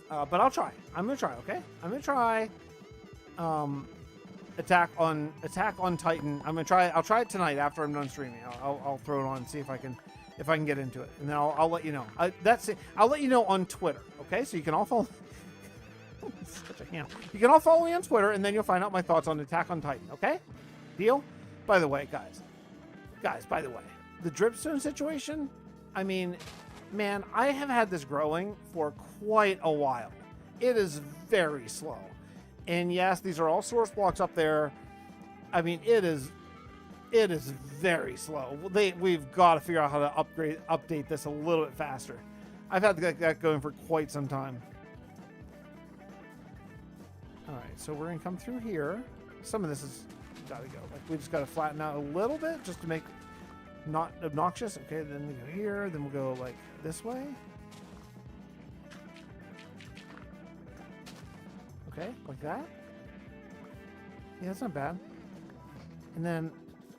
But I'll try. I'm gonna try, okay? I'm gonna try Attack on Titan. I'll try it tonight after I'm done streaming. I'll throw it on and see if I can get into it, and then I'll let you know. That's it. I'll let you know on Twitter. Okay, so you can all follow. Such a ham. You can all follow me on Twitter, and then you'll find out my thoughts on Attack on Titan. Okay, deal. By the way, guys. By the way, the dripstone situation. I mean, man, I have had this growing for quite a while. It is very slow, and yes, these are all source blocks up there. I mean, it is very slow. We've got to figure out how to update this a little bit faster. I've had that going for quite some time. All right, so we're gonna come through here. Some of this has got to go. Like, we just got to flatten out a little bit just to make not obnoxious. Okay, then we go here. Then we'll go like this way. Okay, like that. Yeah, that's not bad. And then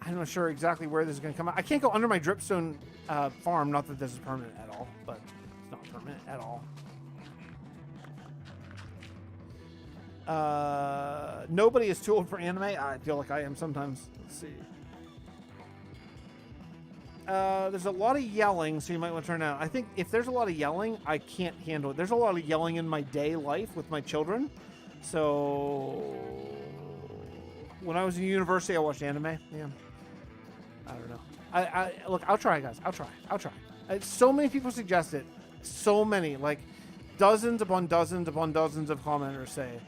I'm not sure exactly where this is going to come out. I can't go under my dripstone farm. Not that this is permanent at all, but it's not permanent at all. Nobody is too old for anime. I feel like I am sometimes. Let's see. There's a lot of yelling, so you might want to turn it down. I think if there's a lot of yelling, I can't handle it. There's a lot of yelling in my day life with my children. So when I was in university, I watched anime. Yeah. I don't know. Look, I'll try, guys. I'll try. So many people suggest it. So many, like dozens upon dozens upon dozens of commenters say,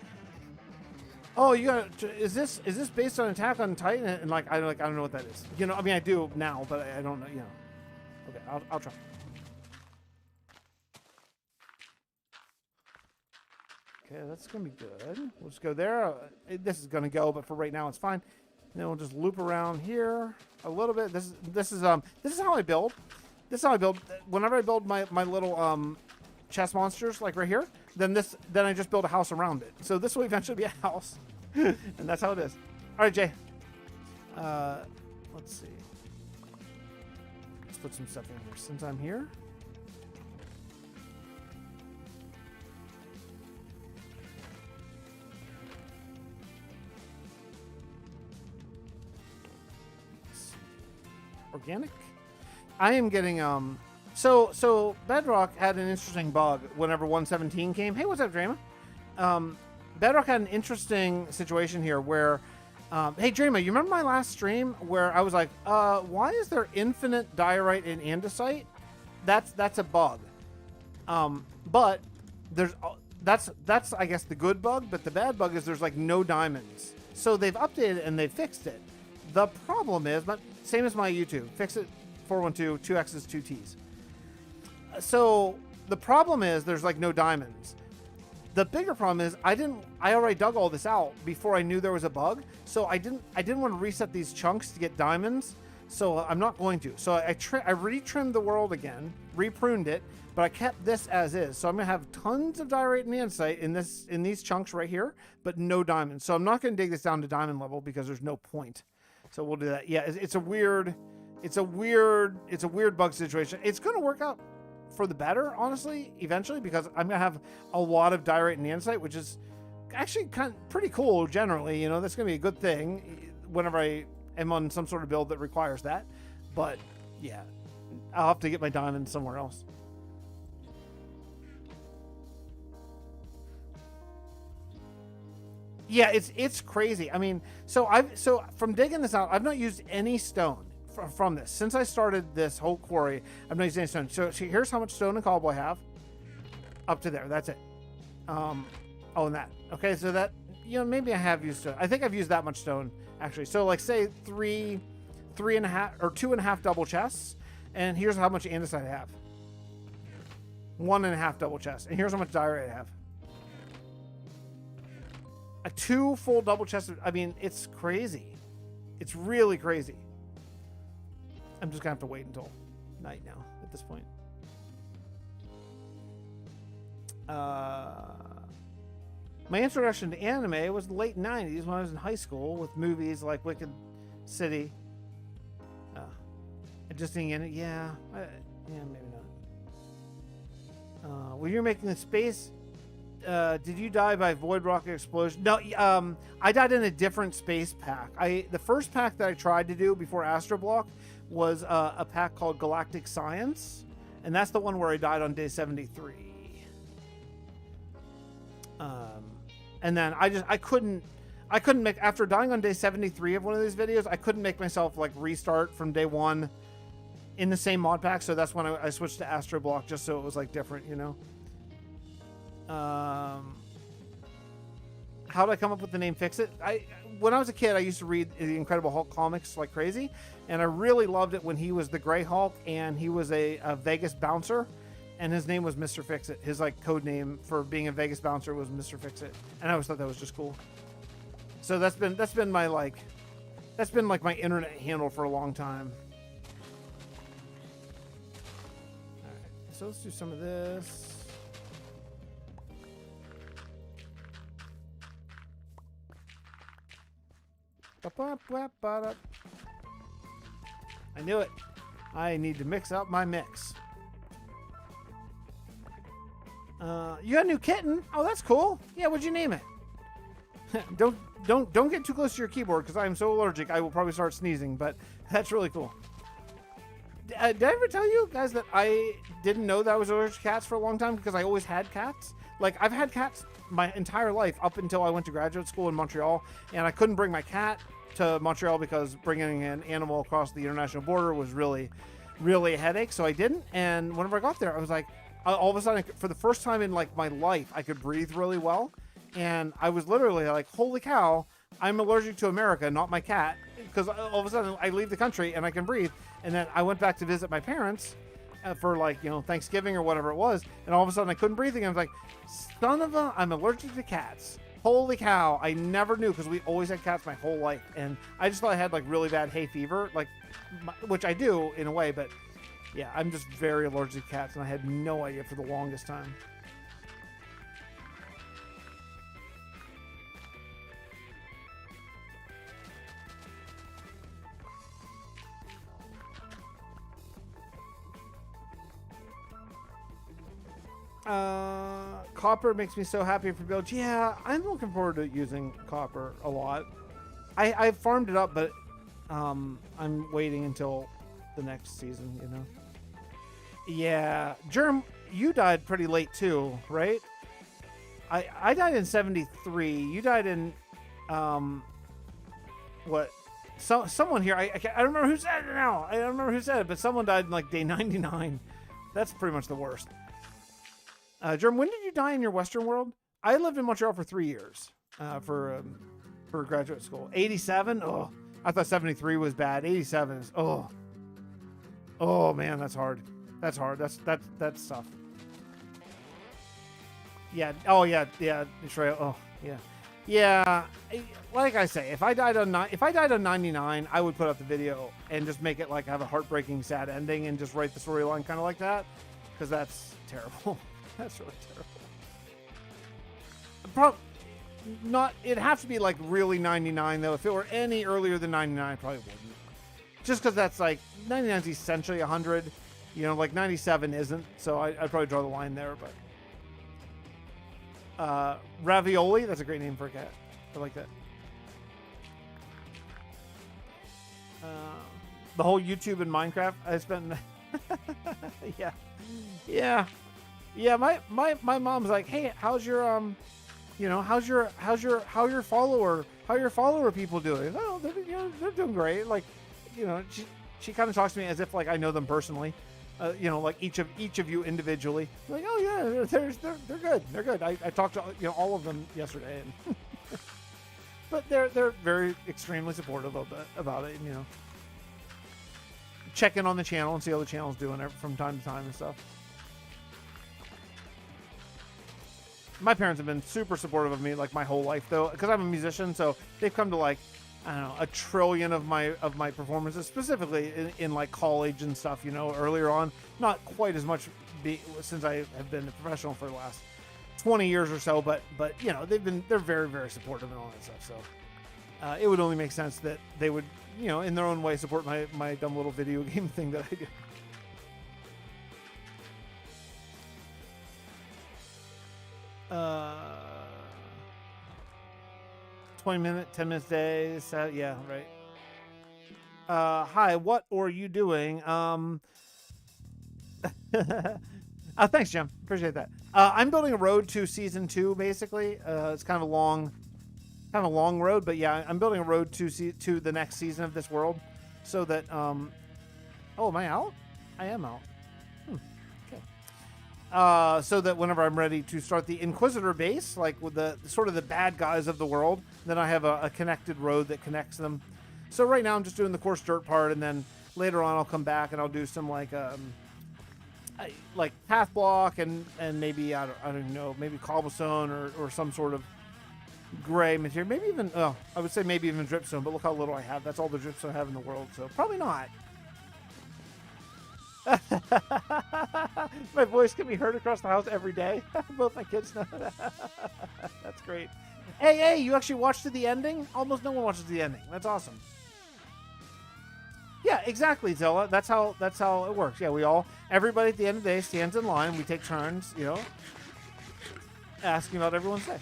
"Oh, you got? Is this based on Attack on Titan?" And like I don't know what that is. You know, I mean, I do now, but I don't know. You know. Okay, I'll try. Okay, that's gonna be good. We'll just go there. This is gonna go, but for right now, it's fine. And then we'll just loop around here a little bit. This is how I build. This is how I build. Whenever I build my little chest monsters, like right here, then I just build a house around it. So this will eventually be a house, and that's how it is. All right, Jay. Let's see. Let's put some stuff in here since I'm here. Organic. I am getting so Bedrock had an interesting bug whenever 1.17 came. Hey, what's up, Drama? Bedrock had an interesting situation here where hey Drama, you remember my last stream where I was like, why is there infinite diorite in andesite? That's a bug. But that's I guess the good bug, but the bad bug is there's like no diamonds. So they've updated and they've fixed it. The problem is, but same as my YouTube, Fixxitt412, 2 X's, 2 T's. So the problem is there's like no diamonds. The bigger problem is I already dug all this out before I knew there was a bug. So I didn't want to reset these chunks to get diamonds. So I'm not going to. So I retrimmed the world again, repruned it, but I kept this as is. So I'm gonna have tons of diorite and andesite in these chunks right here, but no diamonds. So I'm not gonna dig this down to diamond level because there's no point. So we'll do that. Yeah, it's a weird bug situation. It's gonna work out for the better, honestly, eventually, because I'm gonna have a lot of diorite and andesite, which is actually kind of pretty cool generally. You know, that's gonna be a good thing whenever I am on some sort of build that requires that. But yeah, I'll have to get my diamonds somewhere else. Yeah, it's crazy. I mean, so from digging this out, I've not used any stone from this since I started this whole quarry. I've not used any stone. So here's how much stone and cobble I have. Up to there. That's it. Oh, and that. Okay, so that, you know, maybe I have used stone. I think I've used that much stone actually. So like say three and a half or 2.5 double chests, and here's how much andesite I have. 1.5 double chests, and here's how much diorite I have. 2 full double chests. I mean, it's crazy. It's really crazy. I'm just gonna have to wait until night now at this point. My introduction to anime was the late 90s when I was in high school with movies like Wicked City. Just in it, yeah, maybe not. When you're making the space, did you die by void rocket explosion? No, I died in a different space pack. The first pack that I tried to do before Astro Block was a pack called Galactic Science, and that's the one where I died on day 73. And then I couldn't make, after dying on day 73 of one of these videos, I couldn't make myself like restart from day 1 in the same mod pack. So that's when I switched to Astro Block, just so it was like different, you know. How did I come up with the name Fixit? When I was a kid, I used to read the Incredible Hulk comics like crazy, and I really loved it when he was the Gray Hulk and he was a Vegas bouncer, and his name was Mr. Fixit. His like code name for being a Vegas bouncer was Mr. Fixit, and I always thought that was just cool. So that's been my like my internet handle for a long time. All right, so let's do some of this. I knew it. I need to mix up my mix. You got a new kitten? Oh, that's cool. Yeah, what'd you name it? don't get too close to your keyboard because I am so allergic. I will probably start sneezing. But that's really cool. Did I ever tell you guys that I didn't know that I was allergic to cats for a long time because I always had cats? Like, I've had cats my entire life up until I went to graduate school in Montreal, and I couldn't bring my cat to Montreal because bringing an animal across the international border was really, really a headache, so I didn't. And whenever I got there, I was like, all of a sudden, for the first time in, like, my life, I could breathe really well, and I was literally like, holy cow, I'm allergic to America, not my cat, because all of a sudden, I leave the country, and I can breathe. And then I went back to visit my parents for, like, you know, Thanksgiving or whatever it was. And all of a sudden I couldn't breathe again. I was like, son of a, I'm allergic to cats. Holy cow. I never knew because we always had cats my whole life. And I just thought I had like really bad hay fever, like, which I do in a way. But yeah, I'm just very allergic to cats. And I had no idea for the longest time. Copper makes me so happy for builds. Yeah, I'm looking forward to using copper a lot. I've farmed it up, but I'm waiting until the next season, you know. Yeah, Germ, you died pretty late too, right? I died in 73. You died in what? Someone here, I don't remember who said it now. I don't remember who said it, but someone died in like day 99. That's pretty much the worst. Germ, when did you die in your Western world? I lived in Montreal for 3 years for graduate school. 87? Oh, I thought 73 was bad. 87 is, oh man, that's hard. That's hard. That's tough. Yeah. Oh yeah. Israel. Oh yeah. Yeah. Like I say, if I died on 99, I would put up the video and just make it like have a heartbreaking, sad ending and just write the storyline kind of like that, because that's terrible. That's really terrible. It'd have to be like really 99 though. If it were any earlier than 99, I probably wouldn't. Just because that's like 99 is essentially 100. You know, like 97 isn't. So I'd probably draw the line there. But Ravioli, that's a great name for a cat. I like that. The whole YouTube and Minecraft I spent. Yeah. My mom's like, hey, how's your how your follower people doing? Oh, they're doing great. Like, you know, she kind of talks to me as if like I know them personally. You know, like each of you individually. I'm like, oh yeah, they're good. They're good. I talked to all of them yesterday, and but they're very extremely supportive about it. You know, check in on the channel and see how the channel's doing from time to time and stuff. My parents have been super supportive of me like my whole life though, because I'm a musician, so they've come to like, I don't know, 1 trillion of my performances, specifically in like college and stuff, you know, earlier on. Not quite as much since I have been a professional for the last 20 years or so, but you know, they're very, very supportive and all that stuff. So it would only make sense that they would, you know, in their own way support my dumb little video game thing that I do. 20 minutes, 10 minutes days. Yeah, right. Hi, what are you doing? Thanks, Jim. Appreciate that. I'm building a road to season 2, basically. It's kind of a long road, but yeah, I'm building a road to the next season of this world, so that oh, am I out? I am out. So that whenever I'm ready to start the Inquisitor base, like with the sort of the bad guys of the world, then I have a connected road that connects them. So right now I'm just doing the coarse dirt part, and then later on I'll come back and I'll do some like path block and maybe I don't know, maybe cobblestone or some sort of gray material, maybe even I would say maybe even dripstone, but look how little I have. That's all the dripstone I have in the world, so probably not. My voice can be heard across the house every day. Both my kids know that. That's great. Hey, you actually watched to the ending? Almost no one watches the ending. That's awesome. Yeah, exactly, Zilla. That's how it works. Yeah, everybody at the end of the day stands in line. We take turns, you know, asking about everyone's day.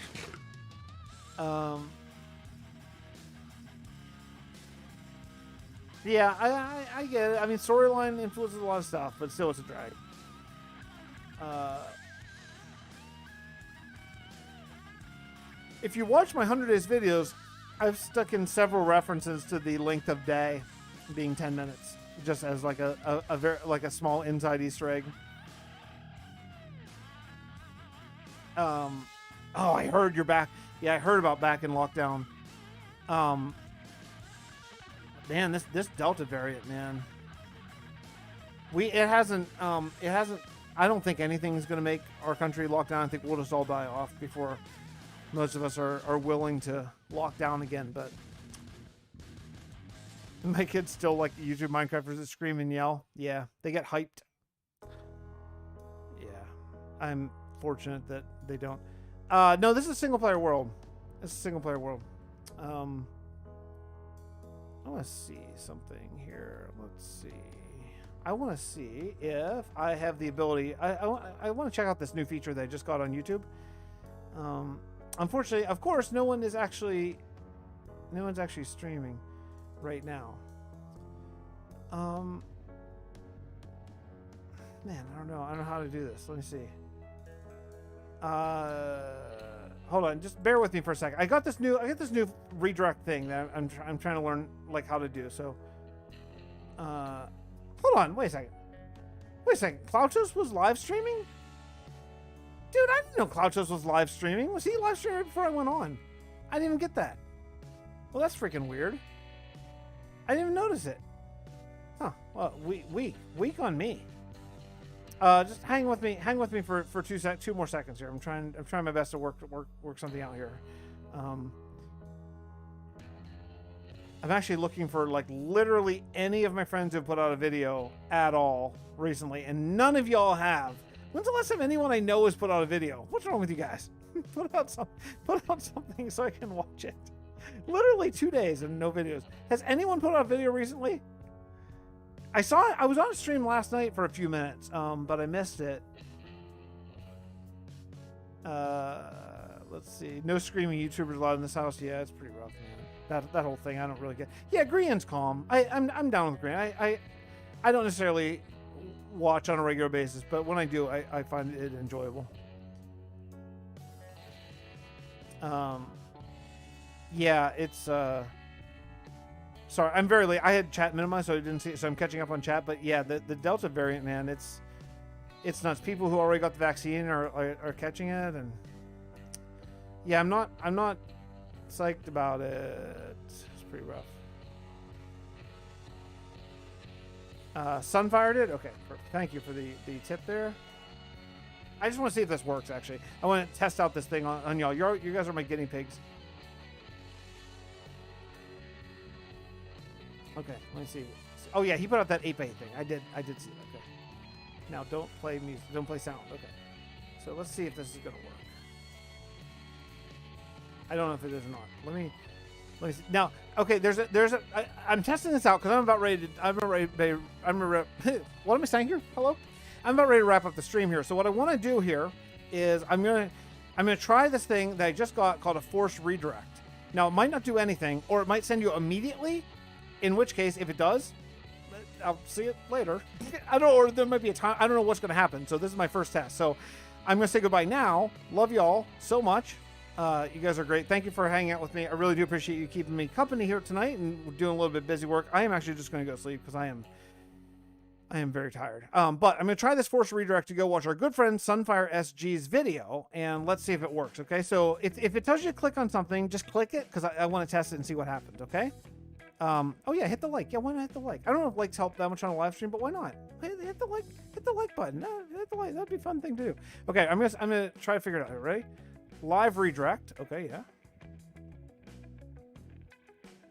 Yeah, I get it. I mean, storyline influences a lot of stuff, but still, it's a drag. If you watch my 100 Days videos, I've stuck in several references to the length of day being 10 minutes, just as like a very like a small inside Easter egg. Oh, I heard you're back. Yeah, I heard about back in lockdown. Man, this Delta variant, man. It hasn't. I don't think anything's gonna make our country lock down. I think we'll just all die off before most of us are willing to lock down again. But my kids still like YouTube Minecrafters that scream and yell. Yeah, they get hyped. Yeah, I'm fortunate that they don't. No, this is a single player world. It's a single player world. I want to see something here. Let's see. I want to see if I have the ability. I want to check out this new feature that I just got on YouTube. Unfortunately, of course, no one's actually streaming right now. Man, I don't know how to do this. Let me see. Hold on, just bear with me for a second. I got this new redirect thing that I'm trying to learn like how to do. So, hold on, wait a second. Cloudtoast was live streaming? Dude, I didn't know Cloudtoast was live streaming. Was he live streaming before I went on? I didn't even get that. Well, that's freaking weird. I didn't even notice it. Huh? Well, weak on me. Just hang with me for 2 more seconds here. I'm trying my best to work something out here. I'm actually looking for like literally any of my friends who have put out a video at all recently, and none of y'all have. When's the last time anyone I know has put out a video? What's wrong with you guys? Put out something so I can watch it. Literally 2 days and no videos. Has anyone put out a video recently? I was on a stream last night for a few minutes, but I missed it. Let's see. No screaming YouTubers allowed in this house. Yeah, it's pretty rough, man. That whole thing, I don't really get. Yeah, Grian's calm. I'm down with Grian. I don't necessarily watch on a regular basis, but when I do, I find it enjoyable. Yeah, it's sorry, I'm very late. I had chat minimized, so I didn't see it, so I'm catching up on chat. But yeah, the Delta variant, man, it's nuts. People who already got the vaccine are catching it, and yeah, I'm not psyched about it. It's pretty rough. Sunfire did? Okay, perfect. Thank you for the tip there. I just want to see if this works, actually. I want to test out this thing on y'all. You guys are my guinea pigs. Okay, let me see. Oh yeah, he put out that 8x8 thing. I did see it. Okay. Now don't play music. Don't play sound. Okay. So let's see if this is gonna work. I don't know if it is or not. Let me see. Now, okay. I'm testing this out because I'm about ready to. What am I saying here? Hello. I'm about ready to wrap up the stream here. So what I want to do here is I'm gonna try this thing that I just got called a forced redirect. Now it might not do anything, or it might send you immediately. In which case, if it does, I'll see it later. I don't know, or there might be a time. I don't know what's going to happen. So this is my first test. So I'm going to say goodbye now. Love y'all so much. You guys are great. Thank you for hanging out with me. I really do appreciate you keeping me company here tonight and doing a little bit of busy work. I am actually just going to go sleep because I am very tired. But I'm going to try this force redirect to go watch our good friend Sunfire SG's video, and let's see if it works. Okay. So if it tells you to click on something, just click it because I want to test it and see what happens. Okay. Oh yeah, hit the like. Yeah, why not hit the like? I don't know if likes help that much on a live stream, but why not? Hit the like button. Hit the like. That'd be a fun thing to do. Okay, I'm gonna try to figure it out. Ready? Live redirect. Okay, yeah.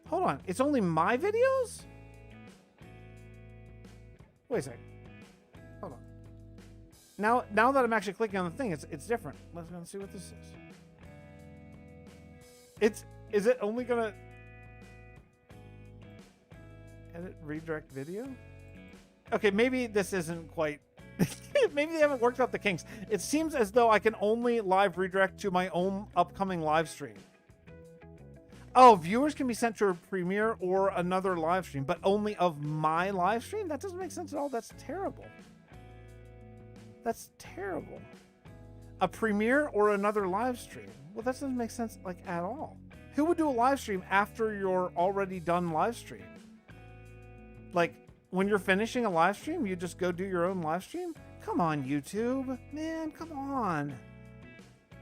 Hold on. It's only my videos? Wait a second. Hold on. Now that I'm actually clicking on the thing, it's different. Let's go and see what this is. Is it only gonna edit redirect video? Okay, maybe this isn't quite maybe they haven't worked out the kinks. It seems as though I can only live redirect to my own upcoming live stream. Oh, viewers can be sent to a premiere or another live stream, but only of my live stream? That doesn't make sense at all. That's terrible. That's terrible. A premiere or another live stream? Well, that doesn't make sense like at all. Who would do a live stream after your already done live stream? Like when you're finishing a live stream, you just go do your own live stream? Come on, YouTube. Man, come on.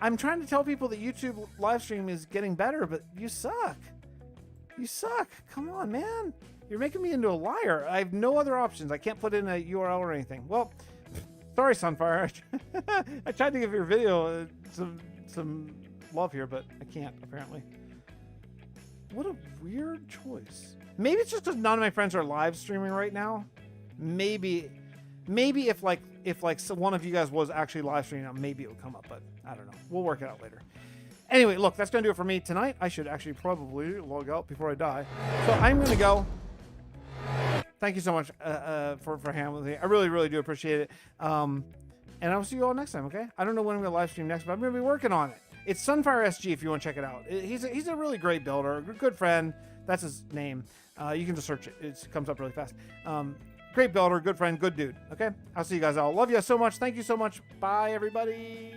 I'm trying to tell people that YouTube live stream is getting better, but you suck. You suck. Come on, man. You're making me into a liar. I have no other options. I can't put in a URL or anything. Well, sorry, Sunfire. I tried to give your video some love here, but I can't, apparently. What a weird choice. Maybe it's just because none of my friends are live streaming right now. Maybe if one of you guys was actually live streaming, maybe it would come up, but I don't know. We'll work it out later. Anyway, look, that's going to do it for me tonight. I should actually probably log out before I die. So I'm going to go. Thank you so much for hanging with me. I really, really do appreciate it. And I'll see you all next time, okay? I don't know when I'm going to live stream next, but I'm going to be working on it. It's Sunfire SG if you want to check it out. He's a really great builder, a good friend. That's his name. You can just search it. It comes up really fast. Great builder, good friend, good dude. Okay? I'll see you guys all. Love you so much. Thank you so much. Bye, everybody.